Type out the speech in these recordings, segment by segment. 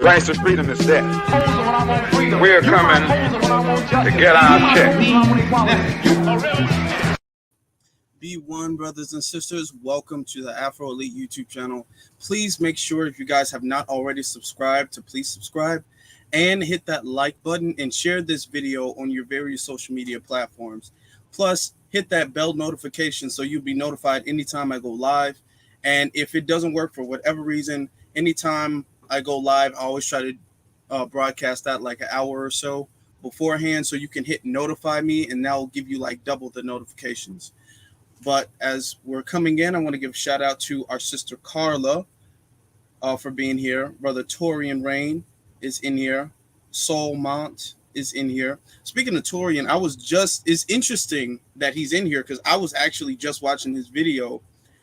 Rights of freedom is death. We're coming to get our check. B1 brothers and sisters, welcome to the Afro Elite YouTube channel. Please make sure, if you guys have not already subscribed, to please subscribe and hit that like button and share this video on your various social media platforms. Plus, hit that bell notification so you'll be notified anytime I go live. And if it doesn't work for whatever reason, anytime I go live, I always try to broadcast that like an hour or so beforehand so you can hit notify me, and that will give you like double the notifications. But as we're coming in, I want to give a shout out to our sister Carla for being here. Brother Torian Rain is in here. Soul Mont is in here. Speaking of Torian, it's interesting that he's in here because I was actually just watching his video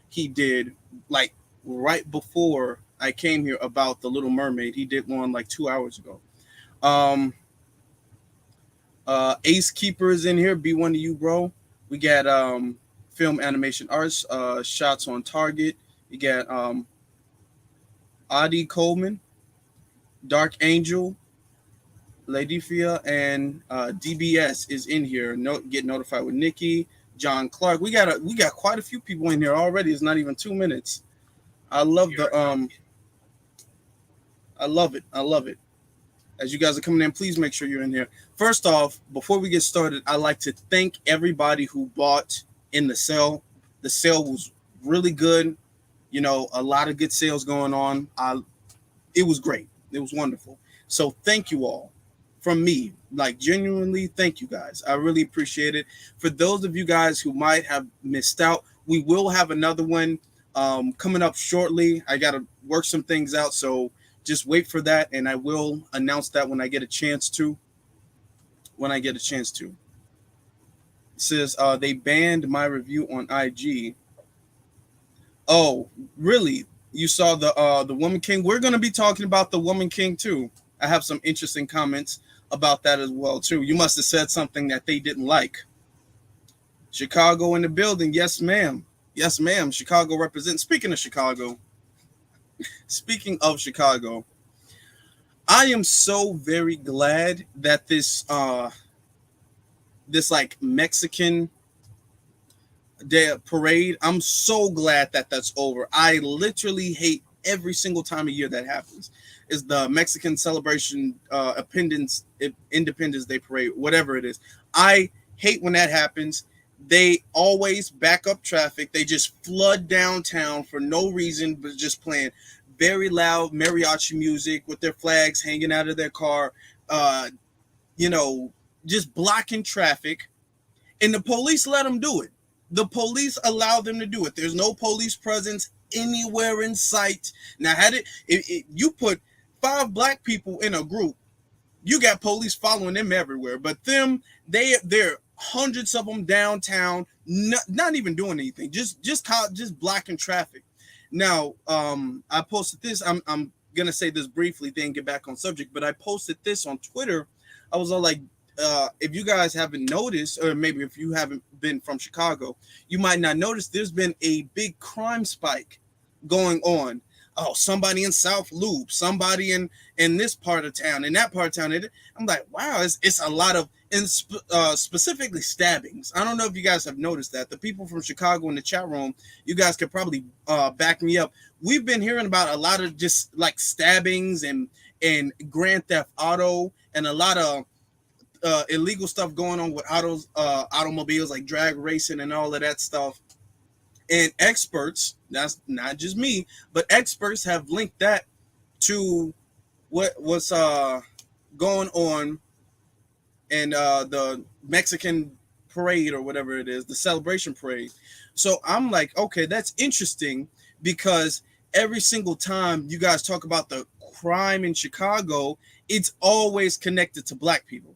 he did like right before I came here about the Little Mermaid. He did one like 2 hours ago. Ace Keeper is in here. B1 to you, bro. We got Film Animation Arts, Shots on Target. You got Adi Coleman, Dark Angel, Ladifia, and DBS is in here. Get notified with Nikki, John Clark. We got quite a few people in here already. It's not even 2 minutes. I love I love it. As you guys are coming in, please make sure you're in here. First off, before we get started, I'd like to thank everybody who bought in the sale. The sale was really good. You know, a lot of good sales going on. It was great. It was wonderful. So thank you all from me. Like, genuinely, thank you guys. I really appreciate it. For those of you guys who might have missed out, we will have another one coming up shortly. I got to work some things out, so just wait for that, and I will announce that when I get a chance to. It says they banned my review on IG. Oh, really? You saw the Woman King? We're going to be talking about the Woman King too. I have some interesting comments about that as well too. You must have said something that they didn't like. Chicago in the building. Yes, ma'am. Yes, ma'am. Chicago represents. Speaking of Chicago, I am so very glad that this like Mexican Day parade, I'm so glad that that's over. I literally hate every single time of year that happens. Is the Mexican celebration, Independence Day parade, whatever it is. I hate when that happens. They always back up traffic. They just flood downtown for no reason, but just playing very loud mariachi music with their flags hanging out of their car, just blocking traffic. And the police let them do it. The police allow them to do it. There's no police presence anywhere in sight. Now, if you put 5 black people in a group, you got police following them everywhere. But they're hundreds of them downtown, not even doing anything, just blocking traffic. Now, I posted this. I'm gonna say this briefly, then get back on subject. But I posted this on Twitter. I was all like, if you guys haven't noticed, or maybe if you haven't been from Chicago, you might not notice there's been a big crime spike going on. Oh, somebody in South Loop, somebody in this part of town, in that part of town. I'm like, wow, it's a lot of, specifically stabbings. I don't know if you guys have noticed that. The people from Chicago in the chat room, you guys could probably back me up. We've been hearing about a lot of just like stabbings and Grand Theft Auto and a lot of illegal stuff going on with automobiles, like drag racing and all of that stuff. And experts, that's not just me, but experts have linked that to what's going on in the Mexican parade or whatever it is, the celebration parade. So I'm like, okay, that's interesting, because every single time you guys talk about the crime in Chicago, it's always connected to black people.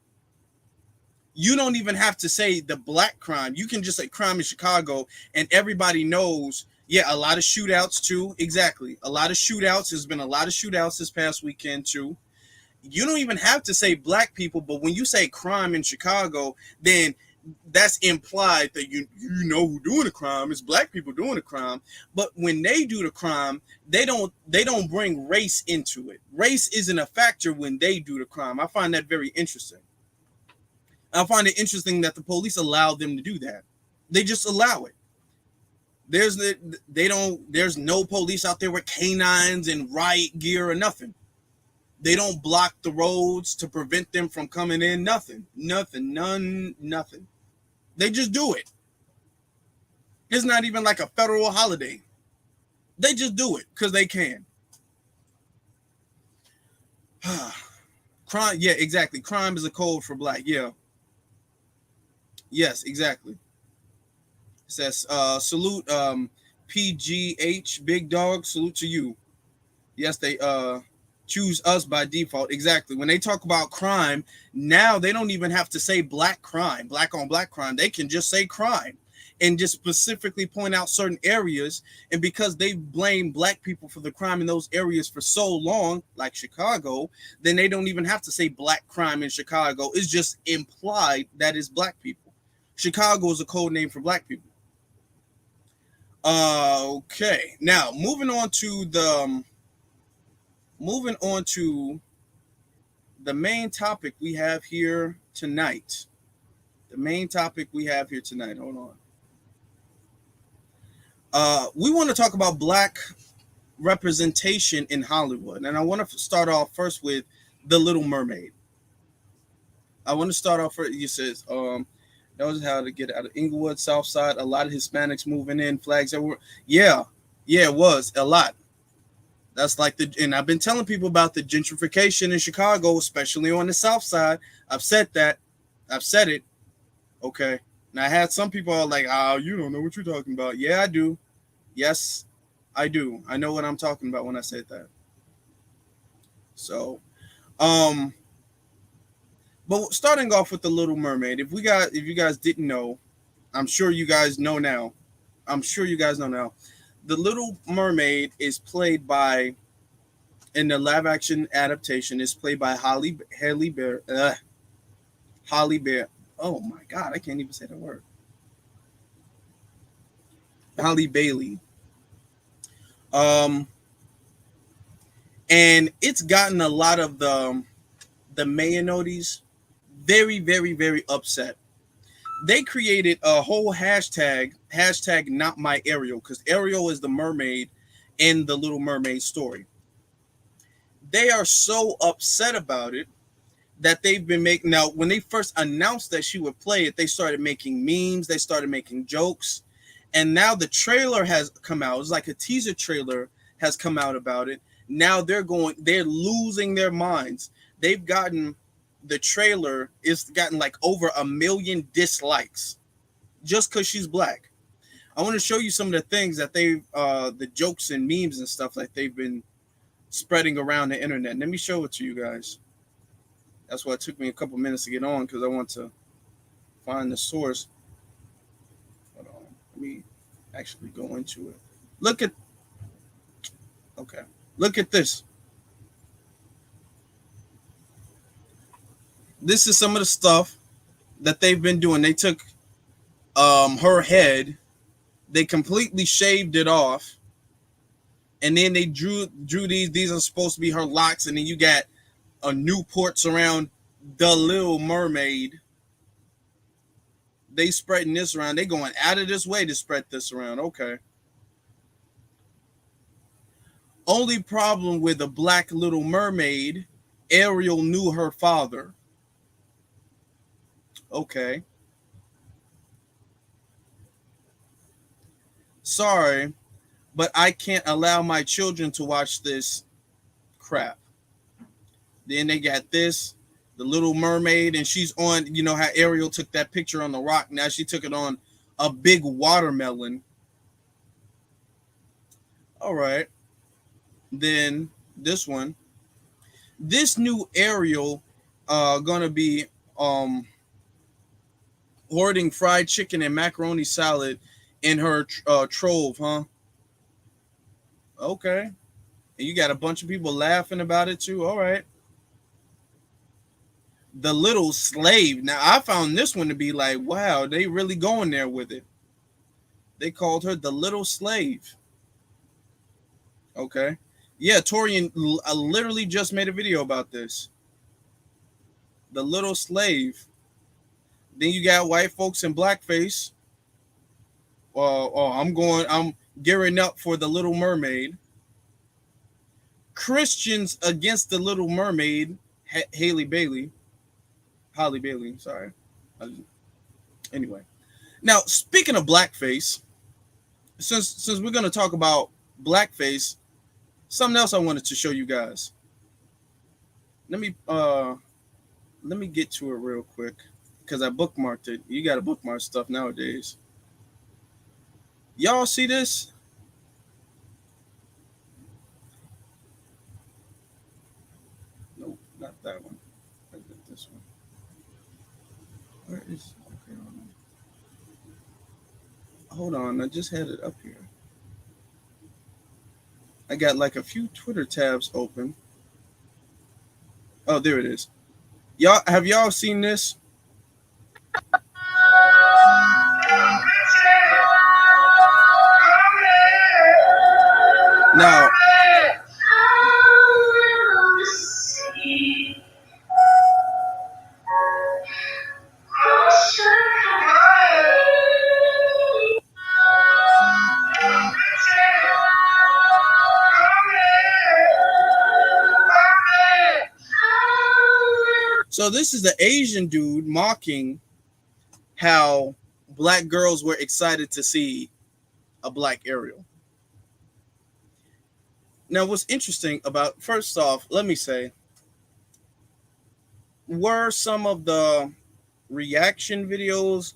You don't even have to say the black crime. You can just say crime in Chicago, and everybody knows, yeah, a lot of shootouts too. Exactly. A lot of shootouts. There's been a lot of shootouts this past weekend too. You don't even have to say black people, but when you say crime in Chicago, then that's implied that you know who doing the crime. It's black people doing the crime. But when they do the crime, they don't bring race into it. Race isn't a factor when they do the crime. I find that very interesting. I find it interesting that the police allow them to do that. They just allow it. There's no police out there with canines and riot gear or nothing. They don't block the roads to prevent them from coming in. Nothing. They just do it. It's not even like a federal holiday. They just do it because they can. Crime, yeah, exactly. Crime is a code for black. Yeah. Yes, exactly. It says salute PGH Big Dog, salute to you. Yes, they choose us by default. Exactly. When they talk about crime, now they don't even have to say black crime, black on black crime. They can just say crime and just specifically point out certain areas. And because they blame black people for the crime in those areas for so long, like Chicago, then they don't even have to say black crime in Chicago. It's just implied that it's black people. Chicago is a code name for black people. Okay. Now, moving on to the main topic we have here tonight. Hold on. We want to talk about black representation in Hollywood. And I want to start off first with The Little Mermaid. You says, knows how to get out of Inglewood, South Side, a lot of Hispanics moving in, flags everywhere. Yeah, it was a lot. That's like and I've been telling people about the gentrification in Chicago, especially on the South Side. I've said it. Okay. And I had some people are like, oh, you don't know what you're talking about. Yeah, I do. Yes, I do. I know what I'm talking about when I said that. So, but starting off with The Little Mermaid, if you guys didn't know, I'm sure you guys know now. The Little Mermaid is played by, in the live action adaptation, is played by Holly Bear. Oh my God, I can't even say that word. Holly Bailey. And it's gotten a lot of the Mayanotes very, very, very upset. They created a whole hashtag not my Ariel, because Ariel is the mermaid in the Little Mermaid story. They are so upset about it that they've been making, now when they first announced that she would play it, they started making memes, they started making jokes, and now the trailer has come out. It's like a teaser trailer has come out about it. Now they're losing their minds. They've gotten, the trailer is gotten like over 1 million dislikes just because she's black. I want to show you some of the things that the jokes and memes and stuff like they've been spreading around the internet. Let me show it to you guys. That's why it took me a couple minutes to get on, because I want to find the source. Hold on. Let me actually go into it. Look at this. This is some of the stuff that they've been doing. They took her head, they completely shaved it off, and then they drew these are supposed to be her locks, and then you got Newports around the Little Mermaid. They spreading this around. They going out of this way to spread this around. Okay. Only problem with the black Little Mermaid, Ariel knew her father. Okay. Sorry, but I can't allow my children to watch this crap. Then they got this, the Little Mermaid, and she's on, you know how Ariel took that picture on the rock. Now she took it on a big watermelon. All right. Then this one. This new Ariel gonna be hoarding fried chicken and macaroni salad in her trove, huh? Okay. And you got a bunch of people laughing about it too. All right. The Little Slave. Now I found this one to be like, wow, they really going there with it. They called her the Little Slave. Okay. Yeah, Torian literally just made a video about this. The Little Slave. Then you got white folks in blackface. I'm gearing up for the Little Mermaid. Christians against the Little Mermaid. Holly Bailey. Sorry. Anyway, now speaking of blackface, since we're gonna talk about blackface, something else I wanted to show you guys. Let me get to it real quick because I bookmarked it. You got to bookmark stuff nowadays. Y'all see this? Nope, not that one. I did this one. Where is? Okay, hold on. I just had it up here. I got like a few Twitter tabs open. Oh, there it is. Y'all seen this? Now, so this is the Asian dude mocking how black girls were excited to see a black Ariel. Now, what's interesting about, first off, let me say, were some of the reaction videos,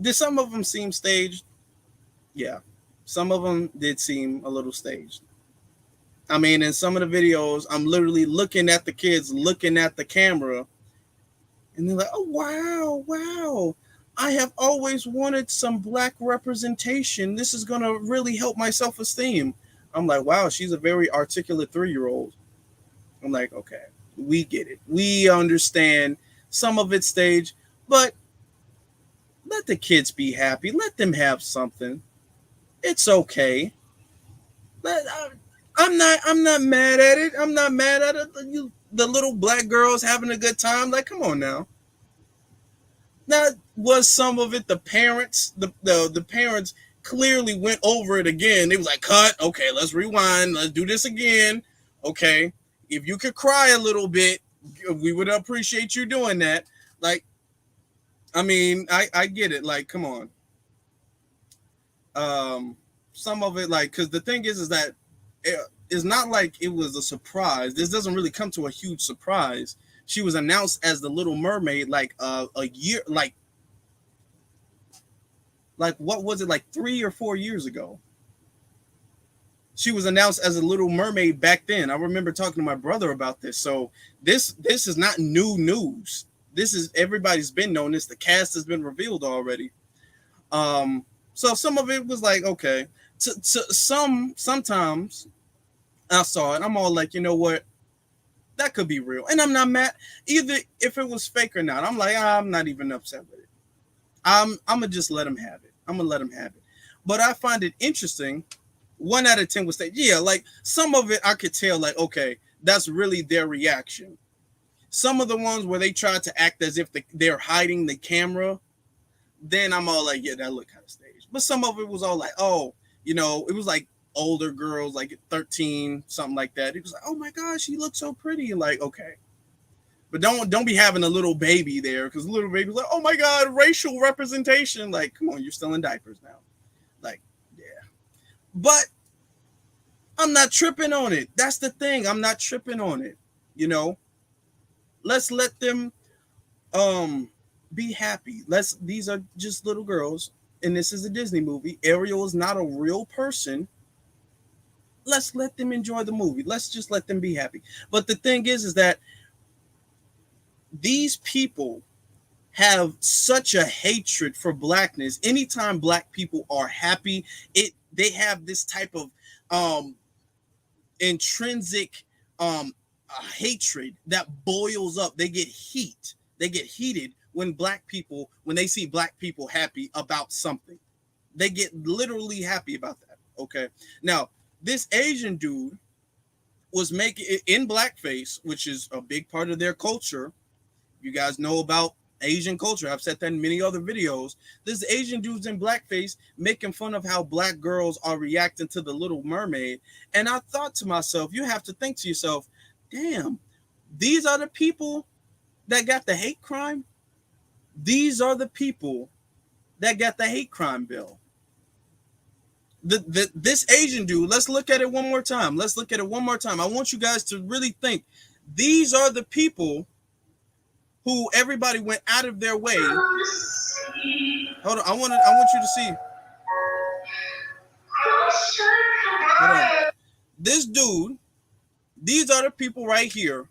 did some of them seem staged? Yeah, some of them did seem a little staged. I mean, in some of the videos, I'm literally looking at the kids, looking at the camera, and they're like, oh, wow, wow. I have always wanted some black representation. This is going to really help my self-esteem. I'm like, wow, she's a very articulate 3-year-old. I'm like, okay, we get it. We understand some of it's staged, but let the kids be happy. Let them have something. It's okay. I'm not mad at it. I'm not mad at it. The little black girls having a good time. Like, come on now. Now, was some of it the parents? The parents clearly went over it again. It was like, cut. Okay, let's rewind. Let's do this again. Okay, if you could cry a little bit, we would appreciate you doing that. Like, I mean, I get it. Like, come on. Some of it, like, because the thing is that it's not like it was a surprise. This doesn't really come to a huge surprise. She was announced as the Little Mermaid like a year, like what was it, like 3 or 4 years ago? She was announced as a Little Mermaid back then. I remember talking to my brother about this. So this is not new news. This is, everybody's been known this. The cast has been revealed already. So some of it was like, okay. Sometimes I saw it. I'm all like, you know what? That could be real. And I'm not mad either if it was fake or not. I'm like, I'm not even upset with it. I'm gonna just let them have it. I'm gonna let them have it. But I find it interesting. 1 out of 10 would say, yeah, like some of it I could tell, like, okay, that's really their reaction. Some of the ones where they tried to act as if they're hiding the camera, then I'm all like, yeah, that looked kind of staged. But some of it was all like, oh, you know, it was like older girls, like 13, something like that. It was like, oh my gosh, she looks so pretty. And like, okay. But don't be having a little baby there, because little baby's like, oh my God, racial representation. Like, come on, you're still in diapers now. Like, yeah. But I'm not tripping on it. That's the thing. I'm not tripping on it. You know, let's let them be happy. These are just little girls, and this is a Disney movie. Ariel is not a real person. Let's let them enjoy the movie. Let's just let them be happy. But the thing is that these people have such a hatred for blackness. Anytime black people are happy, they have this type of intrinsic hatred that boils up. They get heat. They get heated when when they see black people happy about something. They get literally happy about that. Okay. Now, this Asian dude was making it in blackface, which is a big part of their culture. You guys know about Asian culture. I've said that in many other videos. This Asian dude's in blackface making fun of how black girls are reacting to the Little Mermaid. And I thought to myself, you have to think to yourself, damn, these are the people that got the hate crime. These are the people that got the hate crime bill. This Asian dude, let's look at it one more time. Let's look at it one more time. I want you guys to really think. These are the people who everybody went out of their way. Hold on, I want you to see. Hold on. This dude, these are the people right here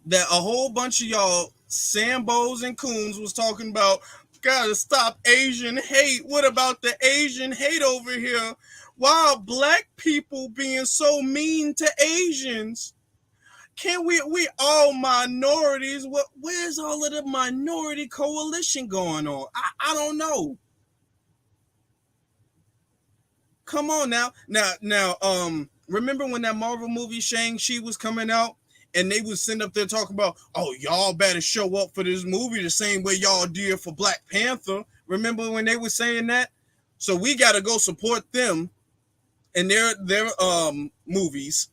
that a whole bunch of y'all Sambos and Coons was talking about. Gotta stop Asian hate. What about the Asian hate over here? Why are black people being so mean to Asians? Can't we all minorities? Where's all of the minority coalition going on? I don't know. Come on now. Remember when that Marvel movie Shang-Chi was coming out? And they would send up there talking about, oh, y'all better show up for this movie the same way y'all did for Black Panther. Remember when they were saying that? So we got to go support them and their movies.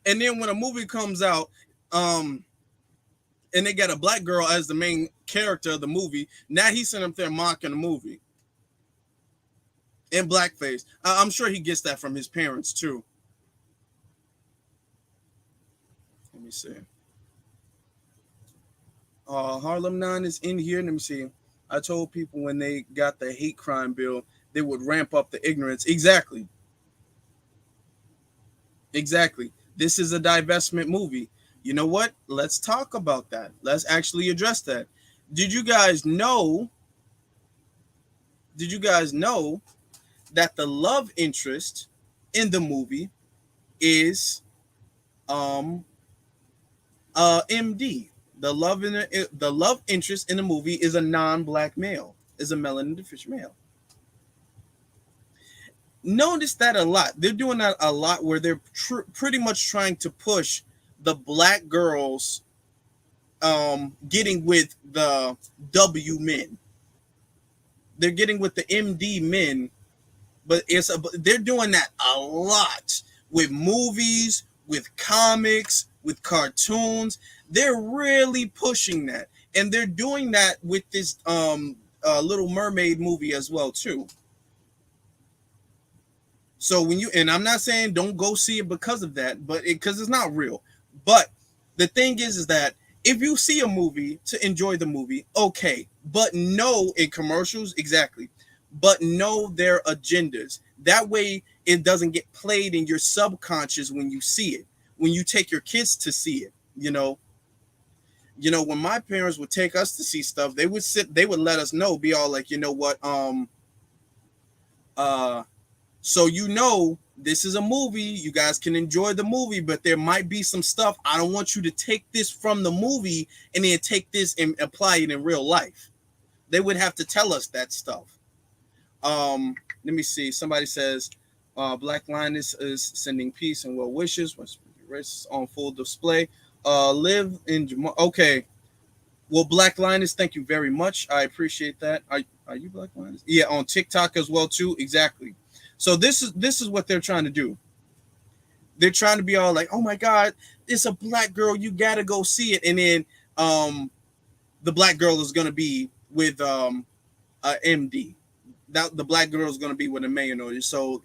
And then when a movie comes out, and they got a black girl as the main character of the movie, now he's sitting up there mocking the movie in blackface. I'm sure he gets that from his parents too. Let me see. Harlem 9 is in here. Let me see. I told people when they got the hate crime bill, they would ramp up the ignorance. Exactly. This is a divestment movie. You know what? Let's talk about that. Let's actually address that. Did you guys know that the love interest in the movie is MD? The love interest in the movie is a non-black male, is a melanin deficient male. Notice that a lot. They're doing that a lot where they're pretty much trying to push the black girls getting with the W men. They're getting with the MD men, but they're doing that a lot with movies, with comics, with cartoons. They're really pushing that, and they're doing that with this Little Mermaid movie as well too. So and I'm not saying don't go see it because of that, but because it's not real. But the thing is that if you see a movie to enjoy the movie, okay, but know in commercials, exactly, but know their agendas. That way it doesn't get played in your subconscious when you see it, when you take your kids to see it, when my parents would take us to see stuff, they would let us know, be all like, you know what, so this is a movie. You guys can enjoy the movie, but there might be some stuff. I don't want you to take this from the movie and then take this and apply it in real life. They would have to tell us that stuff. Let me see. Somebody says, Black Linus is sending peace and well wishes. What's on full display? Live in Jamal. Okay. Well, Black Linus, thank you very much. I appreciate that. Are you Black Linus? Yeah, on TikTok as well too. Exactly. So this is what they're trying to do. They're trying to be all like, oh my God, it's a black girl. You gotta go see it. And then the black girl is gonna be with MD. The black girl is gonna be with a millionaire. So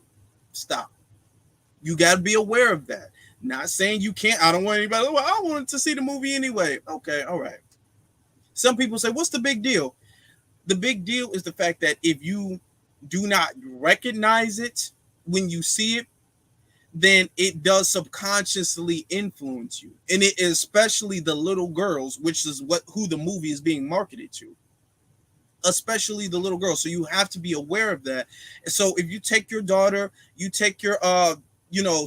stop. You gotta be aware of that. Not saying you can't. I don't want anybody. Well, I wanted to see the movie anyway. Okay, all right. Some people say, what's the big deal? The big deal is the fact that if you do not recognize it when you see it, then it does subconsciously influence you. And it is especially the little girls, which is who the movie is being marketed to. Especially the little girls. So you have to be aware of that. So if you take your daughter, you take your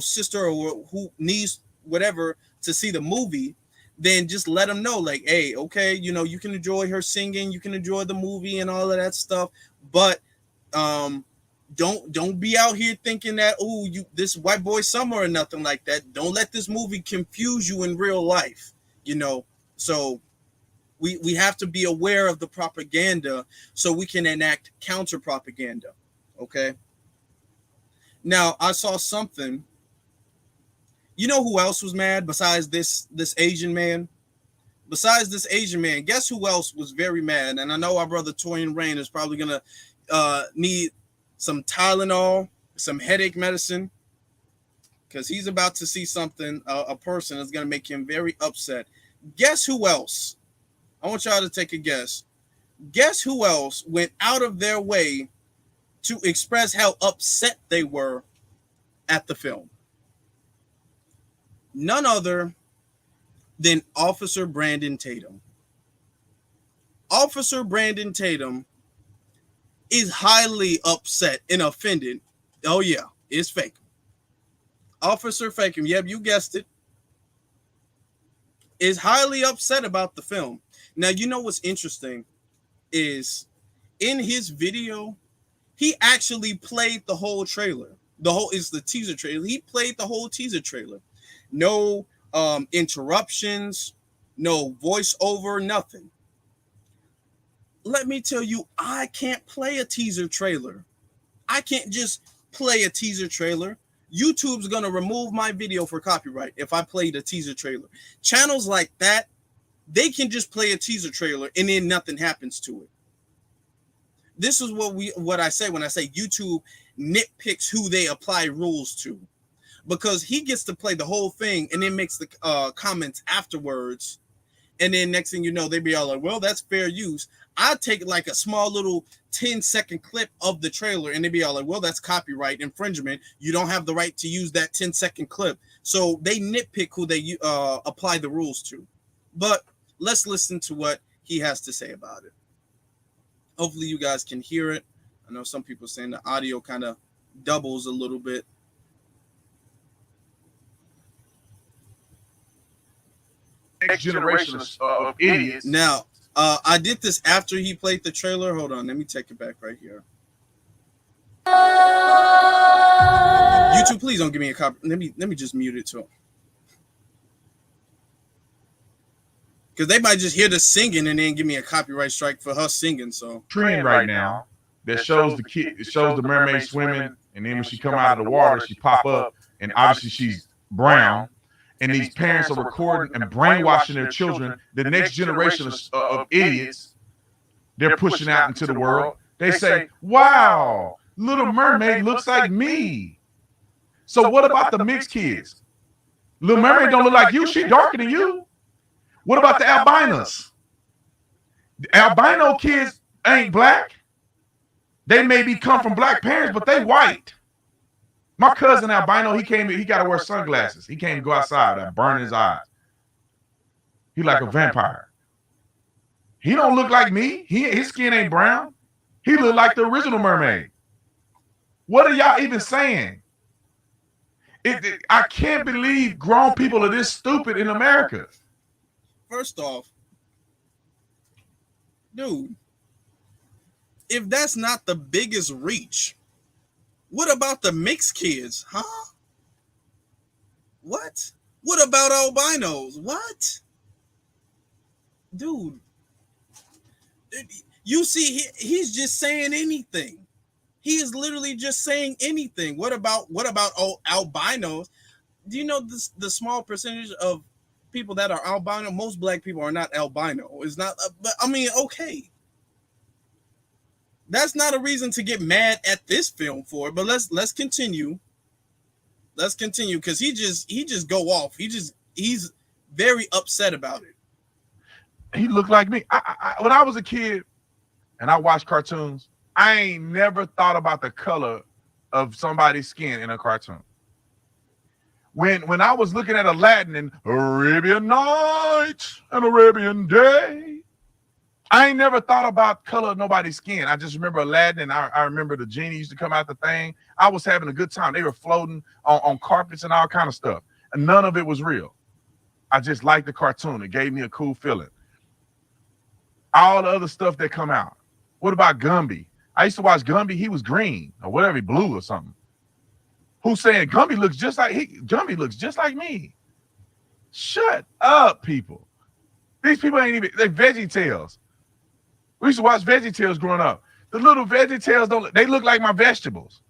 sister or who needs whatever to see the movie, then just let them know, like, hey, okay, you can enjoy her singing, you can enjoy the movie and all of that stuff, but don't be out here thinking that, oh, this white boy summer or nothing like that. Don't let this movie confuse you in real life, So we have to be aware of the propaganda so we can enact counter propaganda. Okay. Now, I saw something. You know who else was mad besides this Asian man? Besides this Asian man, guess who else was very mad? And I know our brother Torian Rain is probably gonna need some Tylenol, some headache medicine, because he's about to see something, a person that's gonna make him very upset. Guess who else? I want y'all to take a guess. Guess who else went out of their way to express how upset they were at the film? None other than Officer Brandon Tatum. Officer Brandon Tatum is highly upset and offended. Oh yeah, it's fake. Officer Fakem, yep, you guessed it, is highly upset about the film. Now, you know what's interesting is in his video, he actually played the whole trailer. It's the teaser trailer. He played the whole teaser trailer. No interruptions, no voiceover, nothing. Let me tell you, I can't play a teaser trailer. I can't just play a teaser trailer. YouTube's going to remove my video for copyright if I played a teaser trailer. Channels like that, they can just play a teaser trailer and then nothing happens to it. This is what I say when I say YouTube nitpicks who they apply rules to, because he gets to play the whole thing and then makes the comments afterwards. And then next thing you know, they be all like, well, that's fair use. I take like a small little 10-second clip of the trailer and they be all like, well, that's copyright infringement. You don't have the right to use that 10-second clip. So they nitpick who they apply the rules to. But let's listen to what he has to say about it. Hopefully you guys can hear it. I know some people saying the audio kind of doubles a little bit. Next generation of idiots. Now, I did this after he played the trailer. Hold on, let me take it back right here. YouTube, please don't give me a copy. Let me just mute it to him, because they might just hear the singing and then give me a copyright strike for her singing. So trend right now that shows the kid, it shows the mermaid swimming, and then when she come out of the water, she pop up, and obviously she's brown. And these parents are recording and brainwashing their children. The next generation of idiots, they're pushing out into the world. They say, wow, Little Mermaid looks like me. So what about the mixed kids? Little Mermaid don't look like you. She darker than you. What about the albinos? The albino kids ain't black. They maybe come from black parents, but they white. My cousin albino, he got to wear sunglasses. He can't go outside and burn his eyes. He like a vampire. He don't look like me. His skin ain't brown. He look like the original mermaid. What are y'all even saying? I can't believe grown people are this stupid in America. First off, dude, if that's not the biggest reach, what about the mixed kids, huh? What? What about albinos? What? Dude, you see, he's just saying anything. He is literally just saying anything. What about albinos? Do you know the small percentage of people that are albino? Most black people are not albino. It's not, but I mean, okay. That's not a reason to get mad at this film for it, but let's continue. Let's continue, because he just go off. He's very upset about it. He looked like me. When I was a kid and I watched cartoons, I ain't never thought about the color of somebody's skin in a cartoon. When I was looking at Aladdin and Arabian Nights and Arabian Day, I ain't never thought about color of nobody's skin. I just remember Aladdin, and I remember the genie used to come out the thing. I was having a good time. They were floating on carpets and all kind of stuff. And none of it was real. I just liked the cartoon. It gave me a cool feeling. All the other stuff that come out. What about Gumby? I used to watch Gumby. He was green or whatever, blue or something. Who's saying Gumby looks just like Gumby looks just like me? Shut up, people. These people ain't even, they Veggie Tales. We used to watch Veggie Tales growing up. The little Veggie Tales they look like my vegetables.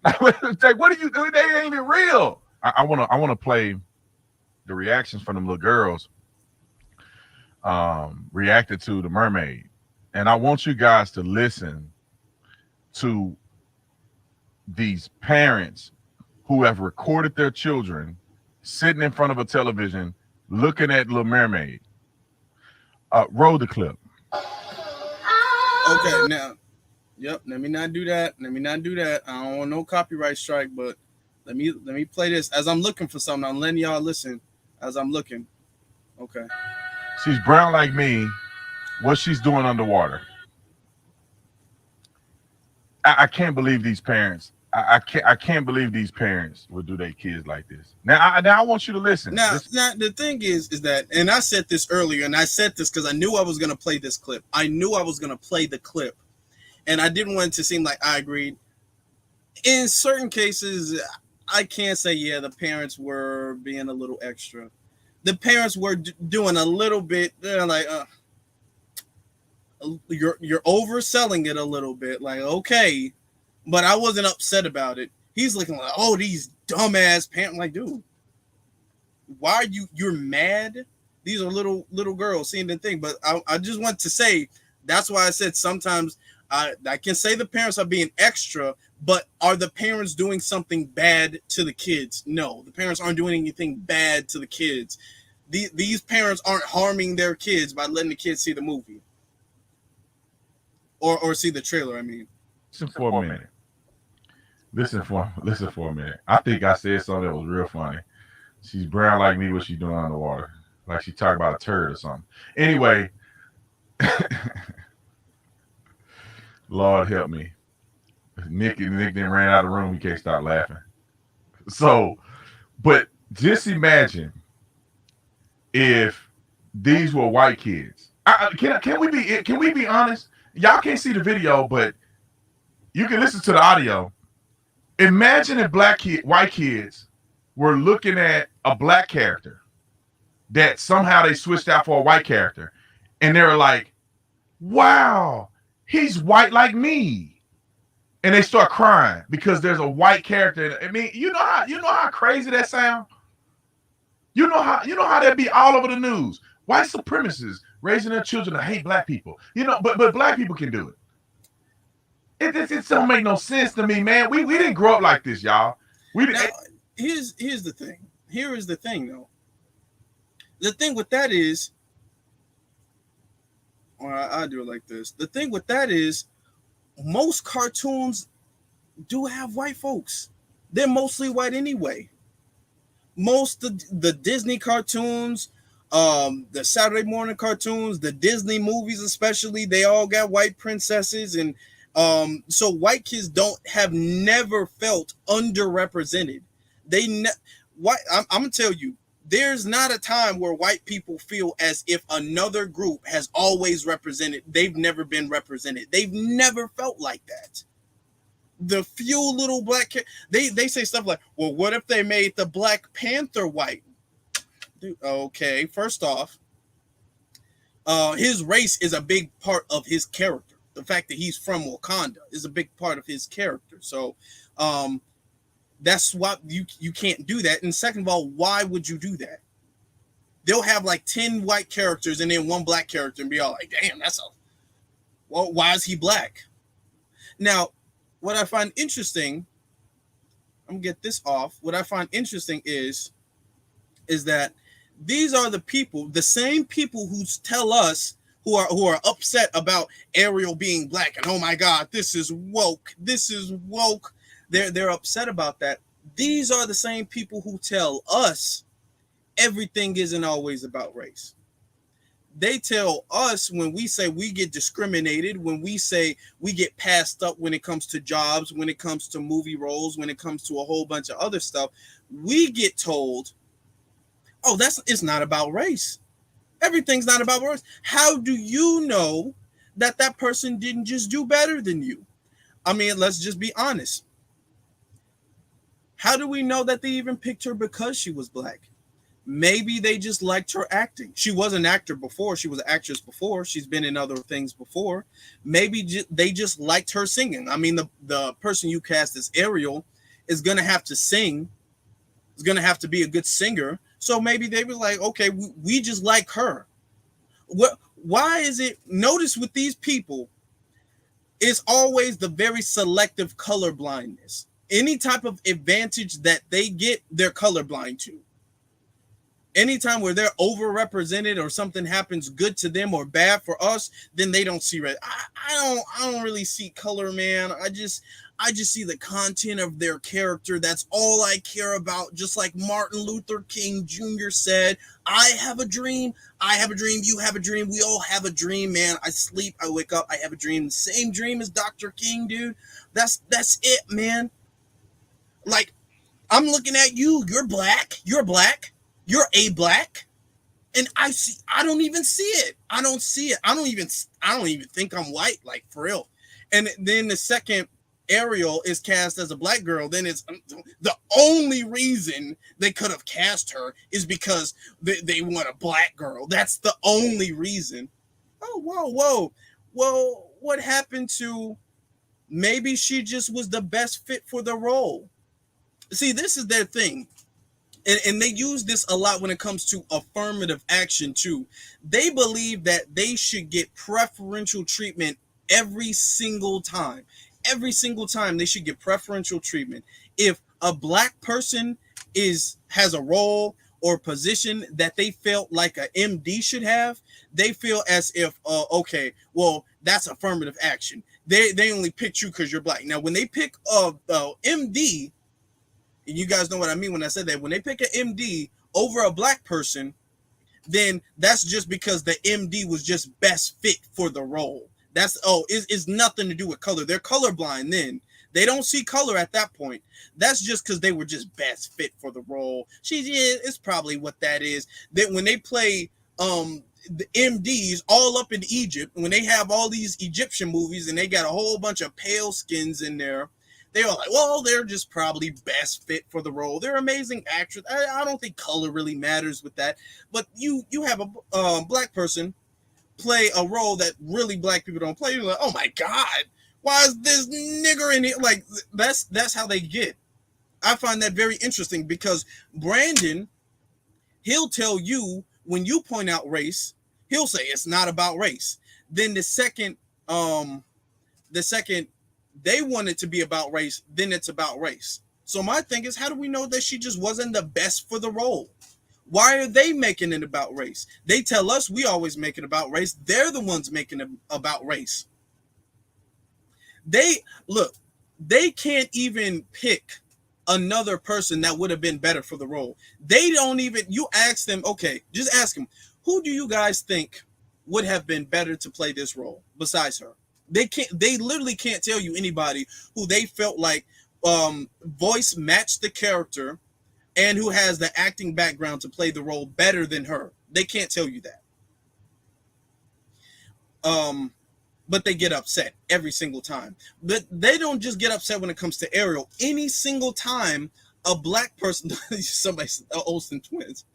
Like, what are you doing? They ain't even real. I wanna play the reactions from them little girls reacted to the mermaid. And I want you guys to listen to these parents who have recorded their children sitting in front of a television looking at Little Mermaid. Roll the clip. Okay, now, yep. Let me not do that. I don't want no copyright strike, but let me play this as I'm looking for something. I'm letting y'all listen as I'm looking. Okay. She's brown like me. What she's doing underwater. I can't believe these parents. I can't believe these parents would do their kids like this. Now I want you to listen. Now the thing is that, and I said this earlier, and I said this because I knew I was going to play this clip. I knew I was going to play the clip, and I didn't want it to seem like I agreed. In certain cases, I can't say, yeah, the parents were being a little extra. The parents were doing a little bit. They're like, you're overselling it a little bit. Like, okay, but I wasn't upset about it. He's looking like, oh, these dumbass parents. Like, dude, why are you're mad? These are little girls seeing the thing. But I just want to say, that's why I said sometimes I can say the parents are being extra, but are the parents doing something bad to the kids? No, the parents aren't doing anything bad to the kids. These parents aren't harming their kids by letting the kids see the movie or see the trailer. I mean, listen for a minute. Listen for a minute. I think I said something that was real funny. She's brown like me. What she doing underwater? Like she talking about a turd or something. Anyway, Lord help me. Nick then ran out of the room. He can't stop laughing. So, but just imagine if these were white kids. Can we be honest? Y'all can't see the video, but you can listen to the audio. Imagine if white kids were looking at a black character that somehow they switched out for a white character, and they were like, "Wow, he's white like me," and they start crying because there's a white character. I mean, you know how crazy that sounds. You know how that be all over the news. White supremacists raising their children to hate black people. But black people can do it. It don't make no sense to me, man. We didn't grow up like this, y'all. Now, here's the thing. Here is the thing, though. The thing with that is, or I do it like this. The thing with that is, most cartoons do have white folks. They're mostly white anyway. Most of the Disney cartoons, the Saturday morning cartoons, the Disney movies especially, they all got white princesses, and so white kids have never felt underrepresented. I'm gonna tell you, there's not a time where white people feel as if another group has always represented. They've never been represented. They've never felt like that. The few little black they say stuff like, well, what if they made the Black Panther white? Dude, okay, first off, his race is a big part of his character. The fact that he's from Wakanda is a big part of his character. So that's why you can't do that. And second of all, why would you do that? They'll have like 10 white characters and then one black character and be all like, damn, why is he black? Now, what I find interesting, I'm gonna get this off. What I find interesting is that these are the same people who tell us, who are upset about Ariel being black and, oh my God, this is woke. They're upset about that. These are the same people who tell us everything isn't always about race. They tell us when we say we get discriminated, when we say we get passed up when it comes to jobs, when it comes to movie roles, when it comes to a whole bunch of other stuff, we get told, oh, it's not about race. Everything's not about race. How do you know that that person didn't just do better than you? I mean, let's just be honest. How do we know that they even picked her because she was black? Maybe they just liked her acting. She was an actor before. She was an actress before. She's been in other things before. Maybe they just liked her singing. I mean, the person you cast as Ariel is going to have to sing. Is going to have to be a good singer. So maybe they were like, okay, we just like her. Why is it? Notice with these people, it's always the very selective color blindness. Any type of advantage that they get, they're colorblind to. Anytime where they're overrepresented or something happens good to them or bad for us, then they don't see red. I don't really see color, man. I just see the content of their character. That's all I care about. Just like Martin Luther King Jr. said, I have a dream. I have a dream. You have a dream. We all have a dream, man. I sleep. I wake up. I have a dream. The same dream as Dr. King, dude. That's it, man. Like, I'm looking at you. You're black. You're black. You're a black. And I don't even see it. I don't see it. I don't even think I'm white, like, for real. And then the second Ariel is cast as a black girl, then it's the only reason they could have cast her is because they want a black girl. That's the only reason. Oh, whoa. Well, what happened to maybe she just was the best fit for the role? See, this is their thing. And they use this a lot when it comes to affirmative action too. They believe that they should get preferential treatment every single time. Every single time they should get preferential treatment. If a black person has a role or position that they felt like a MD should have, they feel as if, okay, well, that's affirmative action. They only pick you because you're black. Now, when they pick MD, and you guys know what I mean when I said that, when they pick an MD over a black person, then that's just because the MD was just best fit for the role. It's nothing to do with color. They're colorblind then. They don't see color at that point. That's just because they were just best fit for the role. It's probably what that is. That when they play the MDs all up in Egypt, when they have all these Egyptian movies and they got a whole bunch of pale skins in there, they are like, well, they're just probably best fit for the role. They're amazing actors. I don't think color really matters with that. But you have a black person play a role that really black people don't play. You're like, oh my God, why is this nigger in here? Like, that's how they get. I find that very interesting because Brandon, he'll tell you when you point out race, he'll say it's not about race. Then the second they want it to be about race, then it's about race. So my thing is, how do we know that she just wasn't the best for the role? Why are they making it about race? They tell us we always make it about race. They're the ones making it about race. They can't even pick another person that would have been better for the role. They don't even, you ask them, okay, just ask them, who do you guys think would have been better to play this role besides her? They literally can't tell you anybody who they felt like voice matched the character and who has the acting background to play the role better than her. They can't tell you that. But they get upset every single time. But they don't just get upset when it comes to Ariel. Any single time a black person, somebody, Olsen twins,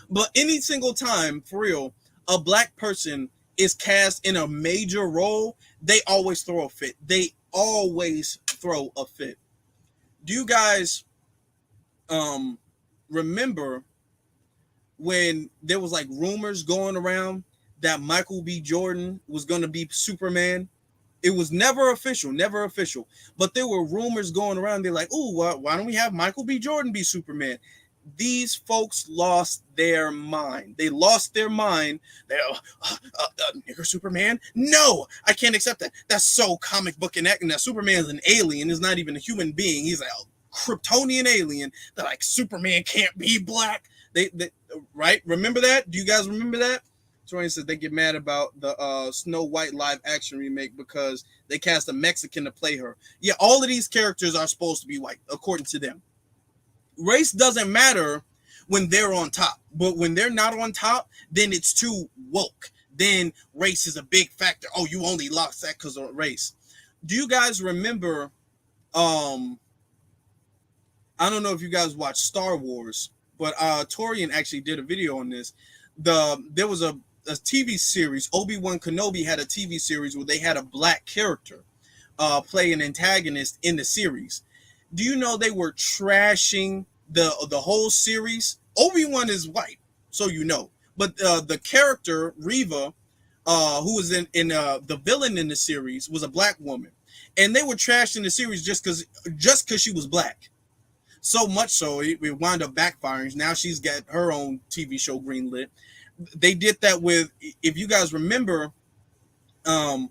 but any single time, for real, a black person is cast in a major role, they always throw a fit. They always throw a fit. Do you guys remember when there was like rumors going around that Michael B. Jordan was going to be Superman? It was never official, but there were rumors going around. They're like, oh, why don't we have Michael B. Jordan be Superman? These folks lost their mind. They lost their mind. They're nigger Superman? No, I can't accept that. That's so comic book and acting. Now Superman's an alien. He's not even a human being. He's a Kryptonian alien. They're like, Superman can't be black. They right? Remember that? Do you guys remember that? Torian says they get mad about the Snow White live action remake because they cast a Mexican to play her. Yeah, all of these characters are supposed to be white, according to them. Race doesn't matter when they're on top, but when they're not on top, then it's too woke. Then race is a big factor. Oh, you only lost that because of race. Do you guys remember? I don't know if you guys watch Star Wars, but Torian actually did a video on this. There was a TV series. Obi-Wan Kenobi had a TV series where they had a black character play an antagonist in the series. Do you know they were trashing the whole series? Obi-Wan is white, so you know. But the character Reva, who was in the villain in the series, was a black woman, and they were trashing the series just because she was black. So much so it wound up backfiring. Now she's got her own TV show greenlit. They did that with, if you guys remember, when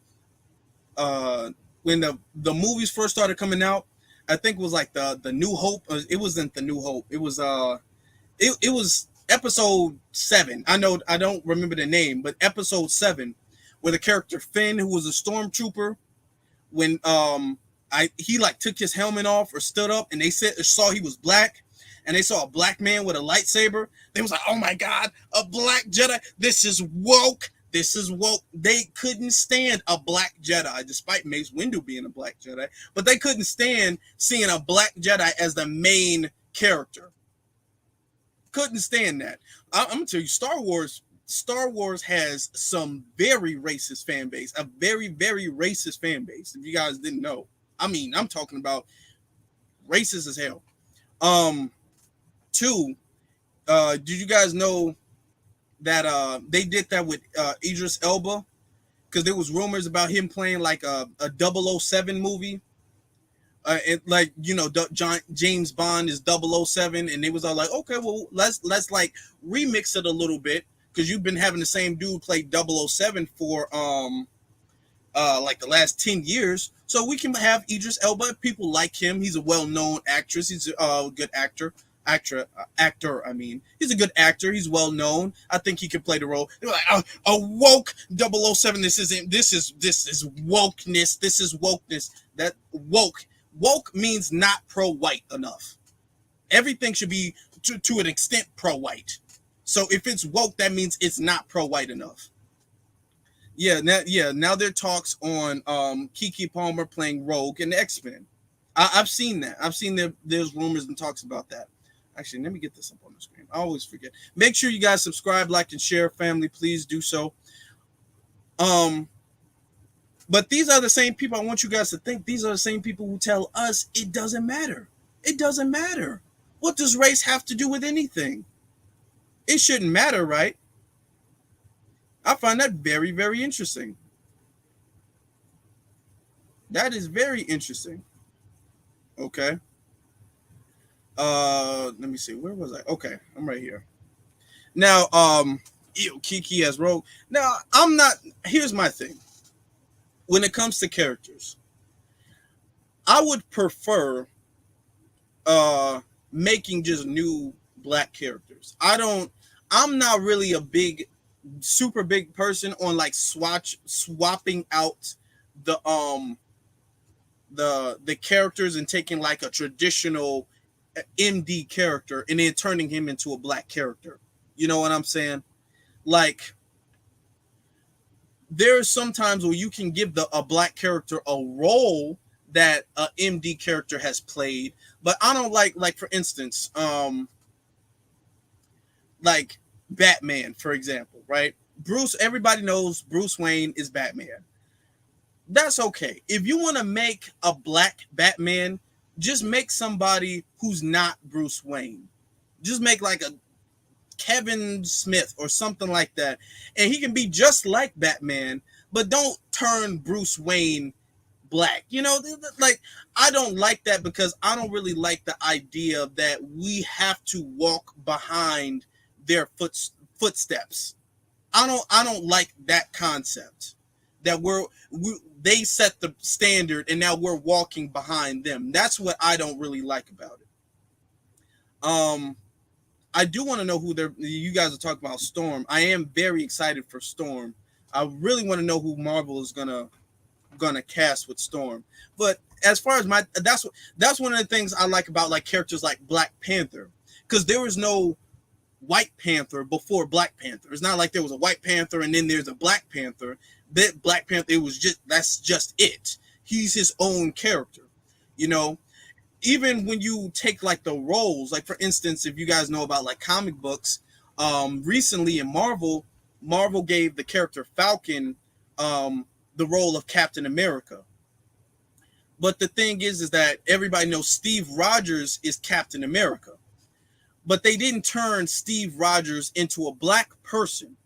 the movies first started coming out, I think it was like the New Hope. It wasn't the New Hope. It was it was episode 7. I know I don't remember the name, but episode 7, where the character Finn, who was a stormtrooper, when he like took his helmet off or stood up, and they saw he was black, and they saw a black man with a lightsaber. They was like, "Oh my God, a black Jedi! This is woke. This is woke." They couldn't stand a black Jedi, despite Mace Windu being a black Jedi, but they couldn't stand seeing a black Jedi as the main character. Couldn't stand that. I'm gonna tell you, Star Wars has some very racist fan base, a very, very racist fan base. If you guys didn't know, I mean, I'm talking about racist as hell. Two, did you guys know that they did that with Idris Elba? Because there was rumors about him playing like a 007 movie. Like, you know, James Bond is 007, and they was all like, okay, well, let's like remix it a little bit, because you've been having the same dude play 007 for like the last 10 years. So we can have Idris Elba. People like him. He's a well-known actress. He's a good actor. I mean, he's a good actor. He's well known. I think he could play the role. They were like, a woke 007. This is wokeness. This is wokeness. That woke means not pro-white enough. Everything should be to an extent pro-white. So if it's woke, that means it's not pro-white enough. Now there are talks on Keke Palmer playing Rogue in X-Men. I've seen that. I've seen there's rumors and talks about that. Actually, let me get this up on the screen. I always forget. Make sure you guys subscribe, like, and share. Family, please do so. But these are the same people. I want you guys to think these are the same people who tell us it doesn't matter. It doesn't matter. What does race have to do with anything? It shouldn't matter, right? I find that very, very interesting. That is very interesting. Okay. Let me see. Where was I? Okay, I'm right here. Now, Kiki as Rogue. Now, I'm not. Here's my thing. When it comes to characters, I would prefer making just new black characters. I'm not really a super big person on like swapping out the characters and taking like a traditional MD character and then turning him into a black character. You know what I'm saying? Like, there's sometimes where you can give a black character a role that a MD character has played, but I don't like for instance, like Batman, for example, right? Everybody knows Bruce Wayne is Batman. That's okay. If you want to make a black Batman, just make somebody who's not Bruce Wayne. Just make like a Kevin Smith or something like that. And he can be just like Batman, but don't turn Bruce Wayne black. You know, like, I don't like that, because I don't really like the idea that we have to walk behind their footsteps. I don't like that concept, that they set the standard and now we're walking behind them. That's what I don't really like about it. I do want to know who they're. You guys are talking about Storm. I am very excited for Storm. I really want to know who Marvel is gonna cast with Storm. But as far as that's one of the things I like about like characters like Black Panther, because there was no White Panther before Black Panther. It's not like there was a White Panther and then there's a Black Panther. That Black Panther, it was that's just it. He's his own character, you know. Even when you take like the roles, like for instance, if you guys know about like comic books, recently in Marvel gave the character Falcon the role of Captain America. But the thing is that everybody knows Steve Rogers is Captain America. But they didn't turn Steve Rogers into a black person.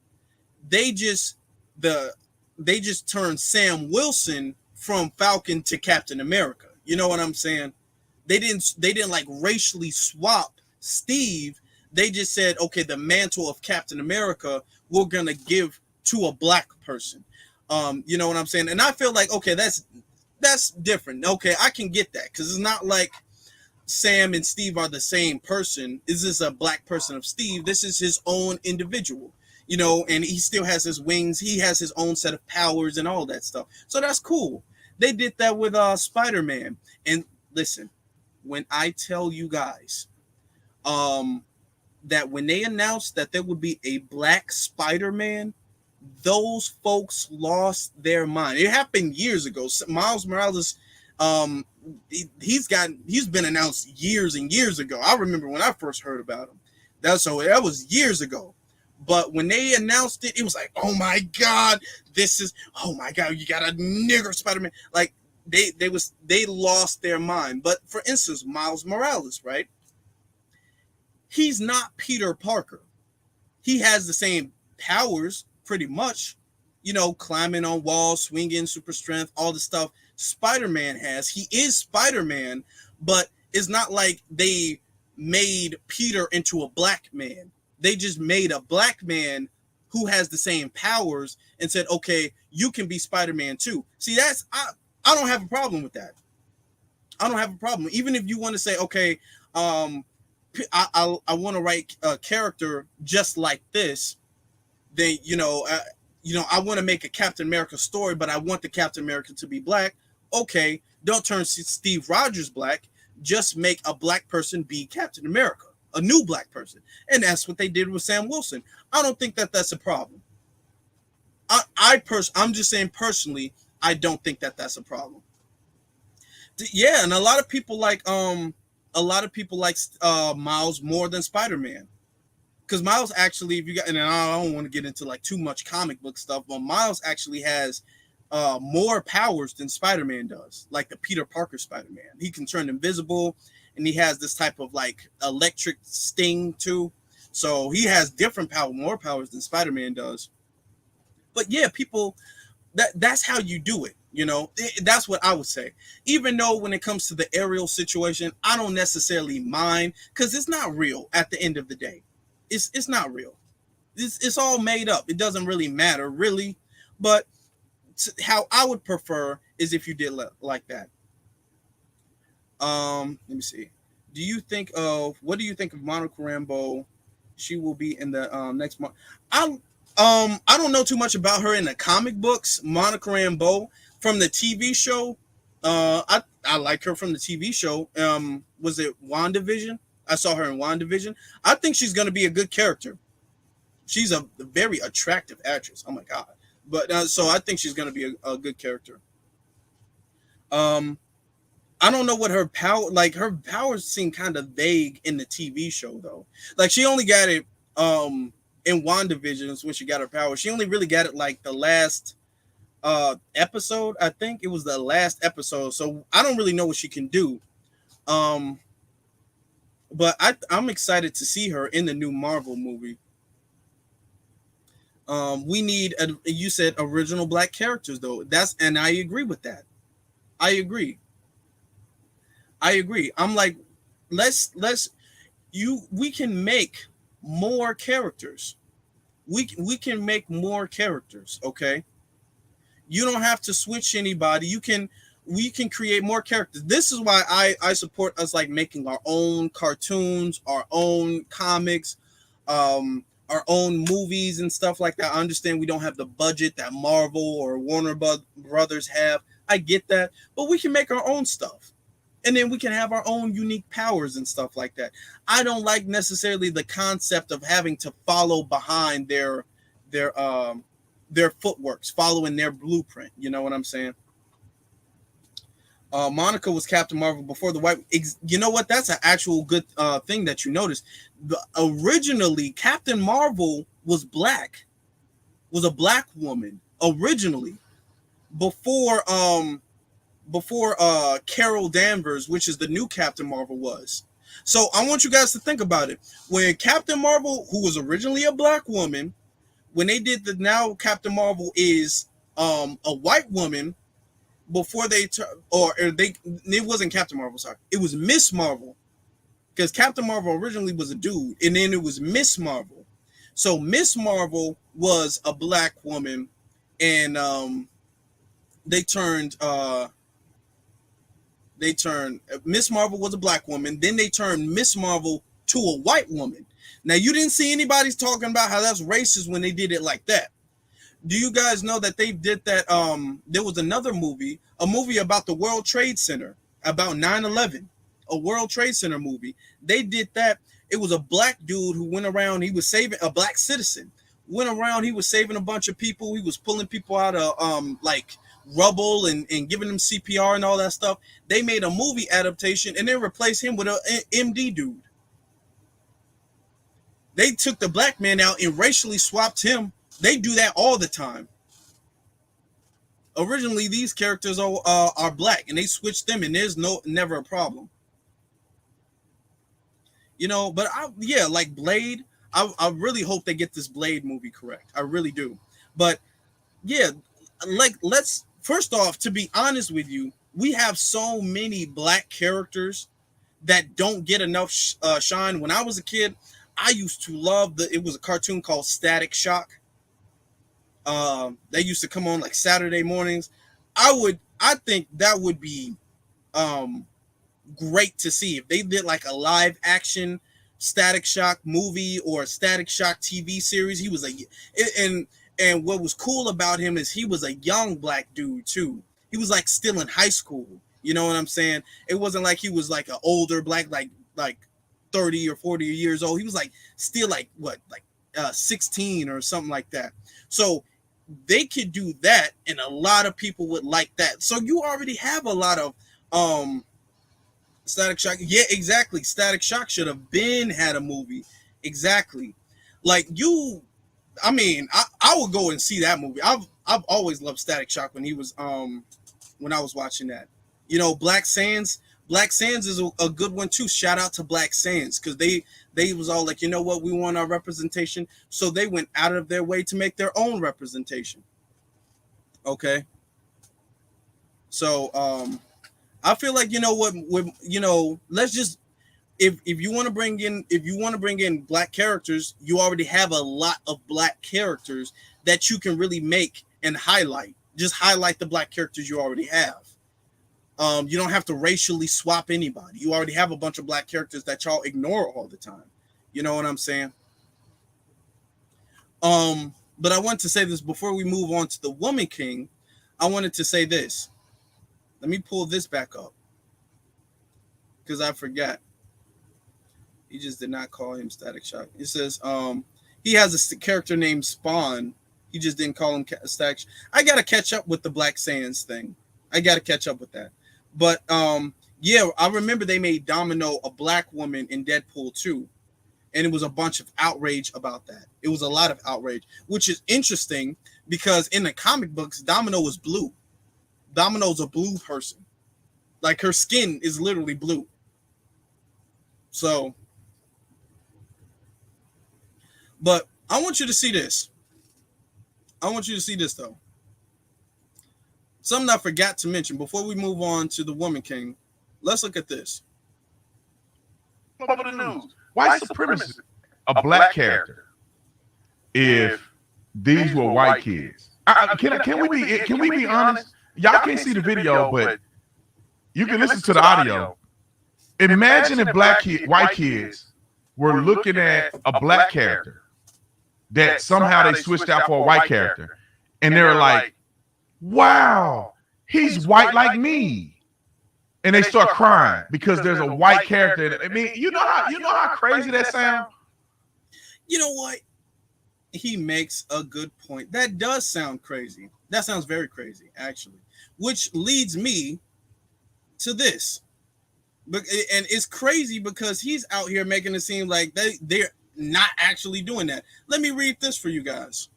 They just they just turned Sam Wilson from Falcon to Captain America. You know what I'm saying? They didn't like racially swap Steve. They just said, okay, the mantle of Captain America we're gonna give to a black person. You know what I'm saying? And I feel like, okay, that's different. Okay, I can get that, because it's not like Sam and Steve are the same person. Is this a black person of Steve? This is his own individual, you know, and he still has his wings. He has his own set of powers and all that stuff. So that's cool. They did that with Spider-Man. And listen, when I tell you guys that when they announced that there would be a black Spider-Man, those folks lost their mind. It happened years ago. Miles Morales, he's been announced years and years ago. I remember when I first heard about him. That was years ago. But when they announced it, it was like, oh my God, oh my God, you got a nigger Spider-Man. Like they lost their mind. But for instance, Miles Morales, right? He's not Peter Parker. He has the same powers, pretty much, you know, climbing on walls, swinging, super strength, all the stuff Spider-Man has. He is Spider-Man, but it's not like they made Peter into a black man. They just made a black man who has the same powers and said, okay, you can be Spider-Man too. See, I don't have a problem with that. I don't have a problem. Even if you want to say, okay, I want to write a character just like this, then, I want to make a Captain America story, but I want the Captain America to be black. Okay, don't turn Steve Rogers black. Just make a black person be Captain America, a new black person. And that's what they did with Sam Wilson. I don't think that that's a problem. I'm just saying personally, I don't think that that's a problem. Yeah, and a lot of people like Miles more than Spider-Man. Because Miles actually, if you got, and I don't want to get into like too much comic book stuff, but Miles actually has more powers than Spider-Man does, like the Peter Parker Spider-Man. He can turn invisible, and he has this type of like electric sting too. So he has more powers than Spider-Man does. But yeah, people, that's how you do it. You know, that's what I would say. Even though when it comes to the Ariel situation, I don't necessarily mind, because it's not real at the end of the day. It's not real. It's all made up. It doesn't really matter, really. But how I would prefer is if you did like that. Let me see. What do you think of Monica Rambeau? She will be in the next month. I don't know too much about her in the comic books. Monica Rambeau from the TV show. I like her from the TV show. Was it WandaVision? I saw her in WandaVision. I think she's going to be a good character. She's a very attractive actress. Oh my God. But so I think she's going to be a good character. I don't know what her powers seem kind of vague in the TV show though. Like she only got it in WandaVision when she got her power. She only really got it like the last episode. I think it was the last episode. So I don't really know what she can do. But I'm excited to see her in the new Marvel movie. We need, you said original black characters though. And I agree with that. I agree. I'm like, we can make more characters. We can make more characters. Okay. You don't have to switch anybody. You can, we can create more characters. This is why I support us like making our own cartoons, our own comics, our own movies and stuff like that. I understand we don't have the budget that Marvel or Warner Brothers have. I get that, but we can make our own stuff. And then we can have our own unique powers and stuff like that. I don't like necessarily the concept of having to follow behind their footworks, following their blueprint. You know what I'm saying? Monica was Captain Marvel before the white. You know what? That's an actual good thing that you noticed. Originally, Captain Marvel was black, was a black woman originally, before Carol Danvers, which is the new Captain Marvel, was. So I want you guys to think about it. When Captain Marvel, who was originally a black woman, when they did the now Captain Marvel is a white woman. Before it wasn't Captain Marvel, sorry, it was Miss Marvel, because Captain Marvel originally was a dude, and then it was Miss Marvel. So Miss Marvel was a black woman, and they turned Miss Marvel was a black woman, then they turned Miss Marvel to a white woman. Now you didn't see anybody talking about how that's racist when they did it like that. Do you guys know that they did that? There was another movie, a movie about the World Trade Center, about 9/11, a World Trade Center movie. They did that. It was a black dude who went around. He was saving a black citizen. Went around. He was saving a bunch of people. He was pulling people out of like rubble and giving them CPR and all that stuff. They made a movie adaptation and then replaced him with an MD dude. They took the black man out and racially swapped him. They do that all the time. Originally, these characters are black, and they switched them, and there's never a problem. You know, but like Blade, I really hope they get this Blade movie correct. I really do. But yeah, like let's first off, to be honest with you, we have so many black characters that don't get enough shine. When I was a kid, I used to love it was a cartoon called Static Shock. They used to come on like Saturday mornings. I think that would be great to see if they did like a live action Static Shock movie or Static Shock TV series. He was and what was cool about him is he was a young black dude too. He was like still in high school. You know what I'm saying? It wasn't like he was like an older black, like 30 or 40 years old. He was like still like 16 or something like that. So they could do that, and a lot of people would like that. So you already have a lot of Static Shock. Yeah, exactly. Static Shock should have had a movie. Exactly. Like I mean, I would go and see that movie. I've always loved Static Shock when he was when I was watching that. You know, Black Sands is a good one too. Shout out to Black Sands, because they was all like, you know what, we want our representation. So they went out of their way to make their own representation. Okay. So I feel like, you know what, let's just if you want to bring in black characters, you already have a lot of black characters that you can really make and highlight. Just highlight the black characters you already have. You don't have to racially swap anybody. You already have a bunch of black characters that y'all ignore all the time. You know what I'm saying? But I want to say this before we move on to the Woman King. I wanted to say this. Let me pull this back up, because I forgot. He just did not call him Static Shock. It says he has a character named Spawn. He just didn't call him Static Shock. I got to catch up with the Black Sands thing. I got to catch up with that. But yeah, I remember they made Domino a black woman in Deadpool 2. And it was a bunch of outrage about that. It was a lot of outrage, which is interesting because in the comic books, Domino was blue. Domino's a blue person. Like, her skin is literally blue. So, but I want you to see this. I want you to see this, though. Something I forgot to mention before we move on to the Woman King. Let's look at this. Over the news. White supremacy, a black character. If these were white kids, can we be honest? Y'all can't see the video, but You can listen to the audio. Imagine if white kids were looking at a black character that somehow they switched out for a white character, and they were like, "Wow, he's white like me," and they start crying because there's a white character. I mean, you know how crazy that sounds. You know what? He makes a good point. That does sound crazy. That sounds very crazy, actually. Which leads me to this. And it's crazy because he's out here making it seem like they're not actually doing that. Let me read this for you guys.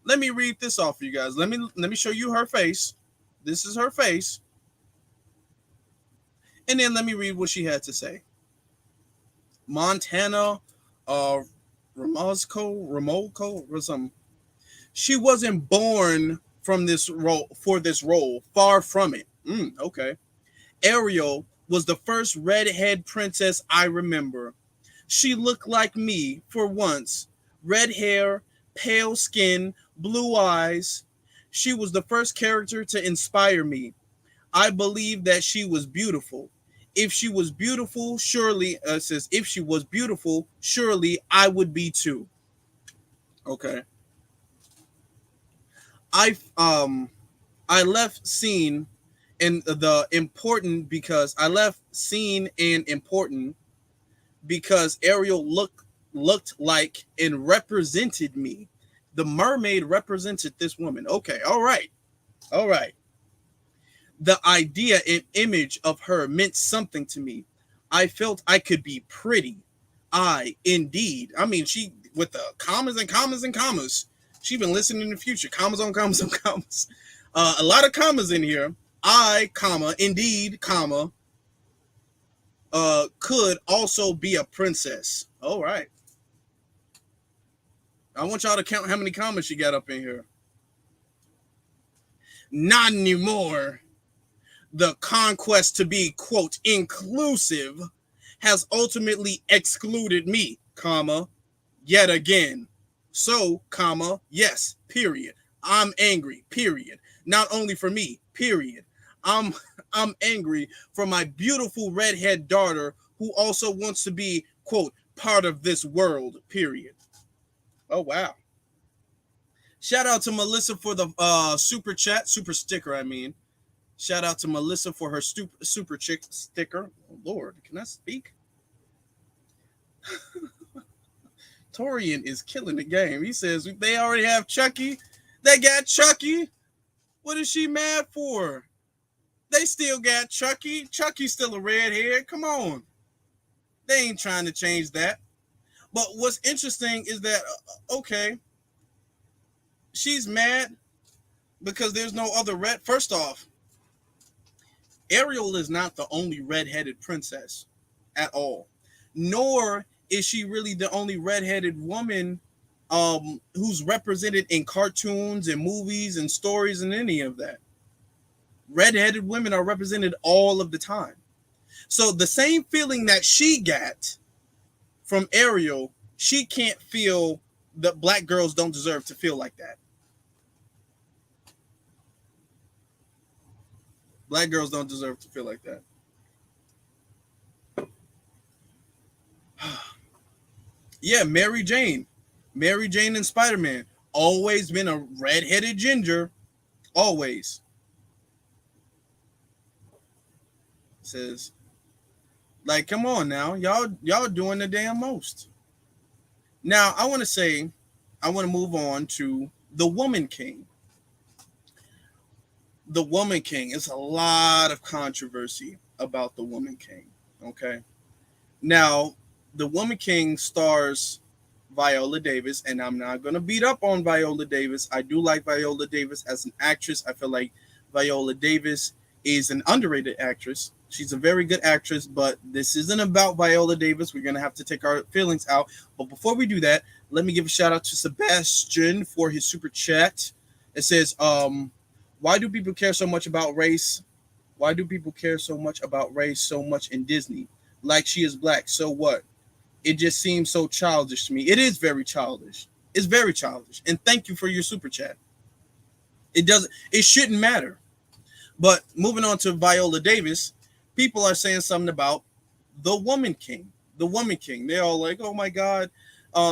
Let me read this off for you guys. Let me show you her face. This is her face. And then let me read what she had to say. Montana Ramolko or something. She wasn't born from this role for this role. Far from it. Okay. Ariel was the first redhead princess I remember. She looked like me for once. Red hair, pale skin, blue eyes. She was the first character to inspire me. I believe that she was beautiful. If she was beautiful, surely, if she was beautiful, surely I would be too. Okay. I left scene and important because Ariel looked like and represented me. The mermaid represented this woman. Okay, all right. The idea and image of her meant something to me. I felt I could be pretty. Indeed. I mean, she with the commas and commas and commas. She been listening in the future. Commas on commas on commas. A lot of commas in here. Indeed, could also be a princess. All right. I want y'all to count how many commas she got up in here. Not anymore. The conquest to be, quote, inclusive has ultimately excluded me, yet again. So, yes, period. I'm angry, period. Not only for me, period. I'm angry for my beautiful redhead daughter who also wants to be, quote, part of this world, period. Oh, wow. Shout out to Melissa for the super sticker, I mean. Shout out to Melissa for her super chick sticker. Oh, Lord, can I speak? Torian is killing the game. He says they already have Chucky. They got Chucky. What is she mad for? They still got Chucky. Chucky's still a redhead. Come on. They ain't trying to change that. But what's interesting is that, okay, she's mad because there's no other red. First off, Ariel is not the only redheaded princess at all. Nor is she really the only redheaded woman who's represented in cartoons and movies and stories and any of that. Redheaded women are represented all of the time. So the same feeling that she got from Ariel, she can't feel that black girls don't deserve to feel like that. Black girls don't deserve to feel like that. Yeah, Mary Jane and Spider-Man. Always been a redheaded ginger. Always. Says, like, come on now. Y'all doing the damn most. Now, I want to move on to the Woman King. The Woman King. It's a lot of controversy about the Woman King. Okay. Now, the Woman King stars Viola Davis, and I'm not going to beat up on Viola Davis. I do like Viola Davis as an actress. I feel like Viola Davis is an underrated actress. She's a very good actress, but this isn't about Viola Davis. We're going to have to take our feelings out. But before we do that, let me give a shout out to Sebastian for his super chat. It says, why do people care so much about race? Why do people care so much about race so much in Disney? Like she is black. So what? It just seems so childish to me. It is very childish. It's very childish. And thank you for your super chat. It shouldn't matter. But moving on to Viola Davis, people are saying something about the Woman King. The Woman King. They're all like, "Oh my God,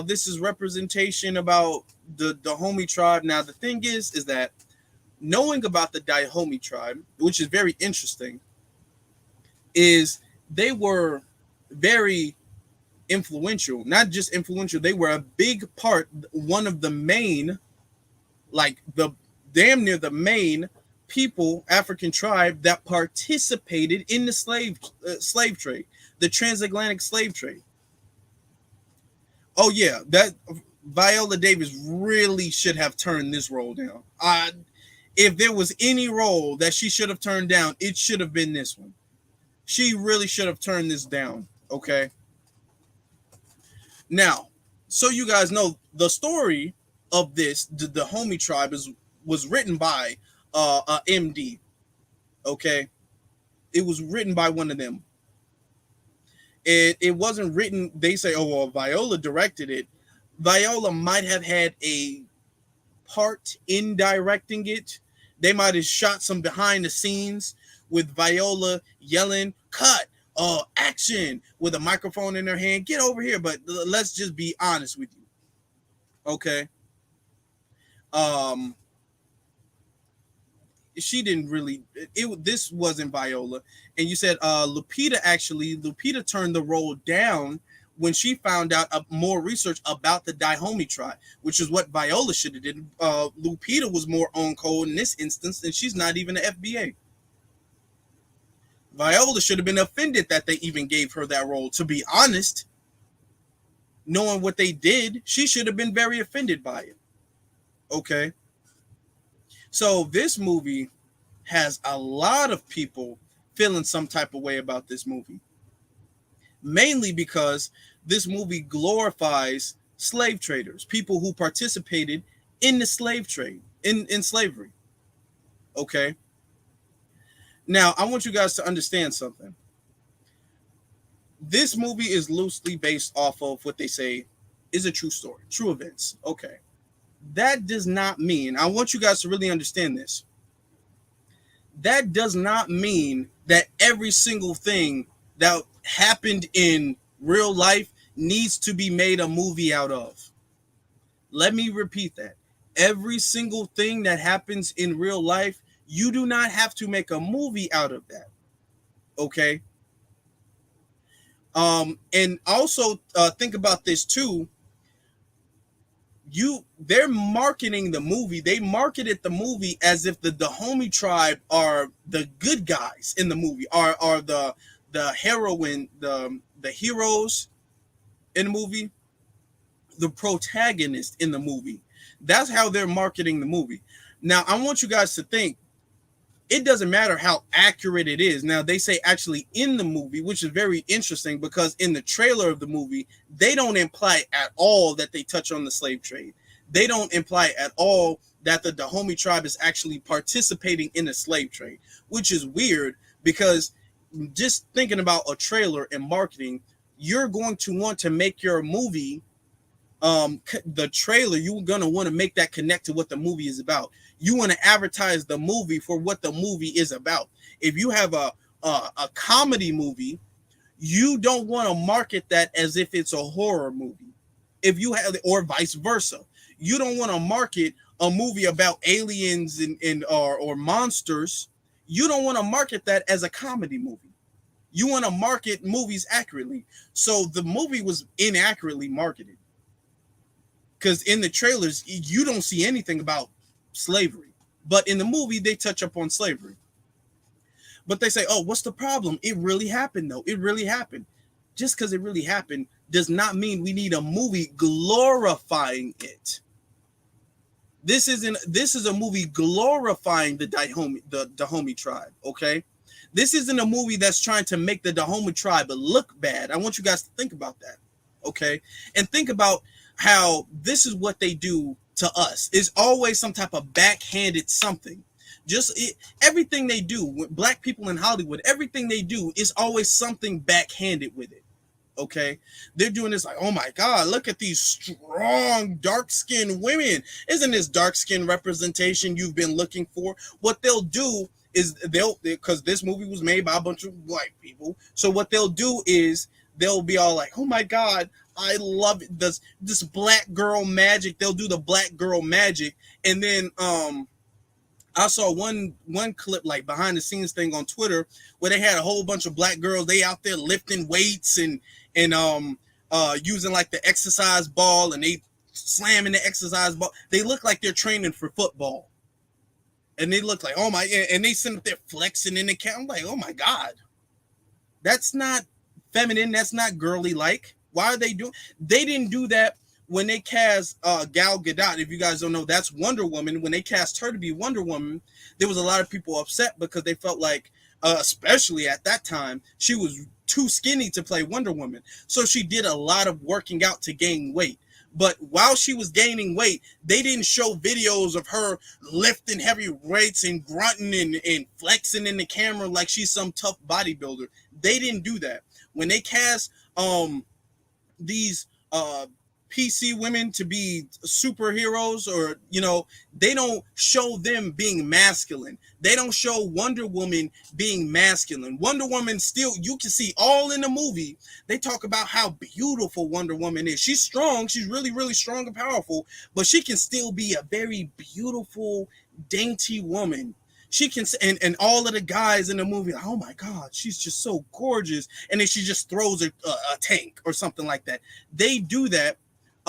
this is representation about the Dahomey tribe." Now the thing is that knowing about the Dahomey tribe, which is very interesting, is they were very influential. Not just influential, they were a big part, one of the main, like the damn near the main people, African tribe that participated in the slave trade, the transatlantic slave trade. Oh yeah, that Viola Davis really should have turned this role down. If there was any role that she should have turned down, it should have been this one. She really should have turned this down. Okay. Now, so you guys know the story of this, the Dahomey tribe was written by a MD. Okay, it was written by one of them. It wasn't written. They say, oh well, Viola directed it. Viola might have had a part in directing it. They might have shot some behind the scenes with Viola yelling, "Cut! Action!" with a microphone in her hand. Get over here. But let's just be honest with you. Okay. Um, she didn't really. This wasn't Viola. And you said Lupita turned the role down when she found out more research about the Dahomey tribe, which is what Viola should have did. Lupita was more on code in this instance, and she's not even an FBA. Viola should have been offended that they even gave her that role. To be honest, knowing what they did, she should have been very offended by it. Okay. So this movie has a lot of people feeling some type of way about this movie. Mainly because this movie glorifies slave traders, people who participated in the slave trade, in slavery. Okay. Now, I want you guys to understand something. This movie is loosely based off of what they say is a true story, true events. Okay. That does not mean, I want you guys to really understand this. That does not mean that every single thing that happened in real life needs to be made a movie out of. Let me repeat that. Every single thing that happens in real life, you do not have to make a movie out of that. Okay? And also think about this too. They're marketing the movie. They marketed the movie as if the Dahomey tribe are the good guys in the movie, are the heroine, the heroes in the movie, the protagonist in the movie. That's how they're marketing the movie. Now, I want you guys to think it doesn't matter how accurate it is. Now, they say actually in the movie, which is very interesting because in the trailer of the movie, they don't imply at all that they touch on the slave trade. They don't imply at all that the Dahomey tribe is actually participating in the slave trade, which is weird because just thinking about a trailer and marketing, you're going to want to make your movie, the trailer, you're going to want to make that connect to what the movie is about. You want to advertise the movie for what the movie is about. If you have a comedy movie, you don't want to market that as if it's a horror movie. If you have, or vice versa, you don't want to market a movie about aliens and or monsters. You don't want to market that as a comedy movie. You want to market movies accurately. So the movie was inaccurately marketed because in the trailers you don't see anything about slavery, but in the movie they touch up on slavery. But they say, oh, what's the problem? It really happened though. It really happened. Just because it really happened does not mean we need a movie glorifying it. This is a movie glorifying the Dahomey tribe, okay? This isn't a movie that's trying to make the Dahomey tribe look bad. I want you guys to think about that, okay? And think about how this is what they do to us. It's always some type of backhanded something. Everything they do with black people in Hollywood, everything they do is always something backhanded with it. Okay, they're doing this like, oh my God, look at these strong dark-skinned women. Isn't this dark-skinned representation you've been looking for? What they'll do is they'll, because this movie was made by a bunch of white people. So what they'll do is they'll be all like, "Oh my God, I love it. This black girl magic." They'll do the black girl magic, and then I saw one clip, like behind the scenes thing on Twitter, where they had a whole bunch of black girls. They out there lifting weights and using like the exercise ball, and they slamming the exercise ball. They look like they're training for football, and they look like, oh my, and they sit up there flexing in the camera. I'm like, oh my God, that's not feminine. That's not girly like. Why are they doing? They didn't do that when they cast Gal Gadot. If you guys don't know, that's Wonder Woman. When they cast her to be Wonder Woman, there was a lot of people upset because they felt like, especially at that time, she was too skinny to play Wonder Woman. So she did a lot of working out to gain weight. But while she was gaining weight, they didn't show videos of her lifting heavy weights and grunting and flexing in the camera like she's some tough bodybuilder. They didn't do that. When they cast these PC women to be superheroes, or they don't show them being masculine. They don't show Wonder Woman being masculine. Wonder Woman, still, you can see all in the movie, they talk about how beautiful Wonder Woman is. She's strong, she's really, really strong and powerful, but she can still be a very beautiful, dainty woman. She can, and all of the guys in the movie, oh my God, she's just so gorgeous. And then she just throws a tank or something like that. They do that.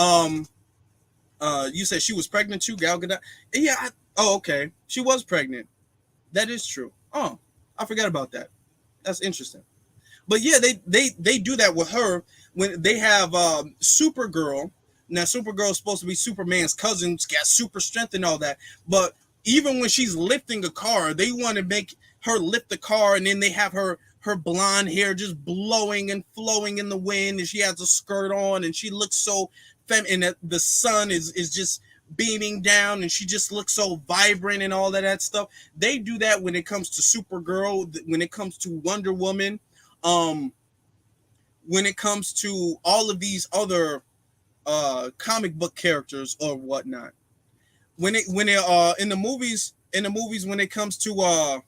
You said she was pregnant too, Gal Gadot? Yeah. Okay. She was pregnant. That is true. Oh, I forgot about that. That's interesting. But yeah, they do that with her when they have Supergirl. Now, Supergirl is supposed to be Superman's cousin. She's got super strength and all that. But even when she's lifting a car, they want to make her lift the car, and then they have her blonde hair just blowing and flowing in the wind, and she has a skirt on, and she looks so feminine. The sun is just beaming down, and she just looks so vibrant and all that stuff. They do that when it comes to Supergirl, when it comes to Wonder Woman, when it comes to all of these other comic book characters or whatnot. When it in the movies when it comes to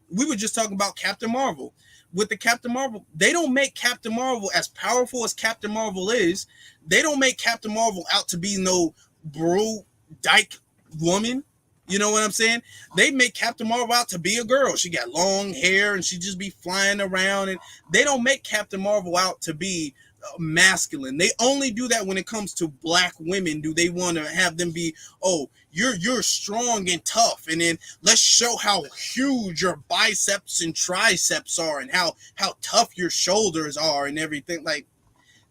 we were just talking about Captain Marvel. With the Captain Marvel, they don't make Captain Marvel, as powerful as Captain Marvel is, they don't make Captain Marvel out to be no bro dyke woman. You know what I'm saying? They make Captain Marvel out to be a girl. She got long hair and she just be flying around, and they don't make Captain Marvel out to be masculine. They only do that when it comes to black women. Do they want to have them be, oh, you're strong and tough, and then let's show how huge your biceps and triceps are, and how tough your shoulders are and everything. Like,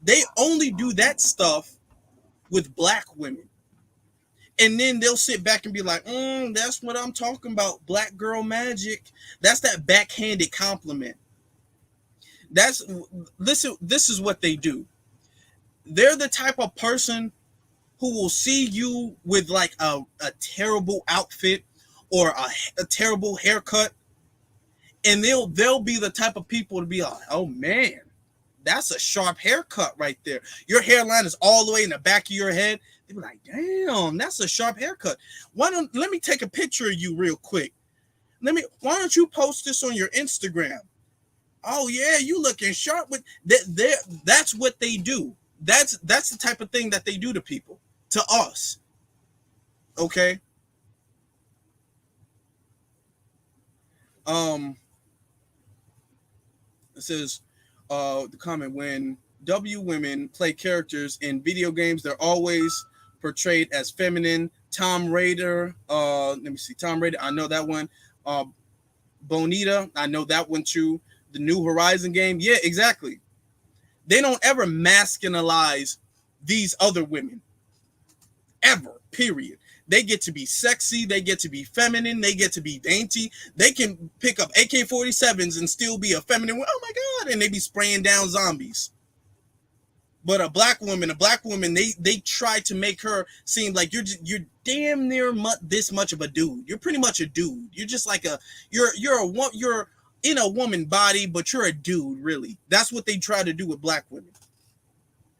they only do that stuff with black women. And then they'll sit back and be like, that's what I'm talking about, black girl magic. That's that backhanded compliment. This is what they do. They're the type of person who will see you with like a terrible outfit or a terrible haircut, and they'll be the type of people to be like, oh man, that's a sharp haircut right there. Your hairline is all the way in the back of your head. They be like, damn, that's a sharp haircut. Let me take a picture of you real quick. Why don't you post this on your Instagram? Oh yeah, you looking sharp. With that's what they do. That's the type of thing that they do to people, to us. Okay. It says the comment, when W women play characters in video games, they're always portrayed as feminine. Tom Raider, let me see, Tom Raider, I know that one. Bonita, I know that one too. The New Horizon game, yeah, exactly. They don't ever masculinize these other women, ever, period. They get to be sexy, they get to be feminine, they get to be dainty. They can pick up AK-47s and still be a feminine. Oh my God, and they be spraying down zombies. But a black woman, they try to make her seem like you're damn near this much of a dude. You're pretty much a dude. You're just like you're in a woman body, but you're a dude, really. That's what they try to do with black women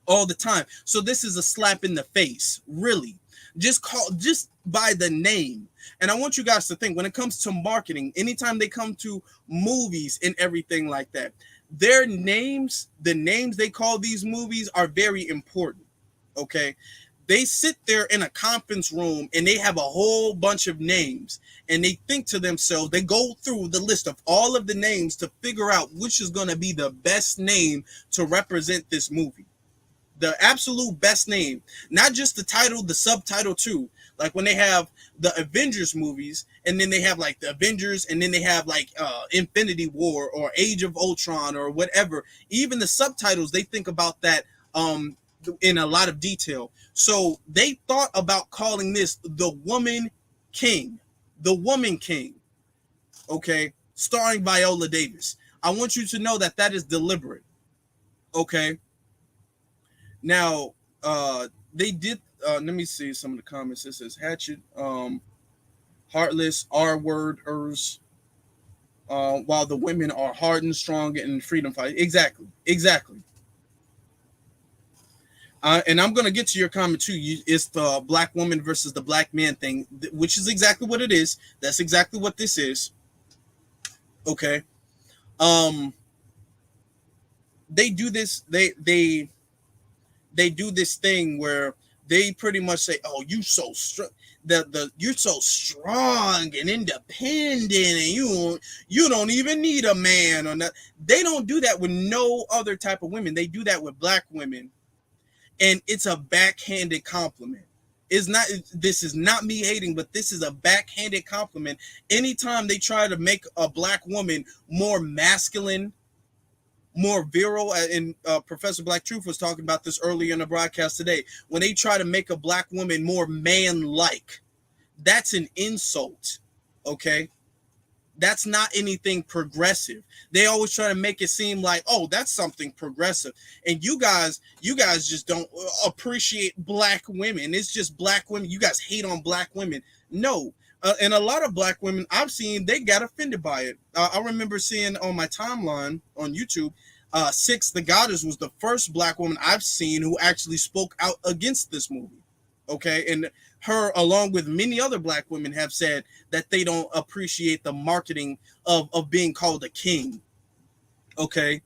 all the time. So this is a slap in the face, really. just by the name. And I want you guys to think, when it comes to marketing, anytime they come to movies and everything like that, their names, the names they call these movies are very important. Okay. They sit there in a conference room and they have a whole bunch of names, and they think to themselves, they go through the list of all of the names to figure out which is going to be the best name to represent this movie. The absolute best name, not just the title, the subtitle too. Like when they have the Avengers movies, and then they have like the Avengers, and then they have like Infinity War or Age of Ultron or whatever. Even the subtitles, they think about that in a lot of detail. So they thought about calling this The Woman King. The Woman King. Okay, starring Viola Davis. I want you to know that that is deliberate. Okay. Now, they did. Let me see some of the comments. It says Hatchet, heartless, R-worders, while the women are hardened, strong, and freedom fight. Exactly, exactly. And I'm gonna get to your comment too. It's the black woman versus the black man thing, which is exactly what it is. That's exactly what this is. Okay. They do this. They do this thing where they pretty much say, "Oh, you so strong. You're so strong and independent, and you don't even need a man on that." They don't do that with no other type of women. They do that with black women, and it's a backhanded compliment. It's not. This is not me hating, but this is a backhanded compliment. Anytime they try to make a black woman more masculine, more virile, and Professor Black Truth was talking about this earlier in the broadcast today. When they try to make a black woman more man-like, that's an insult. Okay, that's not anything progressive. They always try to make it seem like, oh, that's something progressive. And you guys just don't appreciate black women. It's just black women. You guys hate on black women. No. And a lot of black women I've seen, they got offended by it. I remember seeing on my timeline on YouTube, Six the Goddess was the first black woman I've seen who actually spoke out against this movie. Okay, and her, along with many other black women, have said that they don't appreciate the marketing of being called a king. Okay,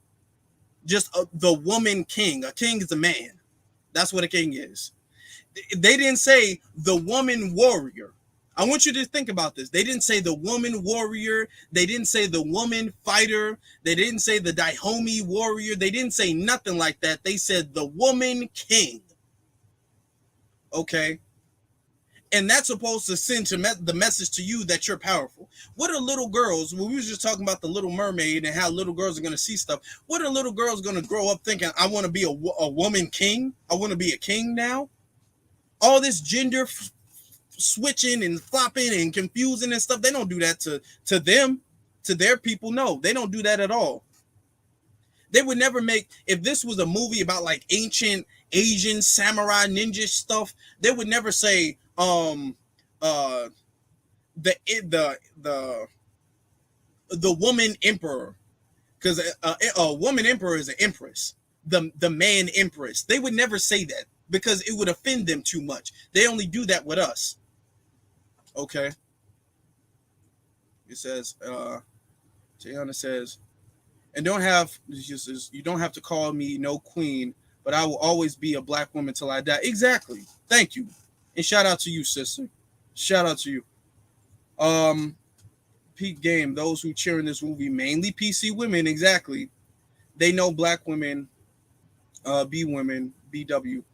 just the woman king. A king is a man. That's what a king is. They didn't say the woman warrior. I want you to think about this. They didn't say the woman warrior. They didn't say the woman fighter. They didn't say the Dahomey warrior. They didn't say nothing like that. They said the woman king. Okay. And that's supposed to send the message to you that you're powerful. What are little girls, when we were just talking about the Little Mermaid and how little girls are going to see stuff, what are little girls going to grow up thinking, I want to be a woman king? I want to be a king now? All this gender switching and flopping and confusing and stuff, they don't do that to them, to their people. No, they don't do that at all. They would never make, if this was a movie about like ancient Asian samurai ninja stuff, they would never say the woman emperor, because a woman emperor is an empress, the man empress. They would never say that because it would offend them too much. They only do that with us. Okay. It says, Tiana says, and you don't have to call me no queen, but I will always be a black woman till I die. Exactly. Thank you. And shout out to you, sister. Shout out to you. Peak game. Those who cheer in this movie, mainly PC women. Exactly. They know black women, women, BW,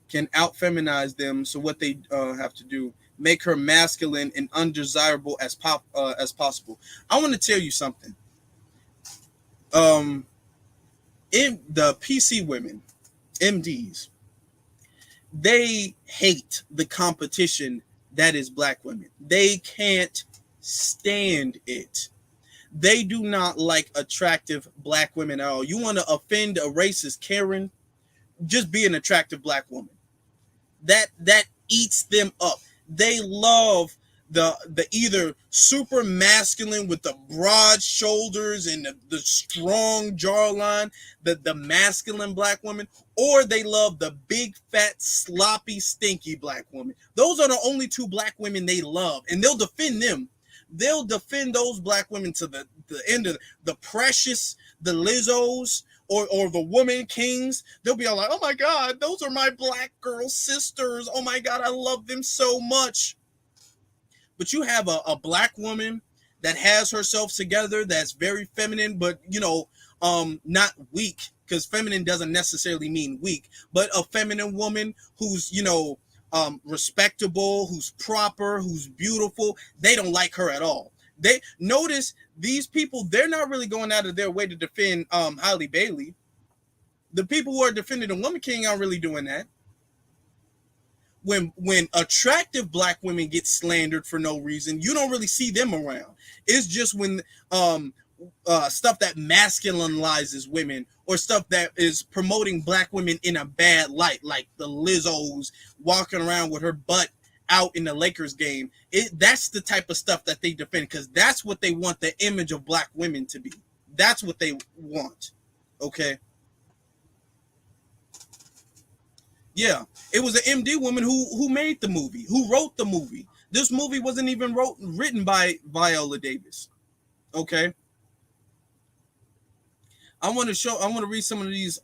can out feminize them. So what they have to do, make her masculine and undesirable as possible. I want to tell you something. In the PC women, MDs, they hate the competition that is black women. They can't stand it. They do not like attractive black women at all. You want to offend a racist Karen? Just be an attractive black woman. That eats them up. They love the either super masculine with the broad shoulders and the strong jawline, the masculine black woman, or they love the big fat sloppy stinky black woman. Those are the only two black women they love, and they'll defend them. They'll defend those black women to the end of the Precious, the Lizzos, or the Woman Kings. They'll be all like, oh my God, those are my black girl sisters. Oh my God, I love them so much. But you have a black woman that has herself together, that's very feminine, but not weak, because feminine doesn't necessarily mean weak, but a feminine woman who's respectable, who's proper, who's beautiful. They don't like her at all. They notice these people, they're not really going out of their way to defend Halle Bailey. The people who are defending the Woman King aren't really doing that. When attractive black women get slandered for no reason, you don't really see them around. It's just when stuff that masculinizes women, or stuff that is promoting black women in a bad light, like the Lizzos walking around with her butt out in the Lakers game. That's the type of stuff that they defend, because that's what they want the image of black women to be. That's what they want. Okay. Yeah, it was an MD woman who made the movie, who wrote the movie. This movie wasn't even written by Viola Davis. Okay. I want to read some of these.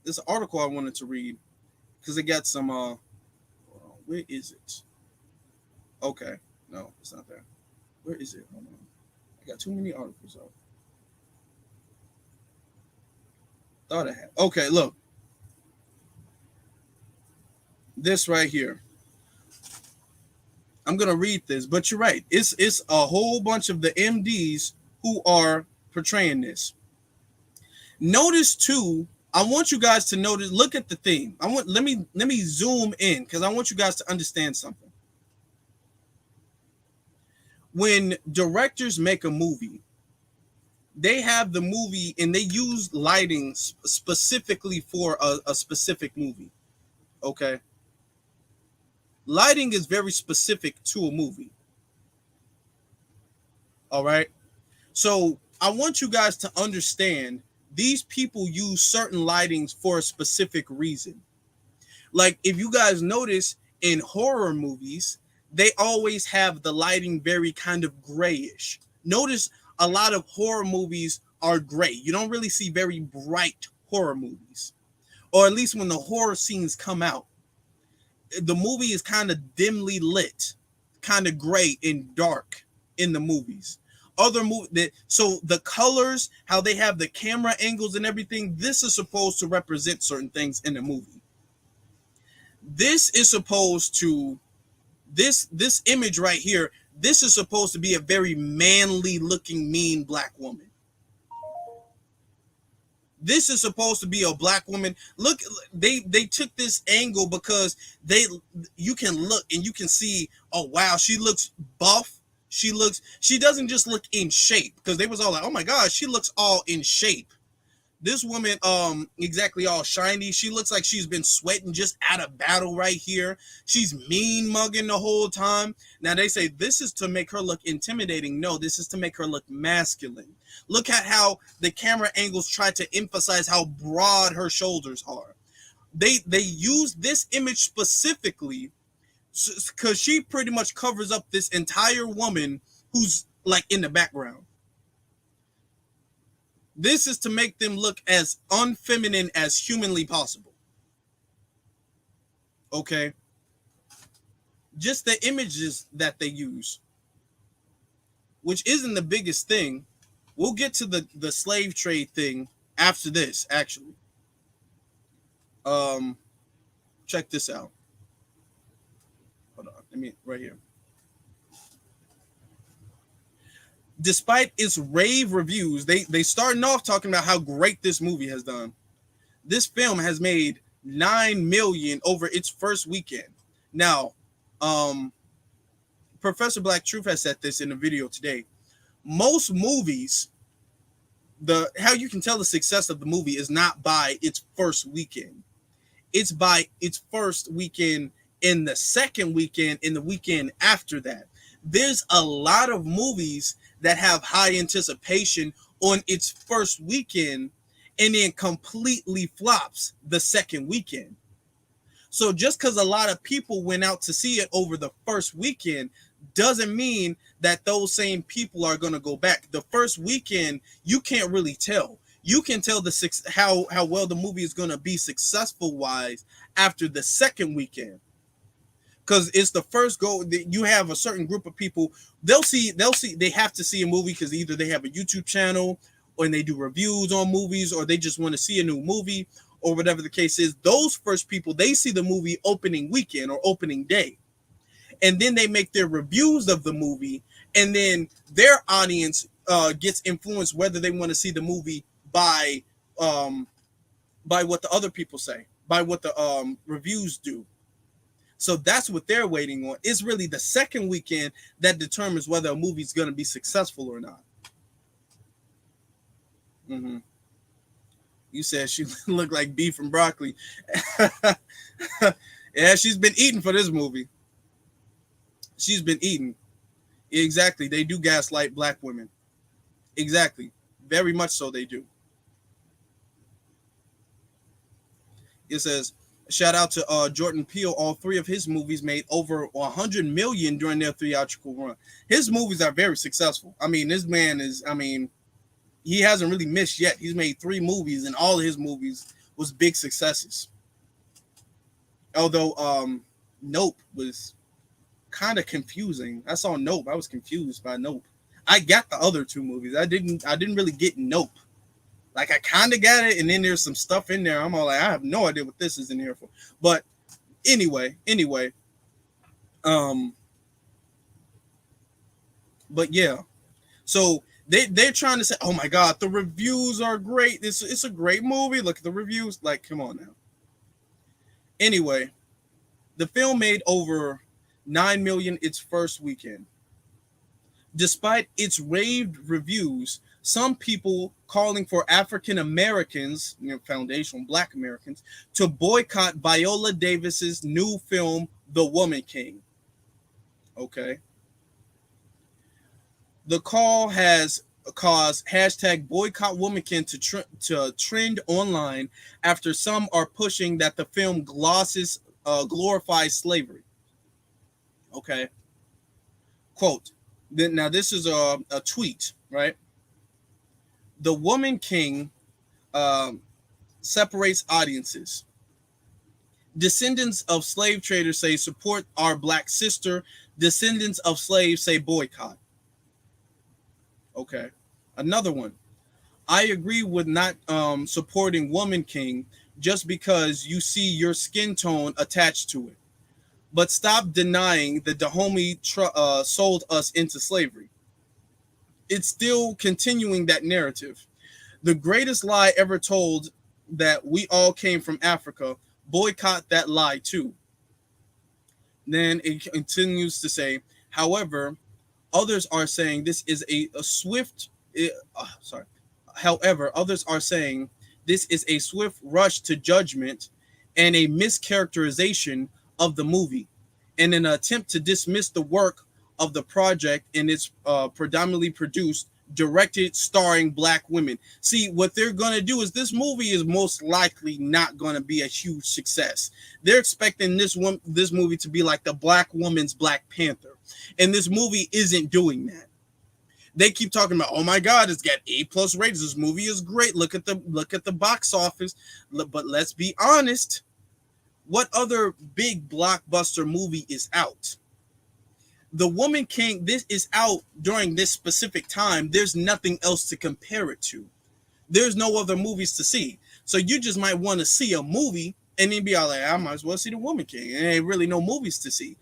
This article I wanted to read, because it got some. Where is it? Okay, no, it's not there. Where is it? Hold on. I got too many articles up. Thought I had. Okay, look. This right here. I'm gonna read this, but you're right. It's a whole bunch of the MDs who are portraying this. Notice too. I want you guys to notice. Look at the theme. Let me zoom in, because I want you guys to understand something. When directors make a movie, they have the movie and they use lighting specifically for a specific movie. Okay. Lighting is very specific to a movie. All right. So I want you guys to understand, these people use certain lightings for a specific reason. Like, if you guys notice in horror movies, they always have the lighting very kind of grayish. Notice a lot of horror movies are gray. You don't really see very bright horror movies, or at least when the horror scenes come out. The movie is kind of dimly lit, kind of gray and dark in the movies. Other movies, so the colors, how they have the camera angles and everything, this is supposed to represent certain things in the movie. This is supposed to, this image right here, this is supposed to be a very manly looking, mean black woman. This is supposed to be a black woman. Look, they took this angle because you can look and you can see, oh wow, she looks buff. She doesn't just look in shape, because they was all like, oh my God, she looks all in shape. This woman, exactly all shiny. She looks like she's been sweating just out of battle right here. She's mean mugging the whole time. Now they say this is to make her look intimidating. No, this is to make her look masculine. Look at how the camera angles try to emphasize how broad her shoulders are. They use this image specifically because she pretty much covers up this entire woman who's like in the background. This is to make them look as unfeminine as humanly possible. Okay. Just the images that they use, which isn't the biggest thing. We'll get to the slave trade thing after this, actually. Check this out. Hold on. Let me, right here. Despite its rave reviews, they starting off talking about how great this movie has done. This film has made $9 million over its first weekend. Now, Professor Black Truth has said this in a video today. Most movies, how you can tell the success of the movie is not by its first weekend. It's by its first weekend, in the second weekend, in the weekend after that. there's a lot of movies that have high anticipation on its first weekend and then completely flops the second weekend. So just because a lot of people went out to see it over the first weekend doesn't mean that those same people are going to go back. The first weekend, you can't really tell. You can tell how well the movie is going to be successful wise after the second weekend. Because it's the first go. You have a certain group of people. They have to see a movie because either they have a YouTube channel or they do reviews on movies, or they just want to see a new movie, or whatever the case is. Those first people, they see the movie opening weekend or opening day, and then they make their reviews of the movie, and then their audience gets influenced whether they want to see the movie by what the other people say, by what the reviews do. So that's what they're waiting on. It's really the second weekend that determines whether a movie's going to be successful or not. Mm-hmm. You said she looked like beef and broccoli. Yeah, she's been eating for this movie. She's been eating. Exactly. They do gaslight black women. Exactly. Very much so they do. It says, shout out to Jordan Peele. All three of his movies made over 100 million during their theatrical run. His movies are very successful. I mean, this man is, he hasn't really missed yet. He's made 3 movies, and all of his movies was big successes. Although Nope was kind of confusing. I saw Nope. I was confused by Nope. I got the other 2 movies. I didn't really get Nope. Like, I kind of got it, and then there's some stuff in there. I'm all like, I have no idea what this is in here for. But anyway. But yeah. So they're trying to say, oh my God, the reviews are great. It's a great movie. Look at the reviews. Like, come on now. Anyway, the film made over 9 million its first weekend. Despite its raved reviews, some people calling for African Americans, foundational Black Americans, to boycott Viola Davis's new film, The Woman King. Okay. The call has caused hashtag boycott Woman King to trend online after some are pushing that the film glorifies slavery. Okay. Quote. Now this is a tweet, right? The Woman King separates audiences. Descendants of slave traders say support our Black sister. Descendants of slaves say boycott. Okay. Another one. I agree with not supporting Woman King just because you see your skin tone attached to it. But stop denying that Dahomey sold us into slavery. It's still continuing that narrative. The greatest lie ever told, that we all came from Africa, boycott that lie too. Then it continues to say, however, others are saying this is However, others are saying this is a swift rush to judgment and a mischaracterization of the movie, and an attempt to dismiss the work of the project and its predominantly produced, directed, starring Black women. See, what they're going to do is this movie is most likely not going to be a huge success. They're expecting this movie to be like the Black woman's Black Panther, and this movie isn't doing that. They keep talking about, oh my God, it's got A+ ratings. This movie is great. Look at the box office. But let's be honest. What other big blockbuster movie is out? The Woman King, this is out during this specific time. There's nothing else to compare it to. There's no other movies to see. So you just might want to see a movie and then be all like, I might as well see The Woman King. And there ain't really no movies to see.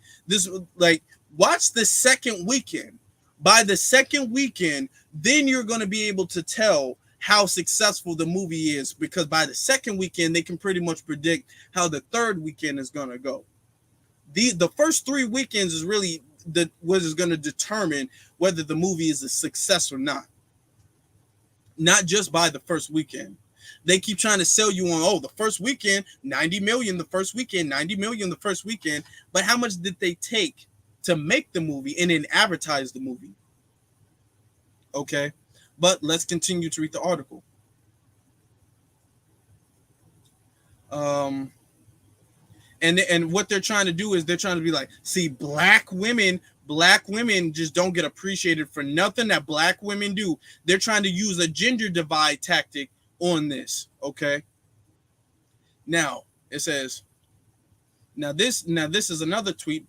Watch the second weekend. By the second weekend, then you're going to be able to tell how successful the movie is, because by the second weekend, they can pretty much predict how the third weekend is going to go. The first 3 weekends is really what is going to determine whether the movie is a success or not. Not just by the first weekend. They keep trying to sell you on, the first weekend, 90 million the first weekend, 90 million the first weekend. But how much did they take to make the movie and then advertise the movie. Okay, but let's continue to read the article. Um, and what they're trying to do is they're trying to be like, see, black women just don't get appreciated for nothing that black women do. They're trying to use a gender divide tactic on this. Okay. Now it says, now this is another tweet.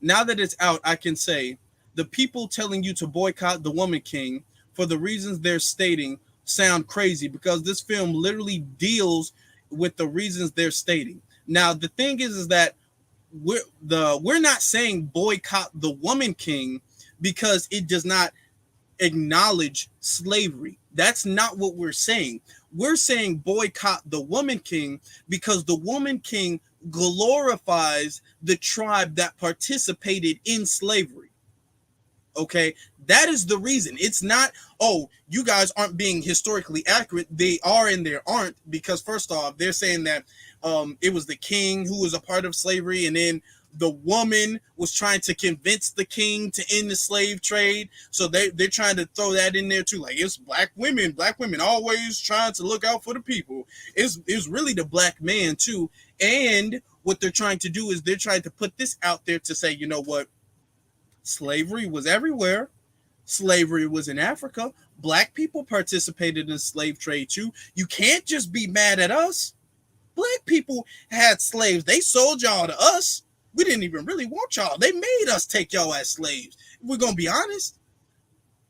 Now that it's out, I can say the people telling you to boycott the Woman King for the reasons they're stating sound crazy, because this film literally deals with the reasons they're stating. Now the thing is that we're not saying boycott the Woman King because it does not acknowledge slavery. That's not what we're saying. We're saying boycott the Woman King because the Woman King glorifies the tribe that participated in slavery. Okay, that is the reason. It's not, oh, you guys aren't being historically accurate. They are and they aren't, because first off, they're saying that it was the king who was a part of slavery, and then the woman was trying to convince the king to end the slave trade. So they're trying to throw that in there too. Like, it's black women always trying to look out for the people. It's really the black man too. And what they're trying to do is they're trying to put this out there to say, you know what? Slavery was everywhere. Slavery was in Africa. Black people participated in slave trade too. You can't just be mad at us. Black people had slaves. They sold y'all to us. We didn't even really want y'all. They made us take y'all as slaves. If we're gonna be honest,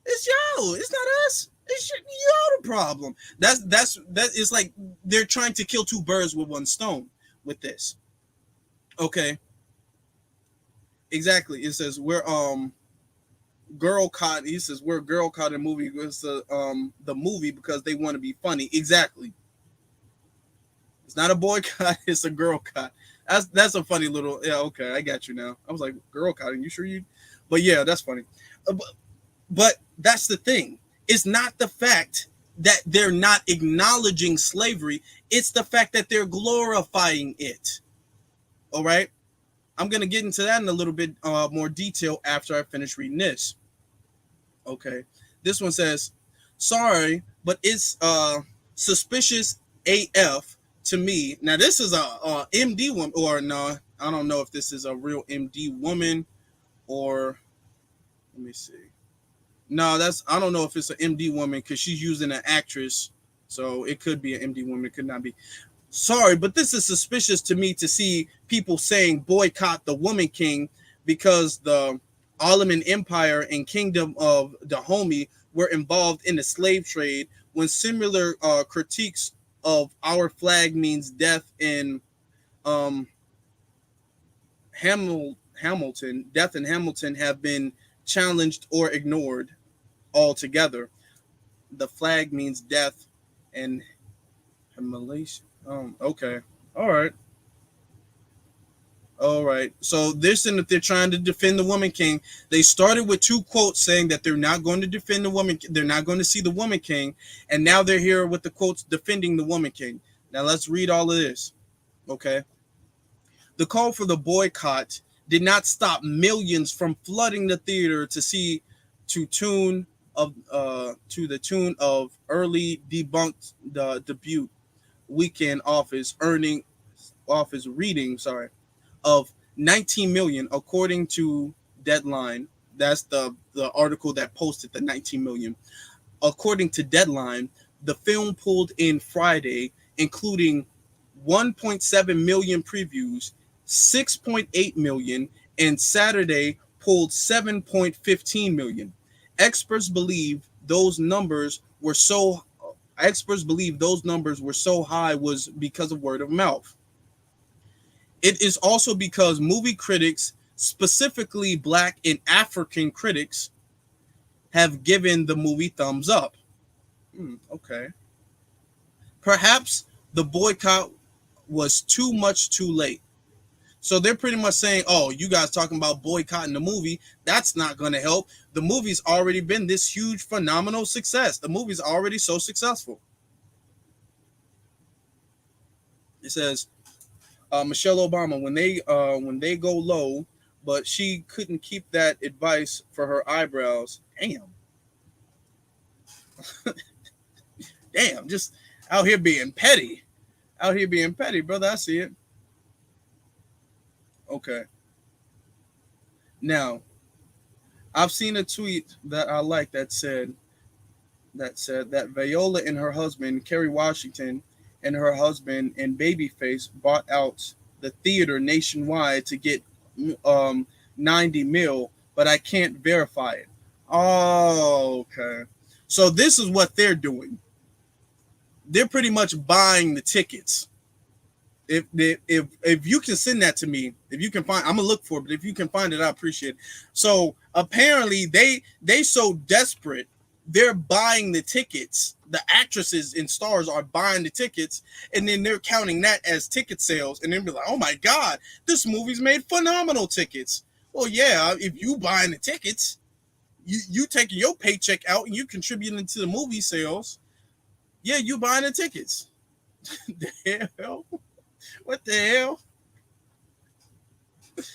it's y'all. It's not us. It's y'all the problem. That is like they're trying to kill two birds with one stone with this. Okay. Exactly. It says we're girl caught. He says we're girl caught in movie. It's the movie because they want to be funny. Exactly. It's not a boycott. It's a girl caught. That's a funny little. Yeah. Okay, I got you now. I was like, girl caught. You sure you? But yeah, that's funny. But that's the thing. It's not the fact that they're not acknowledging slavery. It's the fact that they're glorifying it. All right. I'm going to get into that in a little bit more detail after I finish reading this. Okay. This one says, sorry, but it's suspicious AF to me. Now, this is a MD woman, or no, I don't know if this is a real MD woman, or let me see. No, I don't know if it's an MD woman because she's using an actress. So it could be an MD woman. It could not be. Sorry, but this is suspicious to me to see people saying boycott the Woman King because the Ottoman Empire and Kingdom of Dahomey were involved in the slave trade, when similar critiques of our flag means death in Hamilton have been challenged or ignored altogether. The flag means death and Malaysia. Okay. All right. So they're saying that they're trying to defend the Woman King. They started with two quotes saying that they're not going to defend the woman. They're not going to see the Woman King. And now they're here with the quotes defending the Woman King. Now let's read all of this. Okay. The call for the boycott did not stop millions from flooding the theater to see to the tune of early debunked the debut weekend office reading of 19 million according to Deadline. That's the article that posted the 19 million. According to Deadline, the film pulled in Friday, including 1.7 million previews, 6.8 million, and Saturday pulled 7.15 million. Experts believe those numbers were so high was because of word of mouth. It is also because movie critics, specifically Black and African critics, have given the movie thumbs up. Okay. Perhaps the boycott was too much too late. So they're pretty much saying, oh, you guys talking about boycotting the movie, that's not going to help. The movie's already been this huge, phenomenal success. The movie's already so successful. It says, Michelle Obama, when they go low, but she couldn't keep that advice for her eyebrows. Damn, just out here being petty. Out here being petty, brother. I see it. Okay. Now, I've seen a tweet that I like that said that Viola and her husband, Kerry Washington, and her husband and Babyface bought out the theater nationwide to get um 90 mil, but I can't verify it. Oh, okay. So this is what they're doing. They're pretty much buying the tickets. If you can send that to me, if you can find, I'm gonna look for it. But if you can find it, I appreciate it. So apparently they so desperate, they're buying the tickets. The actresses and stars are buying the tickets, and then they're counting that as ticket sales, and then be like, oh my god, this movie's made phenomenal tickets. Well, yeah, if you buying the tickets, you taking your paycheck out and you contributing to the movie sales. Yeah, you buying the tickets. The hell? What the hell? Can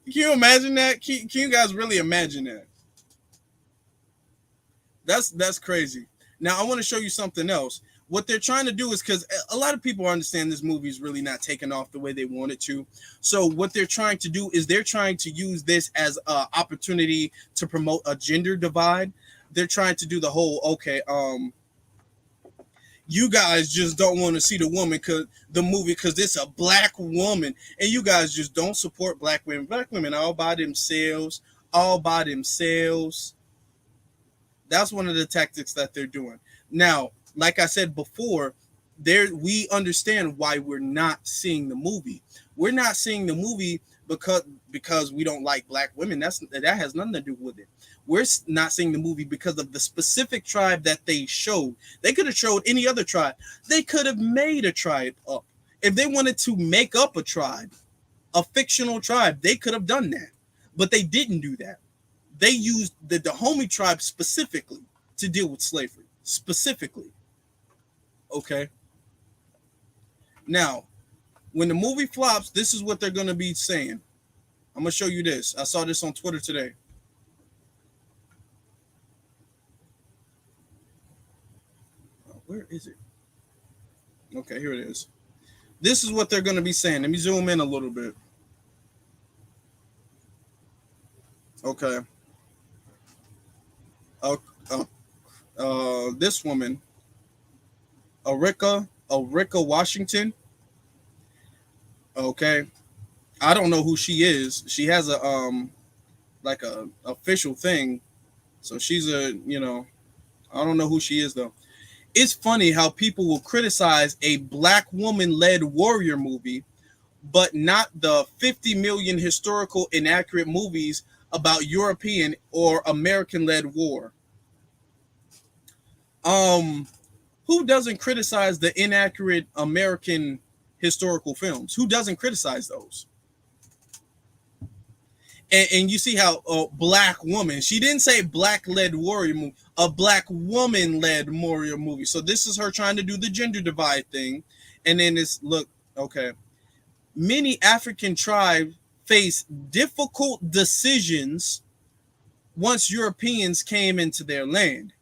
you imagine that? Can you guys really imagine that? That's crazy. Now I want to show you something else. What they're trying to do is, because a lot of people understand this movie is really not taking off the way they want it to. So what they're trying to do is they're trying to use this as an opportunity to promote a gender divide. They're trying to do the whole, okay, you guys just don't want to see the movie because it's a black woman, and you guys just don't support black women. Black women all by themselves, all by themselves. That's one of the tactics that they're doing. Now, like I said before, we understand why we're not seeing the movie. We're not seeing the movie because we don't like black women. That has nothing to do with it. We're not seeing the movie because of the specific tribe that they showed. They could have showed any other tribe. They could have made a tribe up. If they wanted to make up a tribe, a fictional tribe, they could have done that. But they didn't do that. They used the Dahomey tribe specifically to deal with slavery. Specifically. Okay. Now, when the movie flops, this is what they're going to be saying. I'm going to show you this. I saw this on Twitter today. Where is it? Okay, here it is. This is what they're going to be saying. Let me zoom in a little bit. Okay. This woman, Arika Washington. Okay. I don't know who she is. She has a like a official thing. So she's I don't know who she is though. It's funny how people will criticize a black woman-led warrior movie, but not the 50 million historical inaccurate movies about European or American-led war. Who doesn't criticize the inaccurate American historical films? Who doesn't criticize those? And you see how black woman, she didn't say black-led warrior movie, a black woman-led warrior movie. So this is her trying to do the gender divide thing. And then okay. Many African tribes face difficult decisions once Europeans came into their land.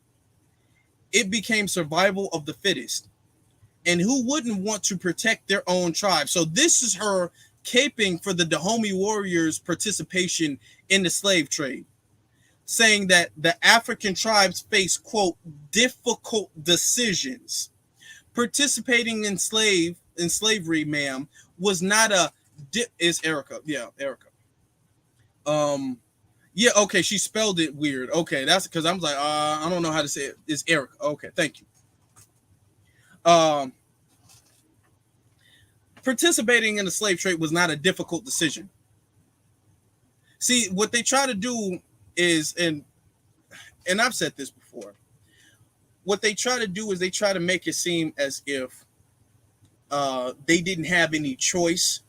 It became survival of the fittest. And who wouldn't want to protect their own tribe? So this is her caping for the Dahomey warriors' participation in the slave trade, saying that the African tribes face, quote, difficult decisions. Participating in slavery, ma'am, was not is Erica. Yeah, Erica. Yeah, okay, she spelled it weird. Okay, that's because I was like, I don't know how to say it. It's Erica. Okay, thank you. Participating in the slave trade was not a difficult decision. See, what they try to do is, and I've said this before, what they try to do is they try to make it seem as if they didn't have any choice,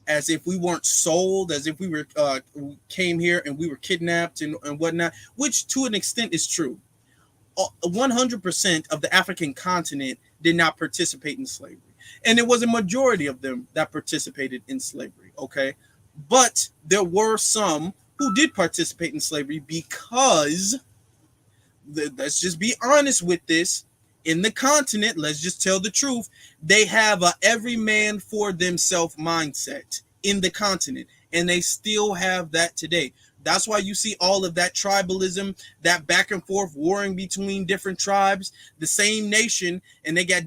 as if we weren't sold, as if we came here and we were kidnapped and whatnot, which to an extent is true. 100% of the African continent did not participate in slavery. And it was a majority of them that participated in slavery, okay? But there were some who did participate in slavery because, let's just be honest with this, in the continent, let's just tell the truth, they have a every man for themselves mindset in the continent, and they still have that today. That's why you see all of that tribalism, that back and forth warring between different tribes, the same nation, and they got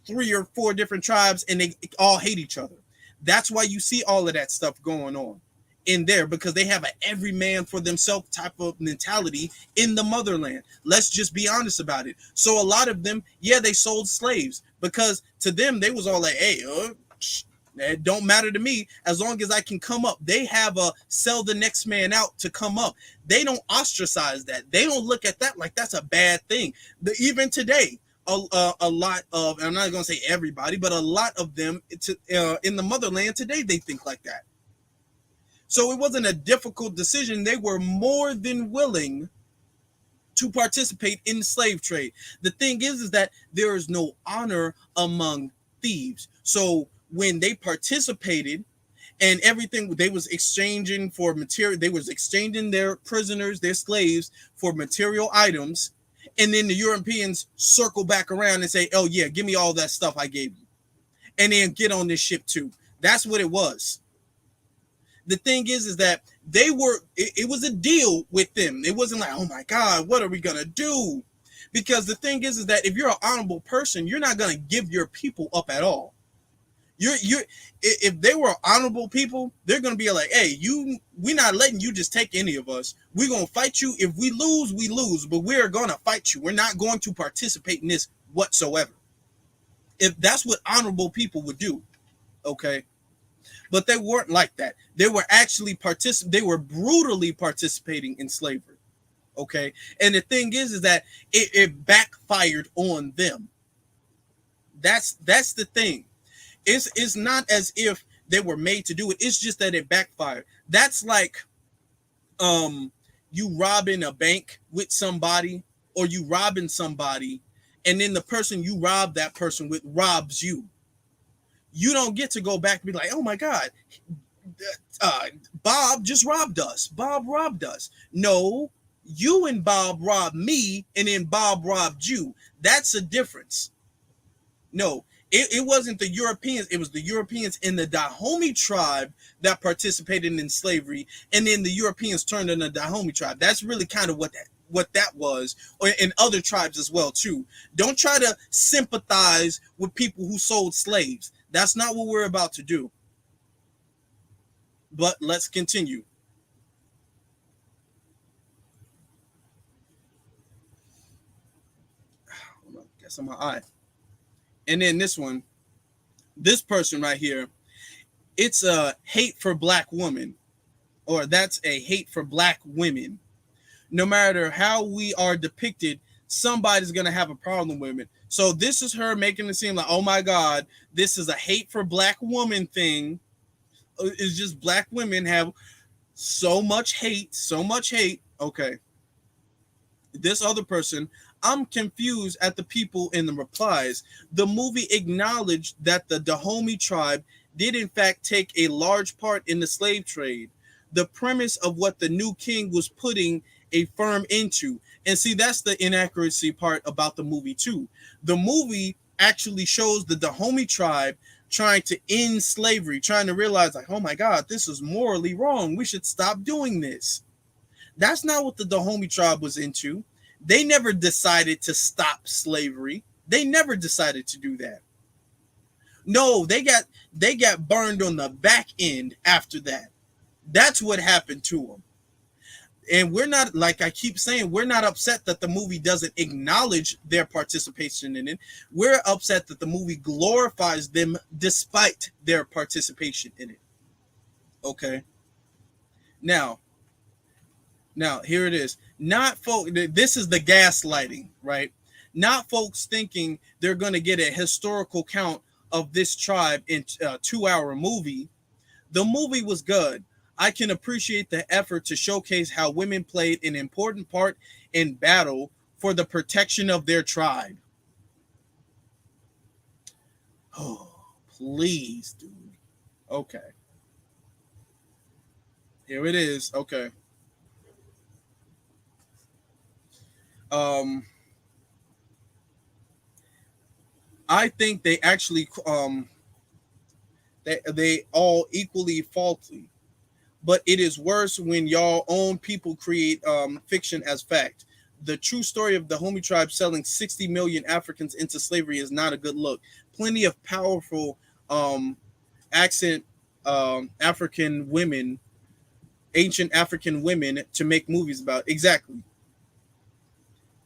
3 or 4 different tribes and they all hate each other. That's why you see all of that stuff going on in there, because they have an every man for themselves type of mentality in the motherland. Let's just be honest about it. So a lot of them, yeah, they sold slaves because to them they was all like, hey, it don't matter to me as long as I can come up. They have a sell the next man out to come up. They don't ostracize that. They don't look at that like that's a bad thing. Even today, a lot of, and I'm not going to say everybody, but a lot of them in the motherland today, they think like that. So it wasn't a difficult decision. They were more than willing to participate in the slave trade. The thing is that there is no honor among thieves. So when they participated and everything, they was exchanging for material, they was exchanging their prisoners, their slaves for material items. And then the Europeans circle back around and say, oh yeah, give me all that stuff I gave you. And then get on this ship too. That's what it was. The thing is that they were, it was a deal with them. It wasn't like, oh my God, what are we going to do? Because the thing is that if you're an honorable person, you're not going to give your people up at all. If they were honorable people, they're going to be like, hey, we're not letting you just take any of us. We're going to fight you. If we lose, but we're going to fight you. We're not going to participate in this whatsoever. If that's what honorable people would do. Okay. But they weren't like that. They were actually they were brutally participating in slavery. Okay. And the thing is that it backfired on them. That's the thing. It's not as if they were made to do it. It's just that it backfired. That's like you robbing a bank with somebody, or you robbing somebody, and then the person you robbed that person with robs you. You don't get to go back and be like, oh my God, Bob just robbed us. Bob robbed us. No, you and Bob robbed me, and then Bob robbed you. That's a difference. No, it wasn't the Europeans. It was the Europeans in the Dahomey tribe that participated in slavery, and then the Europeans turned on the Dahomey tribe. That's really kind of what that was, or in other tribes as well too. Don't try to sympathize with people who sold slaves. That's not what we're about to do. But let's continue. Hold on, guess on my eye. And then this one, this person right here, it's a hate for black women, or that's a hate for black women. No matter how we are depicted, somebody's going to have a problem with it. So this is her making it seem like, oh my God, this is a hate for black woman thing. It's just black women have so much hate. Okay. This other person, I'm confused at the people in the replies. The movie acknowledged that the Dahomey tribe did in fact take a large part in the slave trade. The premise of what the new king was putting a firm into. And see, that's the inaccuracy part about the movie too. The movie actually shows the Dahomey tribe trying to end slavery, trying to realize like, oh my God, this is morally wrong. We should stop doing this. That's not what the Dahomey tribe was into. They never decided to stop slavery. They never decided to do that. No, they got burned on the back end after that. That's what happened to them. And we're not, like I keep saying, we're not upset that the movie doesn't acknowledge their participation in it. We're upset that the movie glorifies them despite their participation in it. Okay. Now here it is. Not folk. This is the gaslighting, right? Not folks thinking they're going to get a historical count of this tribe in a 2-hour movie. The movie was good. I can appreciate the effort to showcase how women played an important part in battle for the protection of their tribe. Oh, please, dude. Okay. Here it is. Okay. Um, I think they actually they all equally faulty, but it is worse when y'all own people create fiction as fact. The true story of the Homie tribe selling 60 million Africans into slavery is not a good look. Plenty of powerful um, accent African women, ancient African women to make movies about. Exactly.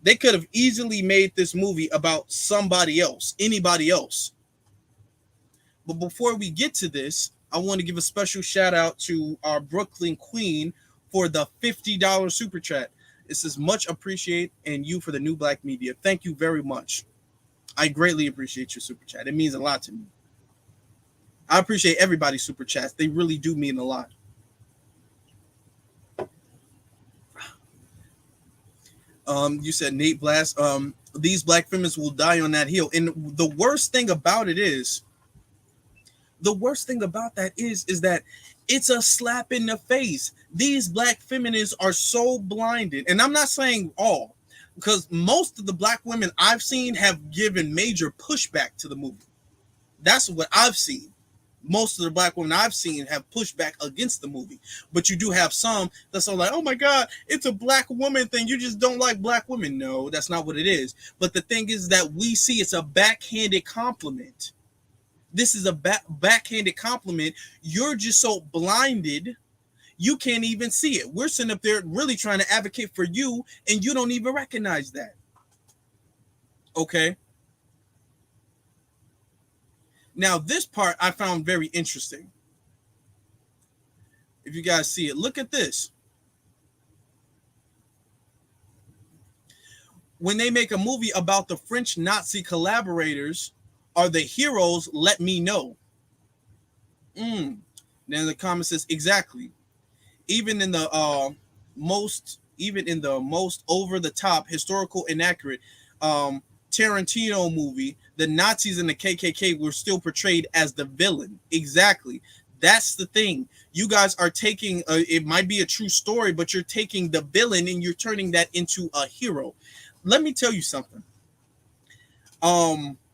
They could have easily made this movie about somebody else, anybody else. But before we get to this, I want to give a special shout out to our Brooklyn Queen for the $50 super chat. This is much appreciated, and you for the New Black Media. Thank you very much. I greatly appreciate your super chat. It means a lot to me. I appreciate everybody's super chats. They really do mean a lot. You said Nate Blast. These black feminists will die on that hill. And the worst thing about it is, is that it's a slap in the face. These black feminists are so blinded. And I'm not saying all, because most of the black women I've seen have given major pushback to the movie. That's what I've seen. Most of the black women I've seen have pushed back against the movie. But you do have some that's all like, oh my God, it's a black woman thing. You just don't like black women. No, that's not what it is. But the thing is that we see it's a backhanded compliment. This is a backhanded compliment. You're just so blinded, you can't even see it. We're sitting up there really trying to advocate for you, and you don't even recognize that. Okay? Now, this part I found very interesting. If you guys see it, look at this. When they make a movie about the French Nazi collaborators, are the heroes, let me know. Then the comment says, exactly. Even in the most over the top historical inaccurate Tarantino movie, the Nazis and the KKK were still portrayed as the villain. Exactly. That's the thing. You guys are taking it might be a true story, but you're taking the villain and you're turning that into a hero. Let me tell you something.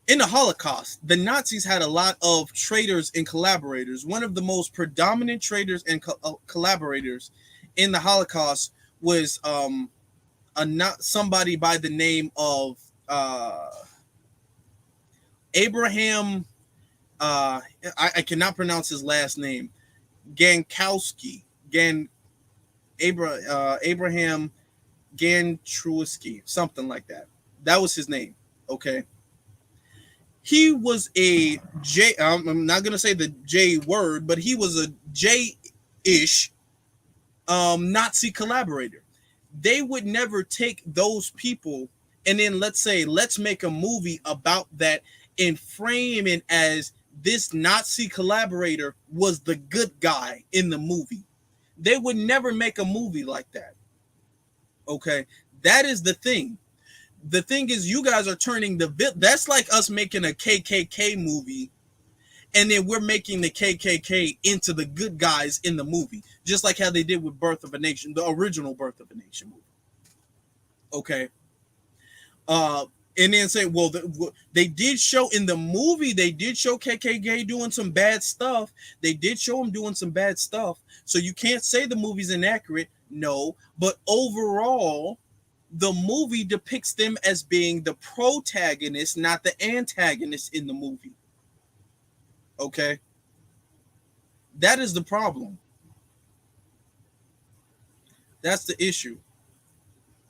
In the Holocaust, the Nazis had a lot of traitors and collaborators. One of the most predominant traitors and collaborators in the Holocaust was somebody by the name of Abraham. I cannot pronounce his last name. Gankowski. Abraham Gantruski, something like that. That was his name. Okay. He was a J. I'm not gonna say the J word, but he was a J-ish Nazi collaborator. They would never take those people and then let's make a movie about that and frame it as this Nazi collaborator was the good guy in the movie. They would never make a movie like that. Okay, that is the thing. The thing is, you guys are turning that's like us making a KKK movie, and then we're making the KKK into the good guys in the movie, just like how they did with Birth of a Nation, the original Birth of a Nation movie. Okay. And then say, well, they did show in the movie, they did show KKK doing some bad stuff. They did show them doing some bad stuff. So you can't say the movie's inaccurate. No, but overall, the movie depicts them as being the protagonist, not the antagonist in the movie. Okay? That is the problem. That's the issue.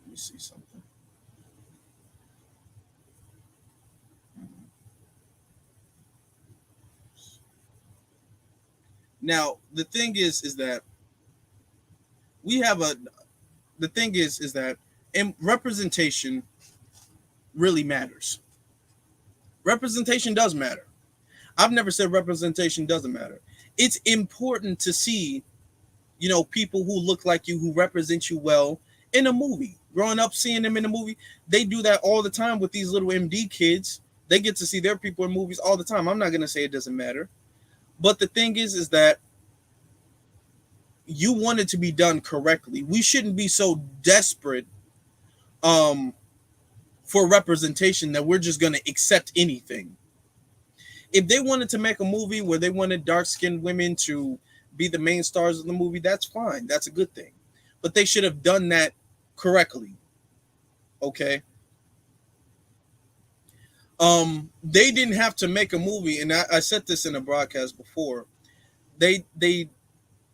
Let me see something. Now, the thing is that we have the thing is that representation really matters. Representation does matter. I've never said representation doesn't matter. It's important to see, people who look like you, who represent you well in a movie. Growing up, seeing them in a movie, they do that all the time with these little MD kids. They get to see their people in movies all the time. I'm not going to say it doesn't matter. But the thing is that you want it to be done correctly. We shouldn't be so desperate um, for representation that we're just going to accept anything. If they wanted to make a movie where they wanted dark skinned women to be the main stars of the movie, that's fine. That's a good thing. But they should have done that correctly. Okay. They didn't have to make a movie, and I said this in a broadcast before. They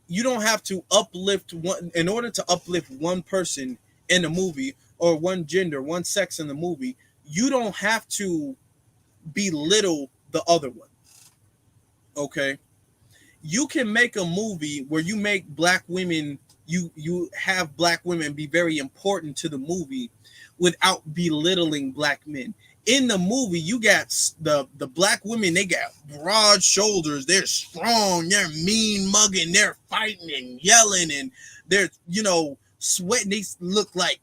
you don't have to uplift one in order to uplift one person in a movie or one gender, one sex in the movie. You don't have to belittle the other one. Okay, you can make a movie where you make black women, you have black women be very important to the movie without belittling black men. In the movie, you got the black women, they got broad shoulders, they're strong, they're mean mugging, they're fighting and yelling, and they're, sweating. They look like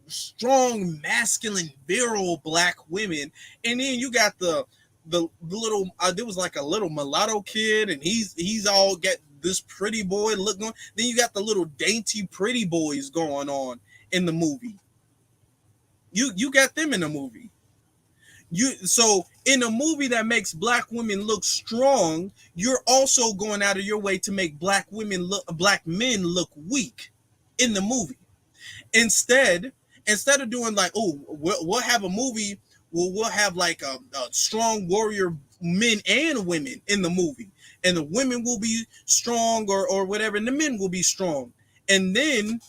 strong, masculine, virile black women. And then you got the little there was like a little mulatto kid, and he's all got this pretty boy look going. Then you got the little dainty pretty boys going on in the movie. You got them in the movie. So in a movie that makes black women look strong, you're also going out of your way to make black men look weak in the movie. Instead of doing like, oh, we'll have a movie, we'll have like a strong warrior men and women in the movie, and the women will be strong or whatever, and the men will be strong, and then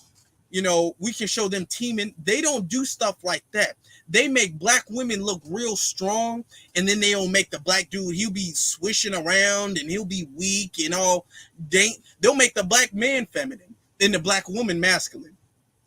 we can show them teaming. They don't do stuff like that. They make black women look real strong, and then they'll make the black dude, he'll be swishing around and he'll be weak and all. They'll make the black man feminine and the black woman masculine.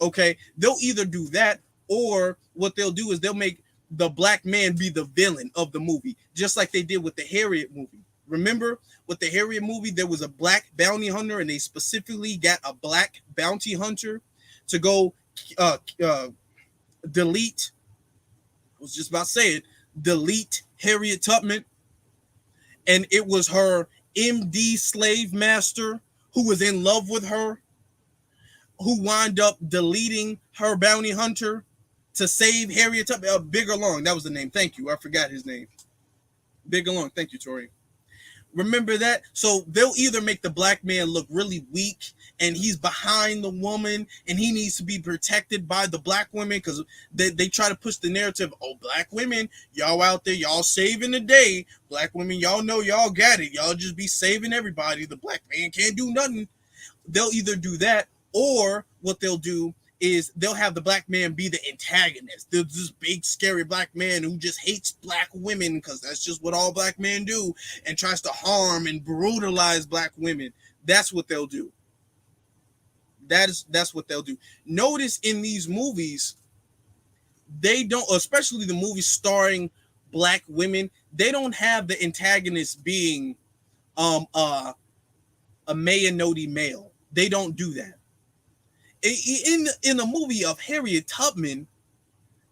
Okay, they'll either do that, or what they'll do is they'll make the black man be the villain of the movie, just like they did with the Harriet movie. Remember, with the Harriet movie, there was a black bounty hunter, and they specifically got a black bounty hunter to go delete. I was just about to say it. Delete Harriet Tubman, and it was her MD slave master who was in love with her, who wound up deleting her bounty hunter to save Harriet Tubman. Bigger Long, that was the name. Thank you. I forgot his name. Bigger Long. Thank you, Tori. Remember that? So they'll either make the black man look really weak and he's behind the woman and he needs to be protected by the black women, because they try to push the narrative, oh, black women, y'all out there, y'all saving the day. Black women, y'all know y'all got it. Y'all just be saving everybody. The black man can't do nothing. They'll either do that, or what they'll do is they'll have the black man be the antagonist. There's this big, scary black man who just hates black women because that's just what all black men do, and tries to harm and brutalize black women. That's what they'll do. That's what they'll do. Notice in these movies, they don't, especially the movies starring black women, they don't have the antagonist being a Mayanodi male. They don't do that. In the movie of Harriet Tubman,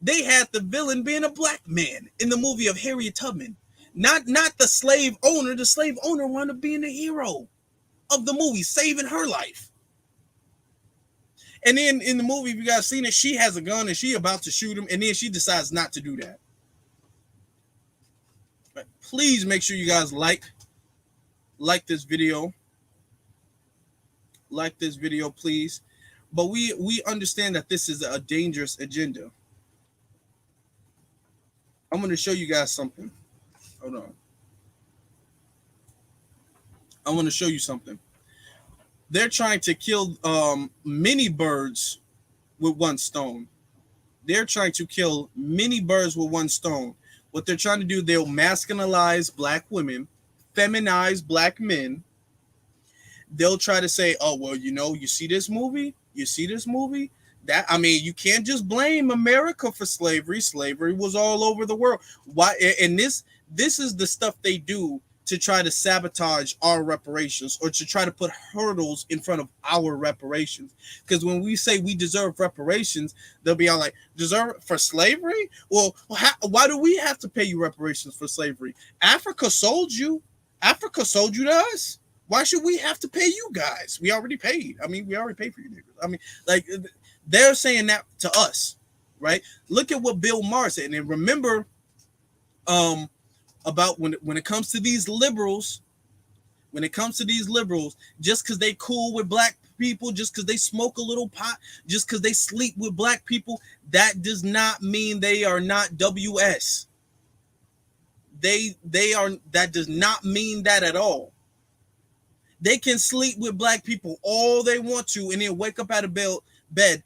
they had the villain being a black man in the movie of Harriet Tubman. Not the slave owner. The slave owner wound up being the hero of the movie, saving her life. And then in the movie, if you guys seen it, she has a gun and she about to shoot him, and then she decides not to do that. But please make sure you guys like this video. Like this video, please. But we understand that this is a dangerous agenda. I'm going to show you guys something. Hold on. I want to show you something. They're trying to kill many birds with one stone. They're trying to kill many birds with one stone. What they're trying to do, they'll masculinize black women, feminize black men. They'll try to say, oh, well, you see this movie? You see this movie? You can't just blame America for slavery. Slavery was all over the world. Why? And this is the stuff they do to try to sabotage our reparations, or to try to put hurdles in front of our reparations. Because when we say we deserve reparations, they'll be all like, deserve it for slavery? Well, why do we have to pay you reparations for slavery? Africa sold you. Africa sold you to us. Why should we have to pay you guys? We already paid. I mean, we already paid for you niggas. I mean, like they're saying that to us, right? Look at what Bill Maher said, and remember, about when it comes to these liberals, just because they cool with black people, just because they smoke a little pot, just because they sleep with black people, that does not mean they are not WS. They are. That does not mean that at all. They can sleep with black people all they want to and then wake up out of bed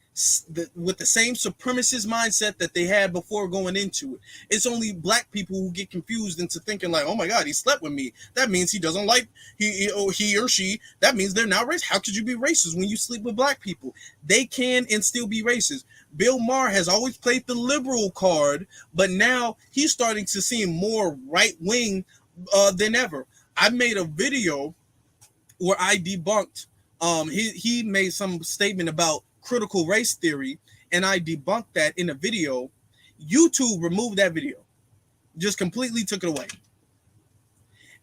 with the same supremacist mindset that they had before going into it. It's only black people who get confused into thinking like, oh my God, he slept with me. That means he doesn't like he or she. That means they're not racist. How could you be racist when you sleep with black people? They can and still be racist. Bill Maher has always played the liberal card, but now he's starting to seem more right wing than ever. I made a video where I debunked, he made some statement about critical race theory, and I debunked that in a video. YouTube removed that video, just completely took it away.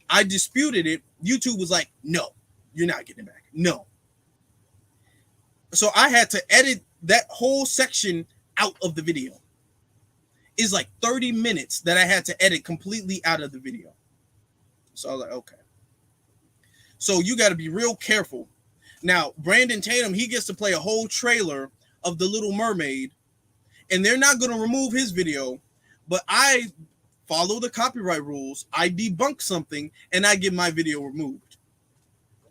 I disputed it. YouTube was like, no, you're not getting it back. No. So I had to edit that whole section out of the video. It's like 30 minutes that I had to edit completely out of the video. So I was like, okay. So you got to be real careful. Now, Brandon Tatum, he gets to play a whole trailer of The Little Mermaid, and they're not going to remove his video, but I follow the copyright rules. I debunk something, and I get my video removed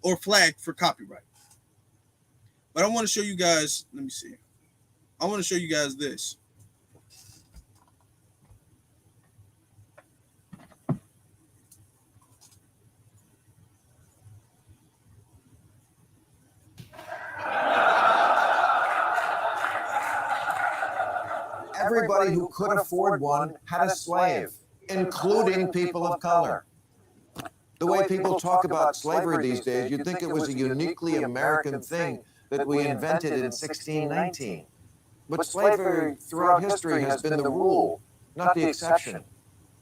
or flagged for copyright. But I want to show you guys, let me see. I want to show you guys this. Everybody who could afford one had a slave, including people of color. The way people talk about slavery these days, you'd think it was a uniquely American thing that we invented in 1619. But slavery throughout history has been the rule, not the exception.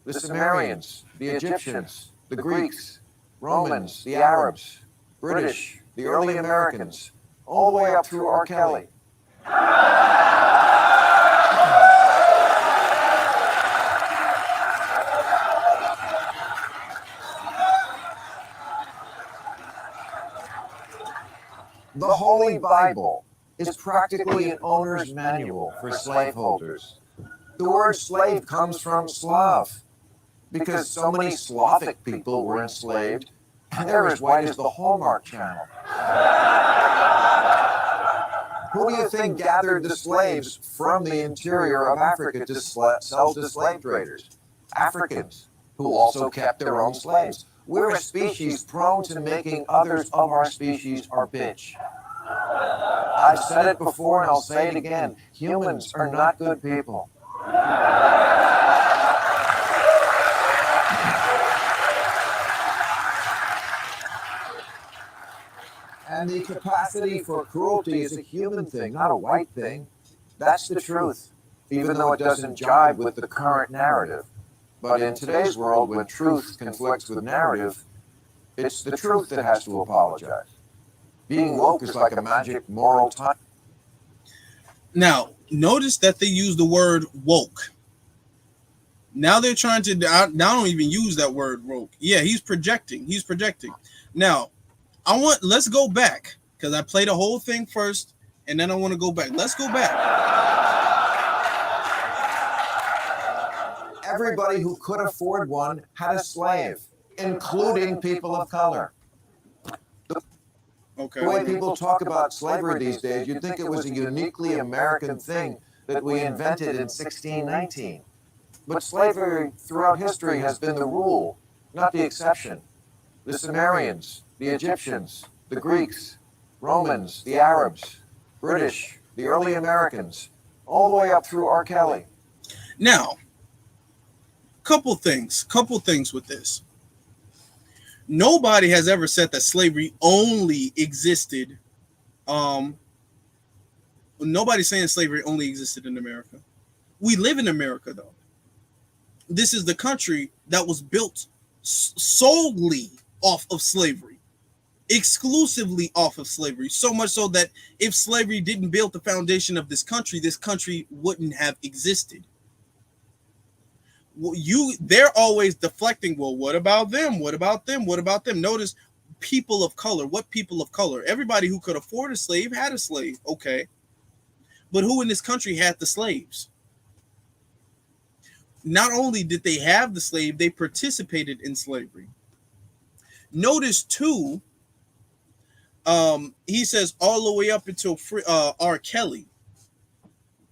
The Sumerians, the Egyptians, the Greeks, Romans, the Arabs, British, the early Americans, all the way up through R. Kelly. The Holy Bible is practically an owner's manual for slaveholders. The word slave comes from Slav, because so many Slavic people were enslaved, and they're as white as the Hallmark Channel. Who do you think gathered the slaves from the interior of Africa to sell to slave traders? Africans, who also kept their own slaves. We're a species prone to making others of our species our bitch. I've said it before and I'll say it again. Humans are not good people. And the capacity for cruelty is a human thing, not a white thing. That's the truth, even though it doesn't jibe with the current narrative. But in today's world, when truth conflicts with narrative, it's the truth that has to apologize. Being woke is like a magic moral time. Now, notice that they use the word woke. Now they're trying to, now don't even use that word woke. Yeah, he's projecting. Now, let's go back, because I played the whole thing first, and then I want to go back. Let's go back. Everybody who could afford one had a slave, including people of color. Okay. The way people talk about slavery these days, you'd think it was a uniquely American thing that we invented in 1619. But slavery throughout history has been the rule, not the exception. The Sumerians, the Egyptians, the Greeks, Romans, the Arabs, British, the early Americans, all the way up through R. Kelly. Now, couple things with this. Nobody has ever said that slavery only existed. Nobody's saying slavery only existed in America. We live in America, though. This is the country that was built solely off of slavery. exclusively off of slavery. So much so that if slavery didn't build the foundation of this country wouldn't have existed. They're always deflecting. Well, what about them? What about them? What about them? Notice people of color. What people of color? Everybody who could afford a slave had a slave. Okay. But who in this country had the slaves? Not only did they have the slave, they participated in slavery. Notice too, he says all the way up until R. Kelly.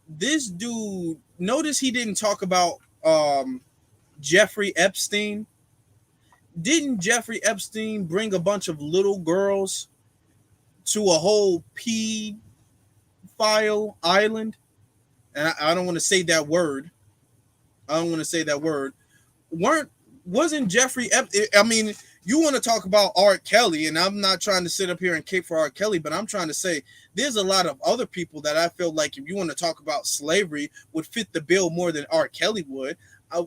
This dude, notice he didn't talk about Jeffrey Epstein. Didn't Jeffrey Epstein bring a bunch of little girls to a whole pedophile island? And I don't want to say that word. Wasn't Jeffrey Epstein? I mean, you want to talk about R. Kelly, and I'm not trying to sit up here and cape for R. Kelly, but I'm trying to say there's a lot of other people that I feel like if you want to talk about slavery would fit the bill more than R. Kelly would.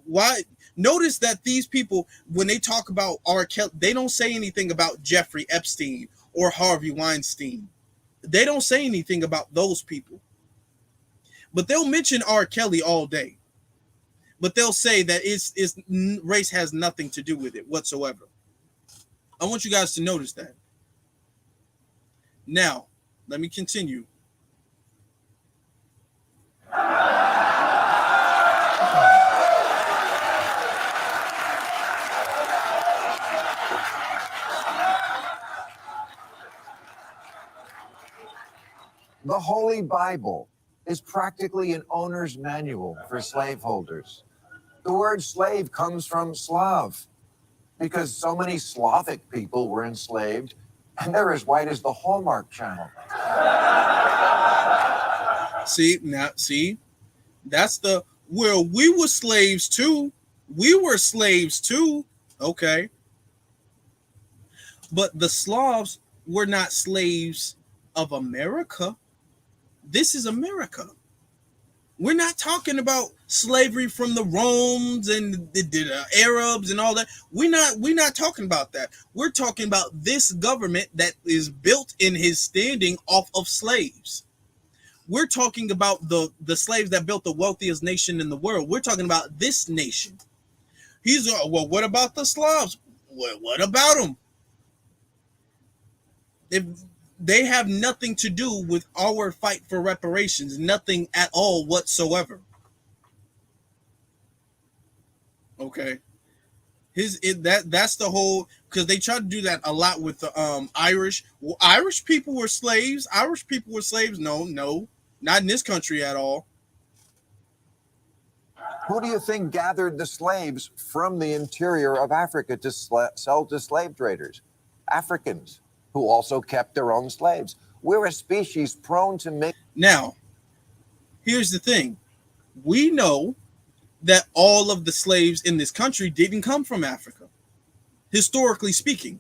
Why? Notice that these people, when they talk about R. Kelly, they don't say anything about Jeffrey Epstein or Harvey Weinstein. They don't say anything about those people. But they'll mention R. Kelly all day. But they'll say that race has nothing to do with it whatsoever. I want you guys to notice that. Now, let me continue. The Holy Bible is practically an owner's manual for slaveholders. The word slave comes from Slav because so many Slavic people were enslaved and they're as white as the Hallmark Channel. See, that's we were slaves too. We were slaves too. Okay. But the Slavs were not slaves of America. This is America. We're not talking about slavery from the Romans and the Arabs and all that. We're not talking about that. We're talking about this government that is built in his standing off of slaves. We're talking about the slaves that built the wealthiest nation in the world. We're talking about this nation. Well, what about the Slavs? What about them? If they have nothing to do with our fight for reparations, nothing at all whatsoever. Okay, that's the whole, because they tried to do that a lot with the Irish. Well, Irish people were slaves. Irish people were slaves. No, not in this country at all. Who do you think gathered the slaves from the interior of Africa to sell to slave traders? Africans, who also kept their own slaves. We're a species prone to make. Now, here's the thing. We know that all of the slaves in this country didn't come from Africa. Historically speaking,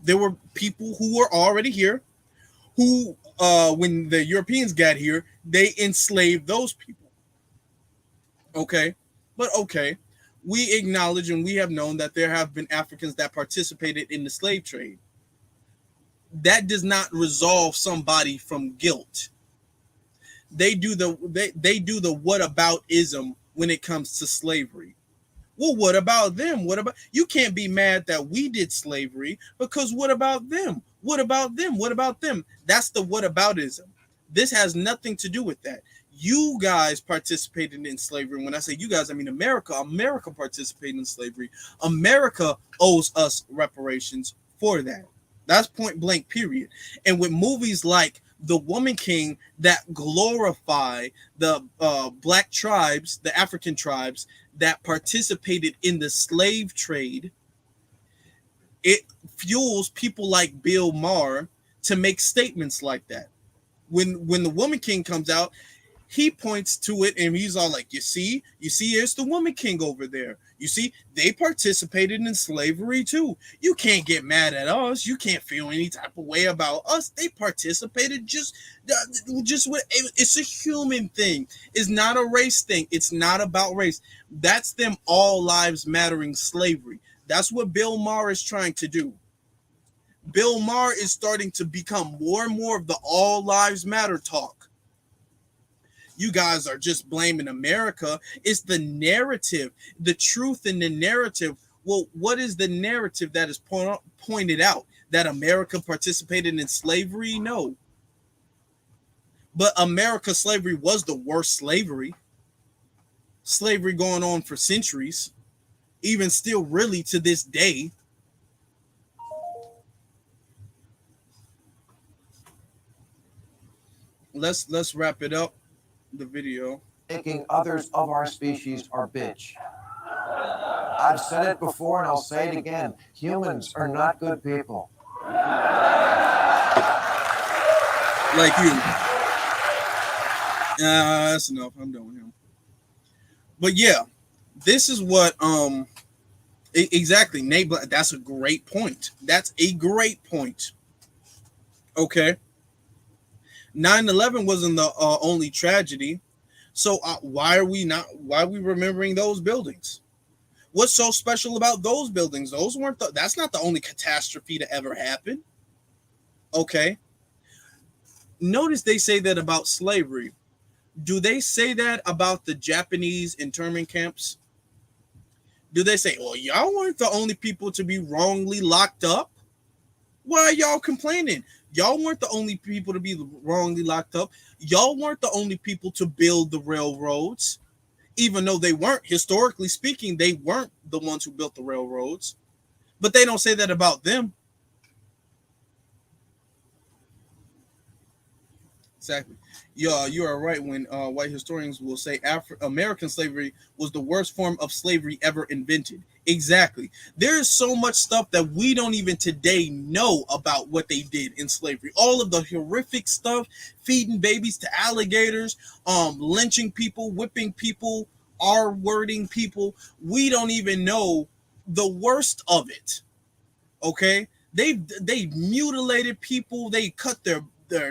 there were people who were already here who, when the Europeans got here, they enslaved those people. Okay. But okay, we acknowledge and we have known that there have been Africans that participated in the slave trade. That does not resolve somebody from guilt. They do the whataboutism when it comes to slavery. Well, what about them? You can't be mad that we did slavery because what about them? What about them? What about them? That's the whataboutism. This has nothing to do with that. You guys participated in slavery. When I say you guys, I mean America. America participated in slavery. America owes us reparations for that. That's point blank, period. And with movies like The Woman King that glorify the black tribes, the African tribes that participated in the slave trade, it fuels people like Bill Maher to make statements like that. When The Woman King comes out, he points to it and he's all like, you see, here's the Woman King over there. You see, they participated in slavery too. You can't get mad at us. You can't feel any type of way about us. They participated just with, it's a human thing. It's not a race thing. It's not about race. That's them all lives mattering slavery. That's what Bill Maher is trying to do. Bill Maher is starting to become more and more of the all lives matter talk. You guys are just blaming America. It's the narrative, the truth in the narrative. Well, what is the narrative that is pointed out? That America participated in slavery? No. But America's slavery was the worst slavery. Slavery going on for centuries, even still really to this day. Let's wrap it up, the video. Making others of our species our bitch. I've said it before and I'll say it again. Humans are not good people. Like you. That's enough. I'm done with him. But yeah, this is what exactly, Nate. That's a great point. That's a great point. Okay. 9/11 wasn't the only tragedy. So why are we remembering those buildings? What's so special about those buildings? That's not the only catastrophe to ever happen. Okay. Notice they say that about slavery. Do they say that about the Japanese internment camps? Do they say, well, y'all weren't the only people to be wrongly locked up? Why are y'all complaining? Y'all weren't the only people to be wrongly locked up. Y'all weren't the only people to build the railroads. Even though they weren't, historically speaking, they weren't the ones who built the railroads. But they don't say that about them. Exactly. Yeah, you are right when white historians will say American slavery was the worst form of slavery ever invented. Exactly. There is so much stuff that we don't even today know about what they did in slavery. All of the horrific stuff, feeding babies to alligators, lynching people, whipping people, R-wording people. We don't even know the worst of it. Okay? They mutilated people. They cut their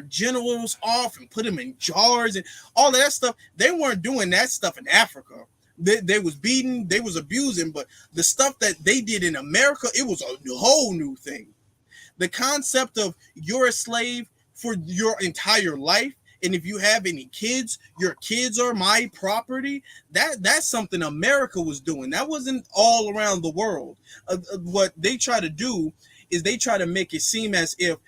genitals off and put them in jars and all of that stuff. They weren't doing that stuff in Africa. They was beating, they was abusing, but the stuff that they did in America, it was a whole new thing. The concept of you're a slave for your entire life, and if you have any kids, your kids are my property. That's something America was doing. That wasn't all around the world. What they try to do is they try to make it seem as if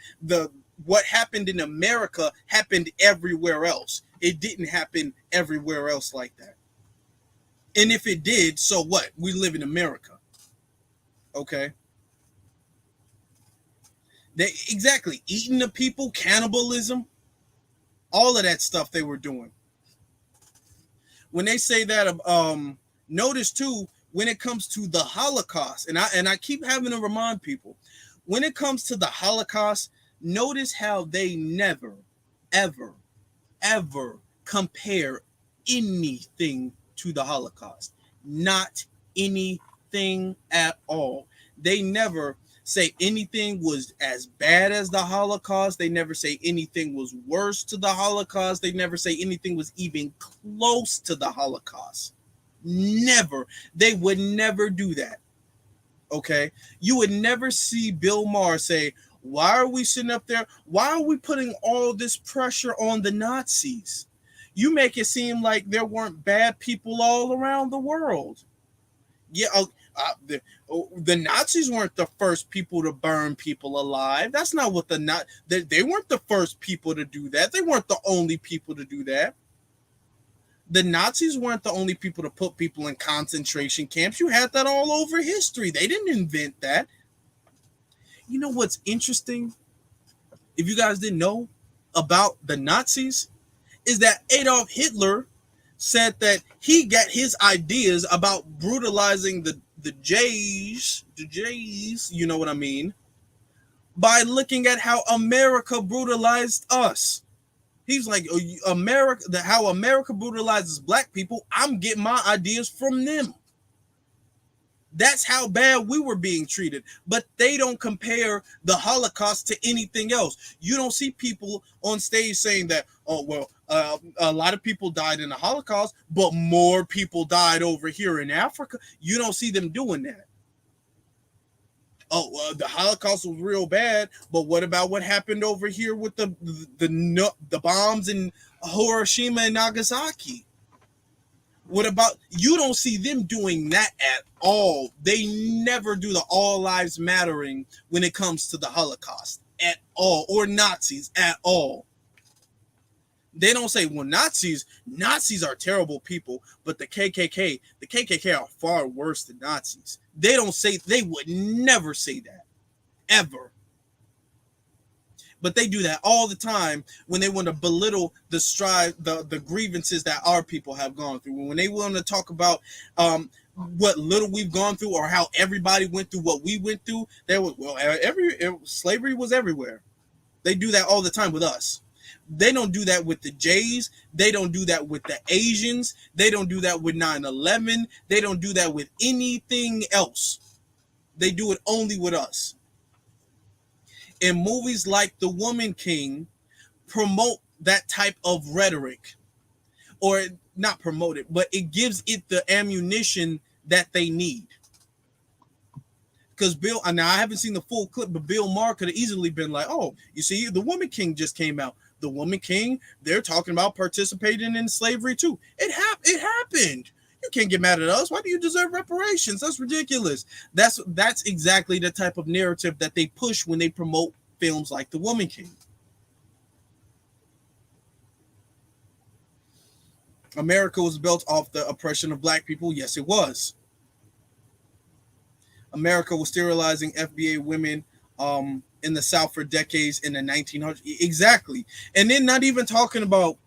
what happened in America happened everywhere else. It didn't happen everywhere else like that. And if it did, so what? We live in America. Okay. Exactly. Eating the people, cannibalism, all of that stuff they were doing. When they say that, notice too, when it comes to the Holocaust, and I keep having to remind people, when it comes to the Holocaust, notice how they never, ever, ever compare anything to the Holocaust. Not anything at all. They never say anything was as bad as the Holocaust. They never say anything was worse to the Holocaust. They never say anything was even close to the Holocaust. Never. They would never do that. Okay? You would never see Bill Maher say, why are we sitting up there? Why are we putting all this pressure on the Nazis? You make it seem like there weren't bad people all around the world. Yeah, the Nazis weren't the first people to burn people alive. That's not what they weren't the first people to do that. They weren't the only people to do that. The Nazis weren't the only people to put people in concentration camps. You had that all over history. They didn't invent that. You know what's interesting? If you guys didn't know about the Nazis, is that Adolf Hitler said that he got his ideas about brutalizing the Jays, you know what I mean, by looking at how America brutalized us. He's like, how America brutalizes black people, I'm getting my ideas from them. That's how bad we were being treated. But they don't compare the Holocaust to anything else. You don't see people on stage saying that, a lot of people died in the Holocaust, but more people died over here in Africa. You don't see them doing that. the Holocaust was real bad, but what about what happened over here with the bombs in Hiroshima and Nagasaki? What about, you don't see them doing that at all. They never do the all lives mattering when it comes to the Holocaust at all, or Nazis at all. They don't say, well, Nazis are terrible people, but the KKK are far worse than Nazis. They would never say that, ever. But they do that all the time when they want to belittle the grievances that our people have gone through. When they want to talk about what little we've gone through, or how everybody went through what we went through, slavery was everywhere. They do that all the time with us. They don't do that with the Jays. They don't do that with the Asians. They don't do that with 9/11. They don't do that with anything else. They do it only with us. And movies like The Woman King promote that type of rhetoric, or not promote it, but it gives it the ammunition that they need. Because now I haven't seen the full clip, but Bill Maher could have easily been like, oh, you see, The Woman King just came out. The Woman King, they're talking about participating in slavery too. It happened. You can't get mad at us. Why do you deserve reparations? That's ridiculous. That's exactly the type of narrative that they push when they promote films like The Woman King. America was built off the oppression of black people. Yes, it was. America was sterilizing FBA women in the South for decades in the 1900s. Exactly. And then not even talking about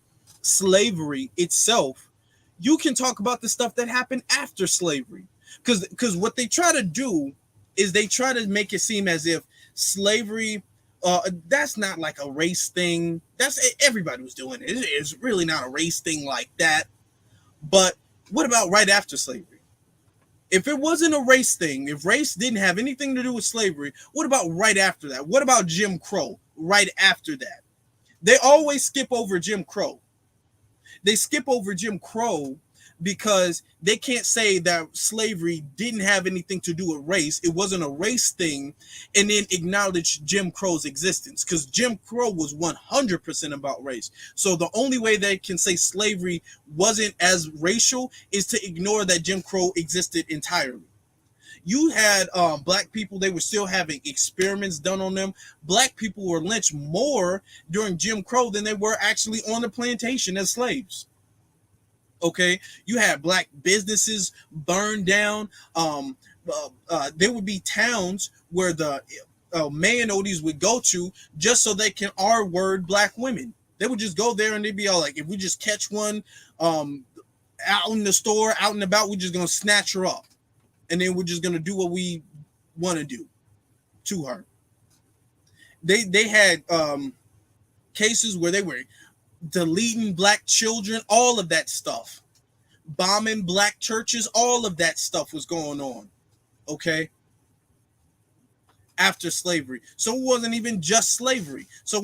slavery itself. You can talk about the stuff that happened after slavery. Because what they try to do is they try to make it seem as if slavery, that's not like a race thing. Everybody was doing it. It's really not a race thing like that. But what about right after slavery? If it wasn't a race thing, if race didn't have anything to do with slavery, what about right after that? What about Jim Crow right after that? They always skip over Jim Crow. They skip over Jim Crow because they can't say that slavery didn't have anything to do with race. It wasn't a race thing, and then acknowledge Jim Crow's existence, because Jim Crow was 100% about race. So the only way they can say slavery wasn't as racial is to ignore that Jim Crow existed entirely. You had black people, they were still having experiments done on them. Black people were lynched more during Jim Crow than they were actually on the plantation as slaves. Okay, you had black businesses burned down. There would be towns where the Mayanotes would go to just so they can R-word black women. They would just go there and they'd be all like, if we just catch one out in the store, out and about, we're just going to snatch her up. And then we're just going to do what we want to do to her. They had cases where they were deleting black children, all of that stuff, bombing black churches, all of that stuff was going on. Okay, after slavery. So it wasn't even just slavery. So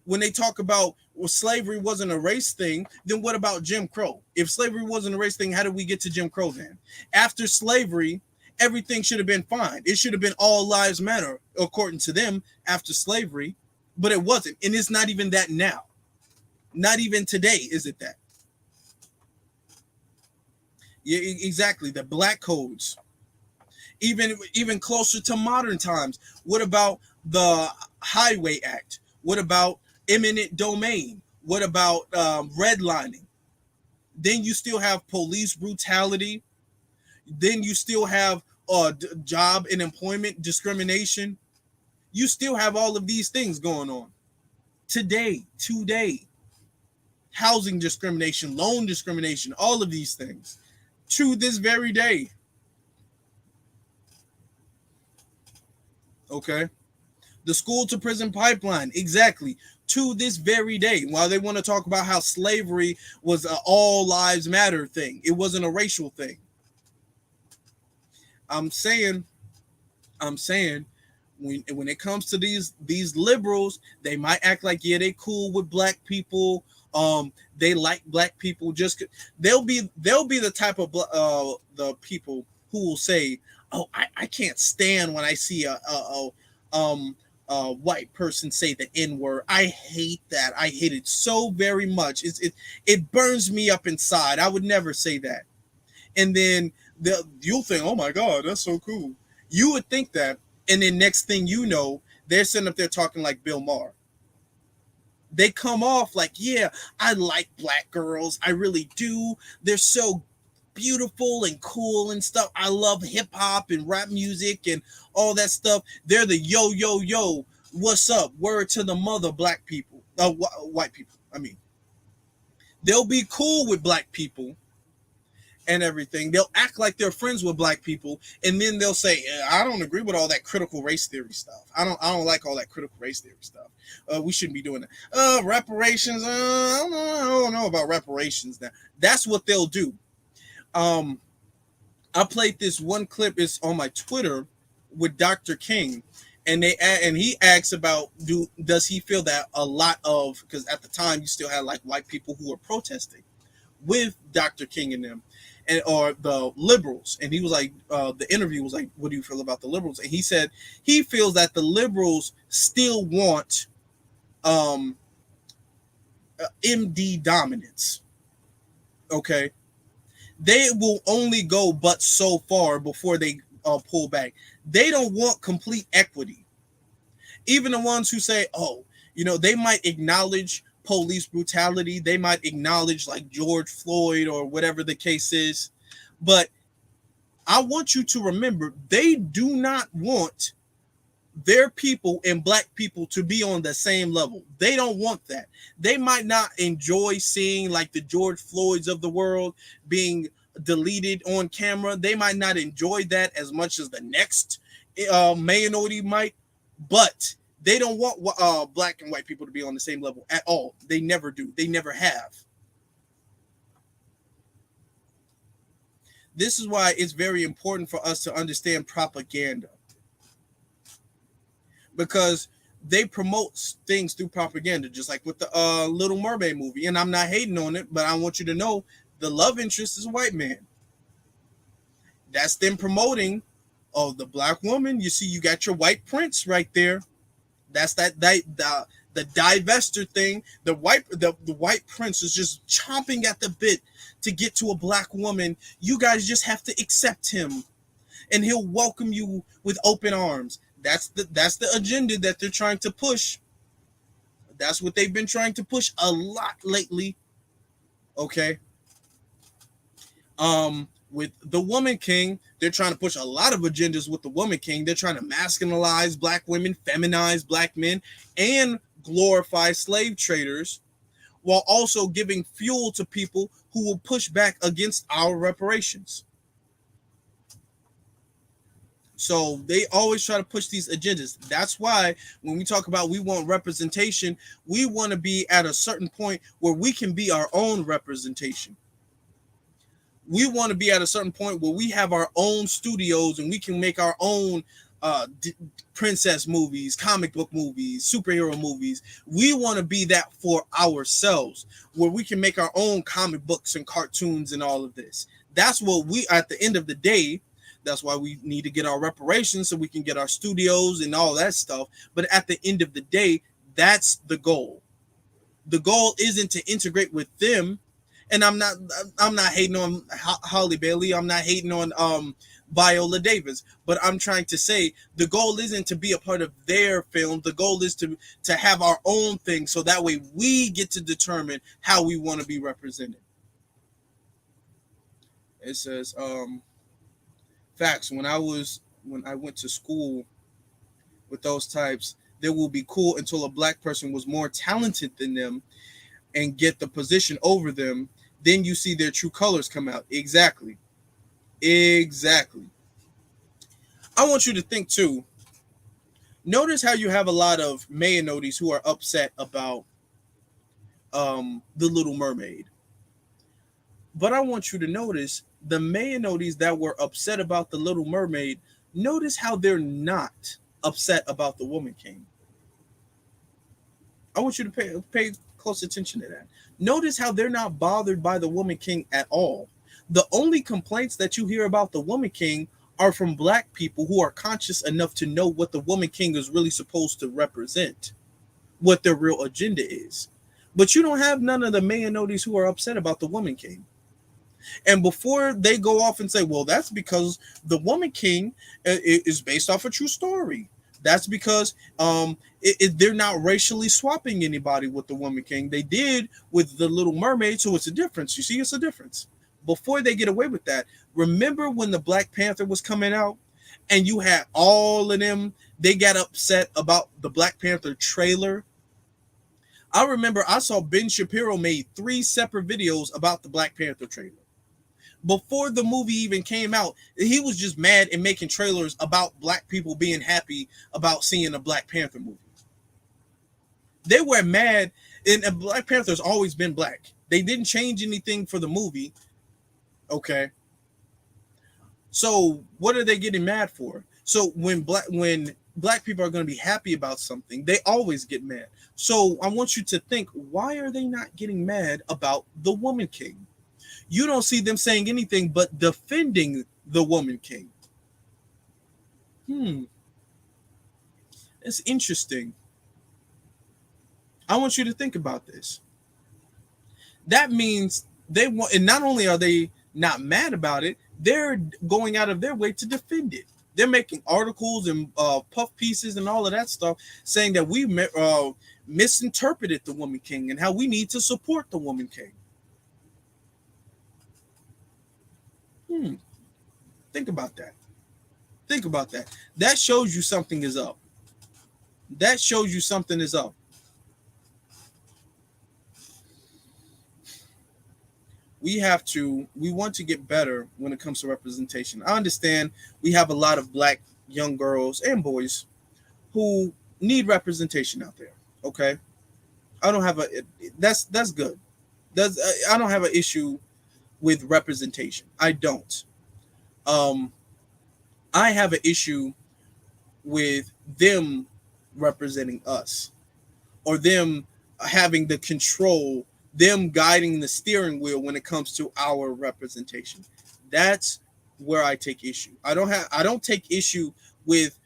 when they talk about, well, slavery wasn't a race thing, then what about Jim Crow? If slavery wasn't a race thing, how did we get to Jim Crow then? After slavery, everything should have been fine. It should have been all lives matter according to them after slavery, but it wasn't, and it's not even that now. Not even today is it that. Yeah, exactly. The black codes. Even closer to modern times. What about the Highway Act? What about eminent domain? What about redlining? Then you still have police brutality. Then you still have job and employment discrimination. You still have all of these things going on. Today. Housing discrimination, loan discrimination, all of these things. To this very day. Okay. The school to prison pipeline, exactly. To this very day. While they want to talk about how slavery was an all lives matter thing, it wasn't a racial thing. I'm saying when it comes to these liberals, they might act like, yeah, they cool with black people. They like black people. Just they'll be the type of the people who will say, Oh, I can't stand when I see a white person say the N word. I hate that. I hate it so very much. It burns me up inside. I would never say that. And then you'll think, oh my God, that's so cool. You would think that, and then next thing you know, they're sitting up there talking like Bill Maher. They come off like, yeah, I like black girls. I really do. They're so beautiful and cool and stuff. I love hip hop and rap music and all that stuff. They're the yo, yo, yo. What's up? Word to the mother, black people. White people. I mean, they'll be cool with black people and everything. They'll act like they're friends with black people, and then they'll say, "I don't agree with all that critical race theory stuff. I don't like all that critical race theory stuff. We shouldn't be doing that. Reparations. I don't know about reparations. Now that's what they'll do." I played this one clip. It's on my Twitter with Dr. King, and he asks about does he feel that a lot of, because at the time you still had like white people who were protesting with Dr. King and them, and or the liberals, and he was like, the interview was like, what do you feel about the liberals? And he said he feels that the liberals still want MD dominance. Okay, they will only go but so far before they pull back. They don't want complete equity. Even the ones who say, oh, they might acknowledge police brutality. They might acknowledge like George Floyd or whatever the case is. But I want you to remember, they do not want their people and black people to be on the same level. They don't want that. They might not enjoy seeing like the George Floyds of the world being deleted on camera. They might not enjoy that as much as the next minority might, but they don't want black and white people to be on the same level at all. They never do. They never have. This is why it's very important for us to understand propaganda, because they promote things through propaganda, just like with the Little Mermaid movie. And I'm not hating on it, but I want you to know the love interest is a white man. That's them promoting, oh, the black woman. You see, you got your white prince right there. That's the divester thing. The white prince is just chomping at the bit to get to a black woman. You guys just have to accept him, and he'll welcome you with open arms. That's the agenda that they're trying to push. That's what they've been trying to push a lot lately. Okay. With the Woman King, they're trying to push a lot of agendas with the Woman King. They're trying to masculinize black women, feminize black men, and glorify slave traders, while also giving fuel to people who will push back against our reparations. So they always try to push these agendas. That's why when we talk about we want representation, we want to be at a certain point where we can be our own representation. We want to be at a certain point where we have our own studios and we can make our own princess movies, comic book movies, superhero movies. We want to be that for ourselves, where we can make our own comic books and cartoons and all of this. That's what we, at the end of the day, that's why we need to get our reparations so we can get our studios and all that stuff. But at the end of the day, that's the goal. The goal isn't to integrate with them. And I'm not hating on Holly Bailey. I'm not hating on Viola Davis. But I'm trying to say the goal isn't to be a part of their film. The goal is to have our own thing, so that way we get to determine how we want to be represented. It says, facts. When I went to school with those types, they will be cool until a black person was more talented than them and get the position over them. Then you see their true colors come out. Exactly. I want you to think too. Notice how you have a lot of mayonnaise who are upset about the Little Mermaid. But I want you to notice the mayonnaise that were upset about the Little Mermaid. Notice how they're not upset about the Woman King. I want you to pay close attention to that. Notice how they're not bothered by the Woman King at all. The only complaints that you hear about the Woman King are from black people who are conscious enough to know what the woman king is really supposed to represent, what their real agenda is. But you don't have none of the mayonnaise who are upset about the woman king. And before they go off and say, well, that's because the woman king is based off a true story. That's because they're not racially swapping anybody with the woman king. They did with the Little Mermaid, so it's a difference. You see, it's a difference. Before they get away with that, remember when the Black Panther was coming out and you had all of them, they got upset about the Black Panther trailer. I remember I saw Ben Shapiro made 3 separate videos about the Black Panther trailer. Before the movie even came out, he was just mad and making trailers about black people being happy about seeing a Black Panther movie. They were mad, and Black Panther's always been black. They didn't change anything for the movie. Okay. So what are they getting mad for? So when black people are going to be happy about something, they always get mad. So I want you to think, why are they not getting mad about the woman king? You don't see them saying anything but defending the woman king. It's interesting. I want you to think about this. That means they want, and not only are they not mad about it, they're going out of their way to defend it. They're making articles and puff pieces and all of that stuff saying that we misinterpreted the woman king and how we need to support the woman king. Think about that. Think about that. That shows you something is up. That shows you something is up. We want to get better when it comes to representation. I understand we have a lot of black young girls and boys who need representation out there. Okay. I don't have that's good. I don't have an issue with representation. I don't. I have an issue with them representing us, or them having the control, them guiding the steering wheel when it comes to our representation. That's where I take issue. I don't take issue with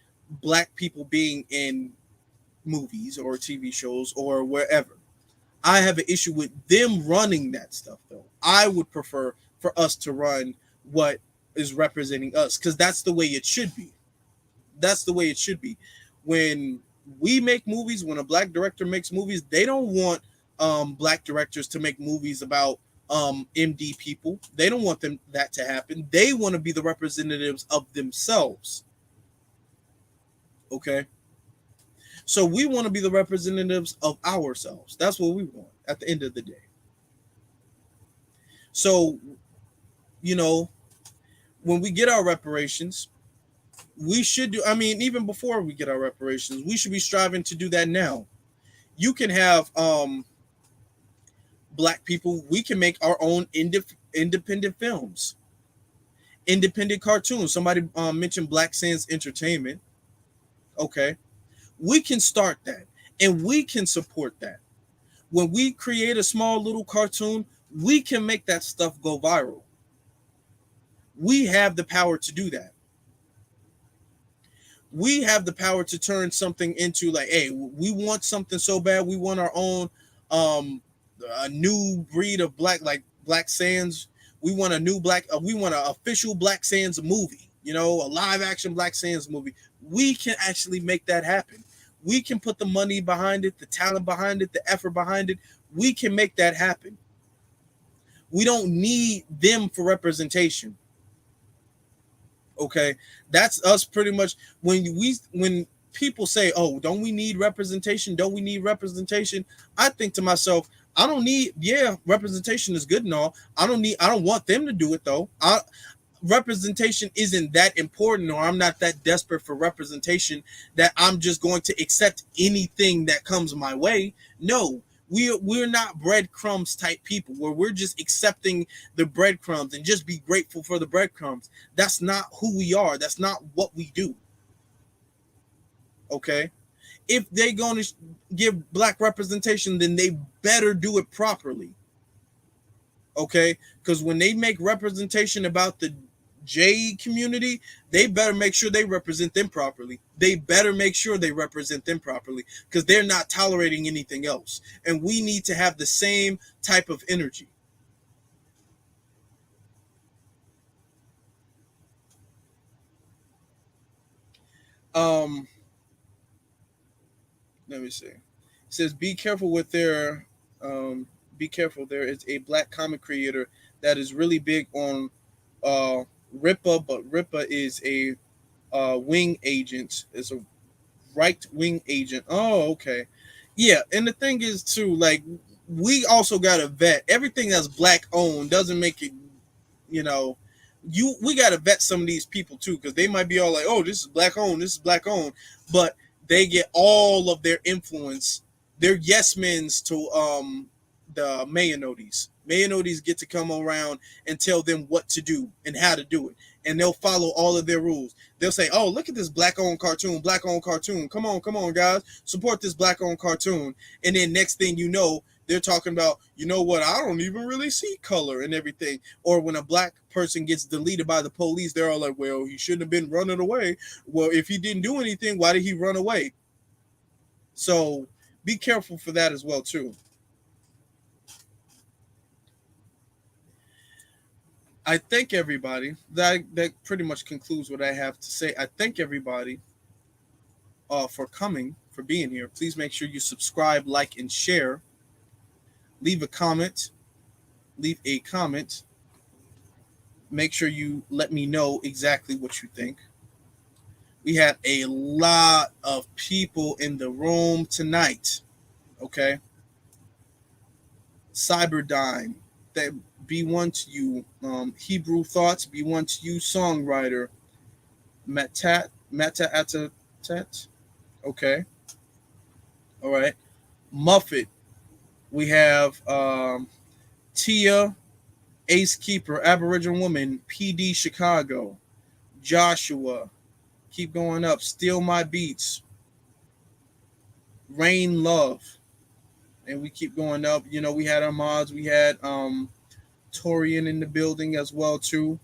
black people being in movies or TV shows or wherever. I have an issue with them running that stuff, though. I would prefer for us to run what is representing us, because that's the way it should be. That's the way it should be. When we make movies, when a black director makes movies, they don't want black directors to make movies about MD people. They don't want that to happen. They want to be the representatives of themselves. Okay? So we want to be the representatives of ourselves. That's what we want at the end of the day. So, when we get our reparations, we should do, even before we get our reparations, we should be striving to do that now. You can have black people, we can make our own independent films, independent cartoons. Somebody mentioned Black Sands Entertainment. Okay. We can start that, and we can support that. When we create a small little cartoon, we can make that stuff go viral. We have the power to do that. We have the power to turn something into like, hey, we want something so bad. We want our own a new breed of like Black Sands. We want a new we want an official Black Sands movie, a live action Black Sands movie. We can actually make that happen. We can put the money behind it, the talent behind it, the effort behind it. We can make that happen. We don't need them for representation. Okay, that's us pretty much. When people say, "Oh, don't we need representation? Don't we need representation?" I think to myself, I don't need. Yeah, representation is good and all. I don't want them to do it though. Representation isn't that important, or I'm not that desperate for representation that I'm just going to accept anything that comes my way. No, we're not breadcrumbs type people where we're just accepting the breadcrumbs and just be grateful for the breadcrumbs. That's not who we are. That's not what we do. Okay? If they're going to give black representation, then they better do it properly. Okay? Because when they make representation about the J community, they better make sure they represent them properly. They better make sure they represent them properly because they're not tolerating anything else. And we need to have the same type of energy. Um, Let me see. It says, "Be careful with their, be careful. There is a black comic creator that is really big on Ripa, but Ripa is a wing agent. Is a right wing agent. Oh, okay, yeah. And the thing is too, like we also got to vet everything that's black owned. Doesn't make it, you know, we got to vet some of these people too because they might be all like, oh, this is black owned, this is black owned, but they get all of their influence. They're yes men's to the mayonnaise. Mayonnaise get to come around and tell them what to do and how to do it, and they'll follow all of their rules. They'll say, "Oh, look at this black-owned cartoon, black-owned cartoon. Come on, guys, support this black-owned cartoon." And then next thing you know, they're talking about, you know what? I don't even really see color and everything. Or when a black person gets deleted by the police, they're all like, "Well, he shouldn't have been running away. Well, if he didn't do anything, why did he run away?" So be careful for that as well too. I thank everybody. That pretty much concludes what I have to say. I thank everybody for coming, for being here. Please make sure you subscribe, like, and share. Leave a comment. Leave a comment. Make sure you let me know exactly what you think. We had a lot of people in the room tonight. Okay. Cyberdyne, that B1 to you. Hebrew Thoughts, B1 to you. Songwriter, Mata Atatet. Okay. All right. Muffet. We have Tia, Ace Keeper, Aboriginal Woman, PD Chicago, Joshua. Keep going up. Steal My Beats. Rain Love. And we keep going up. You know, we had our mods. We had Torian in the building as well too.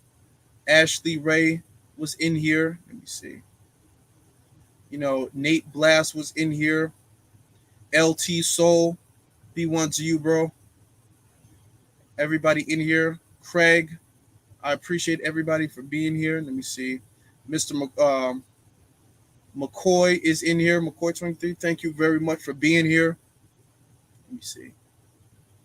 Ashley Ray was in here. Let me see. You know, Nate Blast was in here. LT Soul, B1 to you, bro. Everybody in here. Craig, I appreciate everybody for being here. Let me see. Mr. McCoy is in here. McCoy23, thank you very much for being here. Let me see.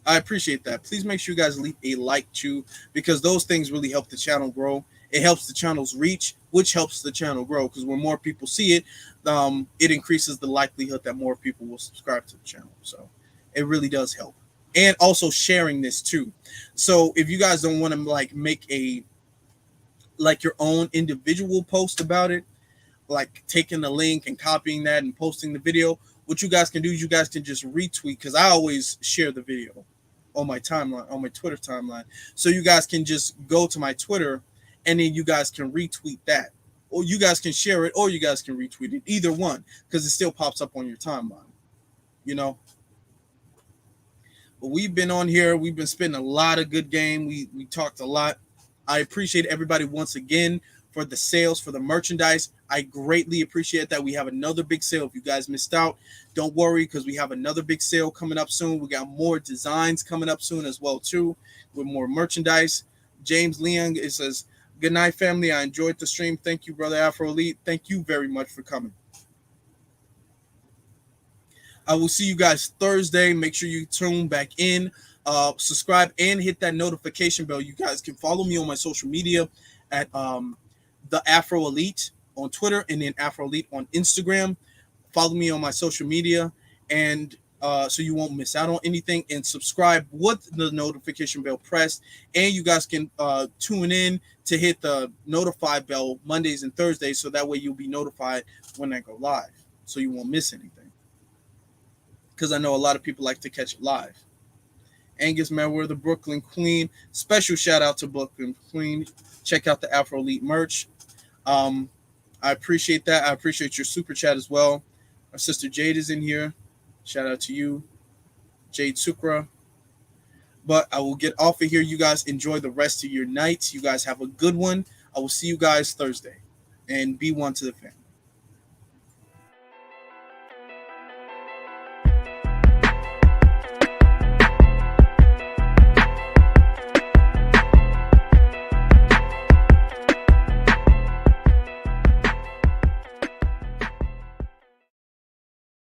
I appreciate that. Please make sure you guys leave a like too, because those things really help the channel grow. It helps the channel's reach, which helps the channel grow, because when more people see it, it increases the likelihood that more people will subscribe to the channel. So it really does help. And also sharing this too. So if you guys don't want to like make a like your own individual post about it, like taking the link and copying that and posting the video, what you guys can do is you guys can just retweet, because I always share the video on my timeline, on my Twitter timeline. So you guys can just go to my Twitter and then you guys can retweet that. Or you guys can share it, or you guys can retweet it. Either one, because it still pops up on your timeline. You know? But we've been on here. We've been spending a lot of good game. We talked a lot. I appreciate everybody once again for the sales, for the merchandise. I greatly appreciate that. We have another big sale. If you guys missed out, don't worry, because we have another big sale coming up soon. We got more designs coming up soon as well, too, with more merchandise. James Leung, it says, "Good night, family. I enjoyed the stream. Thank you, Brother Afro Elite. Thank you very much for coming. I will see you guys Thursday. Make sure you tune back in. Subscribe and hit that notification bell. You guys can follow me on my social media at the Afro Elite on Twitter, and then Afro Elite on Instagram. Follow me on my social media, and so you won't miss out on anything. And subscribe with the notification bell pressed. And you guys can tune in to hit the notify bell Mondays and Thursdays, so that way you'll be notified when I go live, so you won't miss anything. Because I know a lot of people like to catch it live. Angus Mayweather, the Brooklyn Queen. Special shout out to Brooklyn Queen. Check out the Afro Elite merch. I appreciate that. I appreciate your super chat as well. Our sister Jade is in here. Shout out to you, Jade Sukra. But I will get off of here. You guys enjoy the rest of your night. You guys have a good one. I will see you guys Thursday, and be one to the fam.